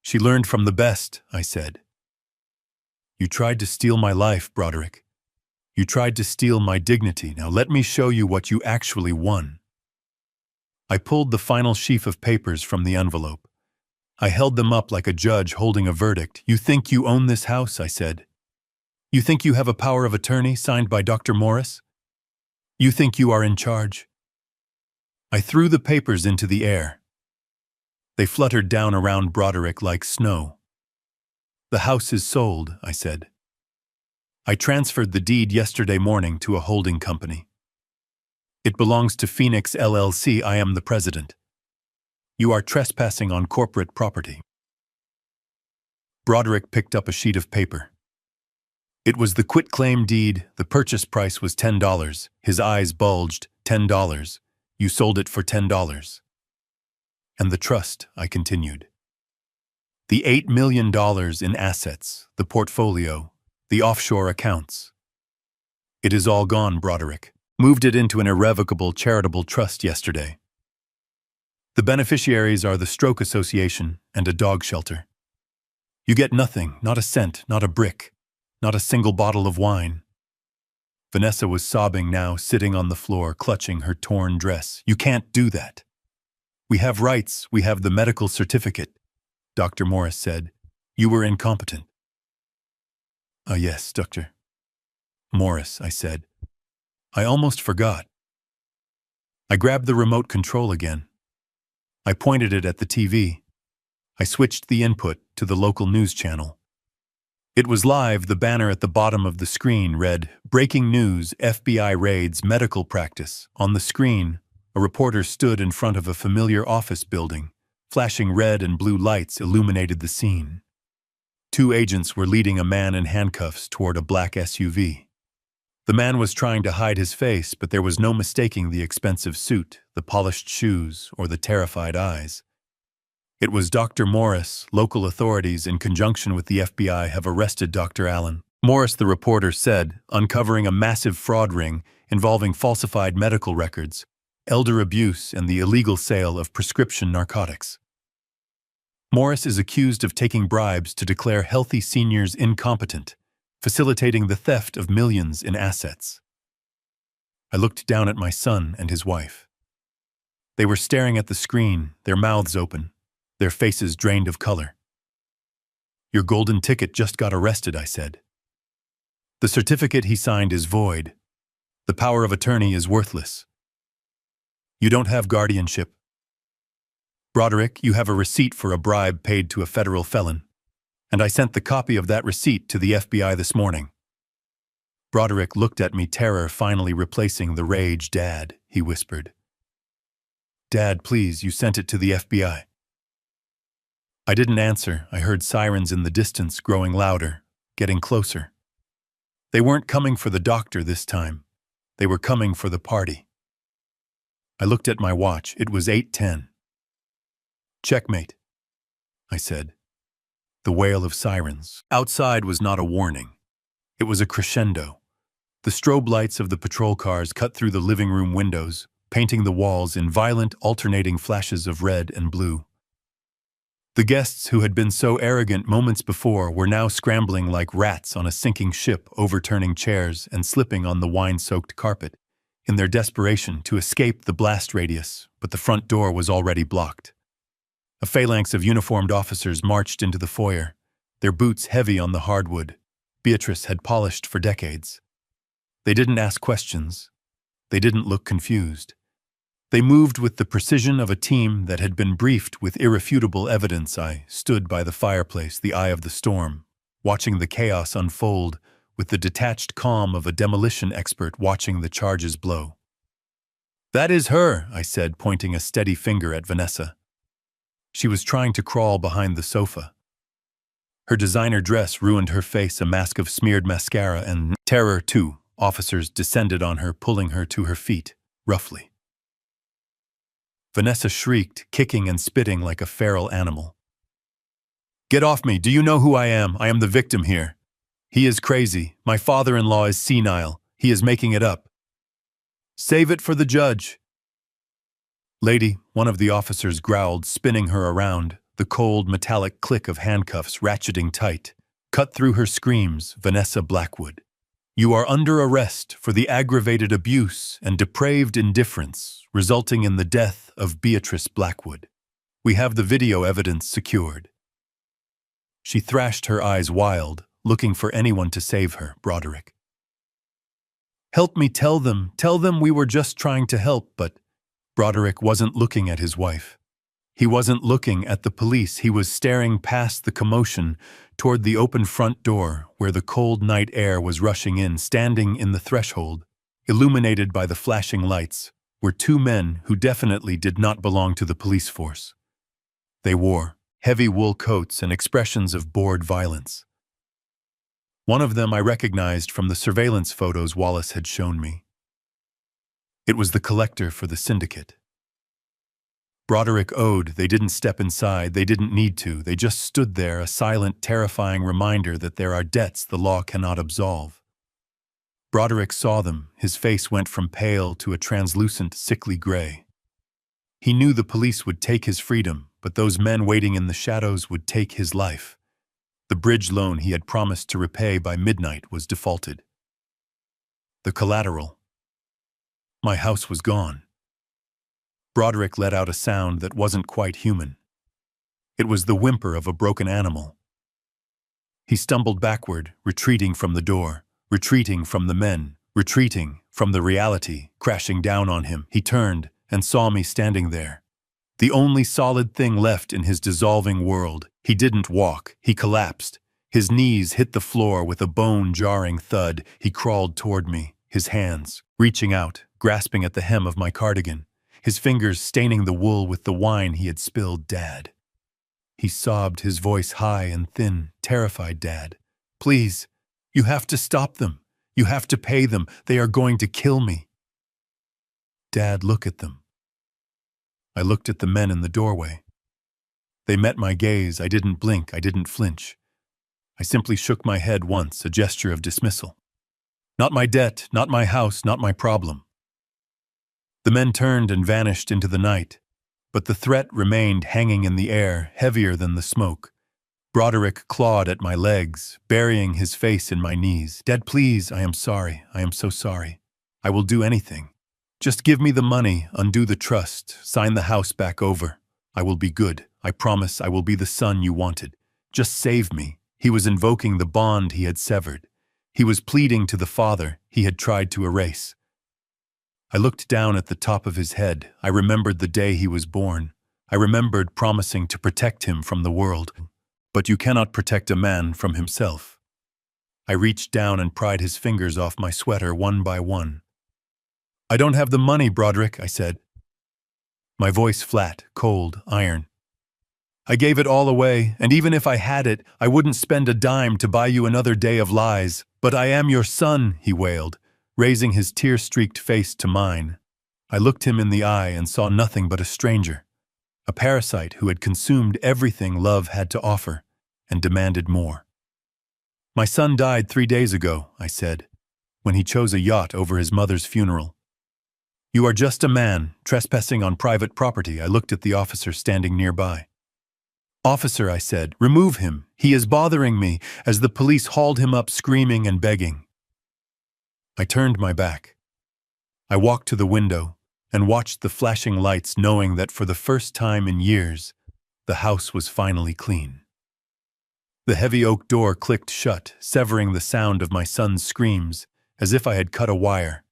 She learned from the best, I said. You tried to steal my life, Broderick. You tried to steal my dignity. Now let me show you what you actually won. I pulled the final sheaf of papers from the envelope. I held them up like a judge holding a verdict. You think you own this house, I said. You think you have a power of attorney signed by Dr. Morris? You think you are in charge? I threw the papers into the air. They fluttered down around Broderick like snow. The house is sold, I said. I transferred the deed yesterday morning to a holding company. It belongs to Phoenix LLC. I am the president. You are trespassing on corporate property. Broderick picked up a sheet of paper. It was the quitclaim deed. The purchase price was $10. His eyes bulged. $10. You sold it for $10. And the trust, I continued. The $8 million in assets, the portfolio, the offshore accounts. It is all gone, Broderick. Moved it into an irrevocable charitable trust yesterday. The beneficiaries are the Stroke Association and a dog shelter. You get nothing, not a cent, not a brick, not a single bottle of wine. Vanessa was sobbing now, sitting on the floor, clutching her torn dress. You can't do that. We have rights, we have the medical certificate, Dr. Morris said. You were incompetent. Yes, Dr. Morris, I said. I almost forgot. I grabbed the remote control again. I pointed it at the TV. I switched the input to the local news channel. It was live. The banner at the bottom of the screen read, "Breaking news, FBI raids medical practice." On the screen, a reporter stood in front of a familiar office building. Flashing red and blue lights illuminated the scene. Two agents were leading a man in handcuffs toward a black SUV. The man was trying to hide his face, but there was no mistaking the expensive suit, the polished shoes, or the terrified eyes. It was Dr. Morris. Local authorities, in conjunction with the FBI, have arrested Dr. Allen. Morris, the reporter said, uncovering a massive fraud ring involving falsified medical records, elder abuse, and the illegal sale of prescription narcotics. Morris is accused of taking bribes to declare healthy seniors incompetent, facilitating the theft of millions in assets. I looked down at my son and his wife. They were staring at the screen, their mouths open, their faces drained of color. Your golden ticket just got arrested, I said. The certificate he signed is void. The power of attorney is worthless. You don't have guardianship. Broderick, you have a receipt for a bribe paid to a federal felon, and I sent the copy of that receipt to the FBI this morning. Broderick looked at me, terror finally replacing the rage. Dad, he whispered. Dad, please, you sent it to the FBI. I didn't answer. I heard sirens in the distance growing louder, getting closer. They weren't coming for the doctor this time. They were coming for the party. I looked at my watch. It was 8:10. Checkmate, I said. The wail of sirens outside was not a warning. It was a crescendo. The strobe lights of the patrol cars cut through the living room windows, painting the walls in violent, alternating flashes of red and blue. The guests who had been so arrogant moments before were now scrambling like rats on a sinking ship, overturning chairs and slipping on the wine-soaked carpet, in their desperation to escape the blast radius, but the front door was already blocked. A phalanx of uniformed officers marched into the foyer, their boots heavy on the hardwood Beatrice had polished for decades. They didn't ask questions. They didn't look confused. They moved with the precision of a team that had been briefed with irrefutable evidence. I stood by the fireplace, the eye of the storm, watching the chaos unfold with the detached calm of a demolition expert watching the charges blow. That is her, I said, pointing a steady finger at Vanessa. She was trying to crawl behind the sofa. Her designer dress ruined her face, a mask of smeared mascara and terror, too. Officers descended on her, pulling her to her feet, roughly. Vanessa shrieked, kicking and spitting like a feral animal. Get off me! Do you know who I am? I am the victim here. He is crazy. My father-in-law is senile. He is making it up. Save it for the judge. Lady, one of the officers growled, spinning her around, the cold, metallic click of handcuffs ratcheting tight. Cut through her screams, Vanessa Blackwood. You are under arrest for the aggravated abuse and depraved indifference resulting in the death of Beatrice Blackwood. We have the video evidence secured. She thrashed her eyes wild, looking for anyone to save her, Broderick. Help me, tell them we were just trying to help, but Broderick wasn't looking at his wife. He wasn't looking at the police. He was staring past the commotion toward the open front door where the cold night air was rushing in. Standing in the threshold, illuminated by the flashing lights, were two men who definitely did not belong to the police force. They wore heavy wool coats and expressions of bored violence. One of them I recognized from the surveillance photos Wallace had shown me. It was the collector for the syndicate. Broderick owed. They didn't step inside. They didn't need to. They just stood there, a silent, terrifying reminder that there are debts the law cannot absolve. Broderick saw them. His face went from pale to a translucent, sickly gray. He knew the police would take his freedom, but those men waiting in the shadows would take his life. The bridge loan he had promised to repay by midnight was defaulted. The collateral. My house was gone. Broderick let out a sound that wasn't quite human. It was the whimper of a broken animal. He stumbled backward, retreating from the door, retreating from the men, retreating from the reality crashing down on him. He turned and saw me standing there. The only solid thing left in his dissolving world. He didn't walk. He collapsed. His knees hit the floor with a bone-jarring thud. He crawled toward me, his hands reaching out, grasping at the hem of my cardigan, his fingers staining the wool with the wine he had spilled. Dad. He sobbed, his voice high and thin, terrified. Dad, please, you have to stop them. You have to pay them. They are going to kill me. Dad, look at them. I looked at the men in the doorway. They met my gaze. I didn't blink. I didn't flinch. I simply shook my head once, a gesture of dismissal. Not my debt, not my house, not my problem. The men turned and vanished into the night, but the threat remained hanging in the air, heavier than the smoke. Broderick clawed at my legs, burying his face in my knees. Dad, please, I am sorry. I am so sorry. I will do anything. Just give me the money, undo the trust, sign the house back over. I will be good. I promise I will be the son you wanted. Just save me. He was invoking the bond he had severed. He was pleading to the father he had tried to erase. I looked down at the top of his head. I remembered the day he was born. I remembered promising to protect him from the world. But you cannot protect a man from himself. I reached down and pried his fingers off my sweater one by one. I don't have the money, Broderick, I said. My voice flat, cold, iron. I gave it all away, and even if I had it, I wouldn't spend a dime to buy you another day of lies. But I am your son, he wailed, raising his tear-streaked face to mine. I looked him in the eye and saw nothing but a stranger, a parasite who had consumed everything love had to offer and demanded more. My son died 3 days ago, I said, when he chose a yacht over his mother's funeral. You are just a man, trespassing on private property. I looked at the officer standing nearby. Officer, I said, remove him. He is bothering me, as the police hauled him up screaming and begging. I turned my back. I walked to the window and watched the flashing lights, knowing that for the first time in years, the house was finally clean. The heavy oak door clicked shut, severing the sound of my son's screams, as if I had cut a wire.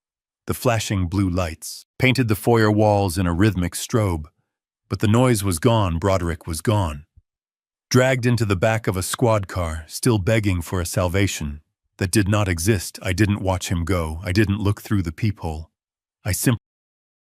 The flashing blue lights painted the foyer walls in a rhythmic strobe, but the noise was gone. Broderick was gone. Dragged into the back of a squad car, still begging for a salvation that did not exist. I didn't watch him go. I didn't look through the peephole. I simply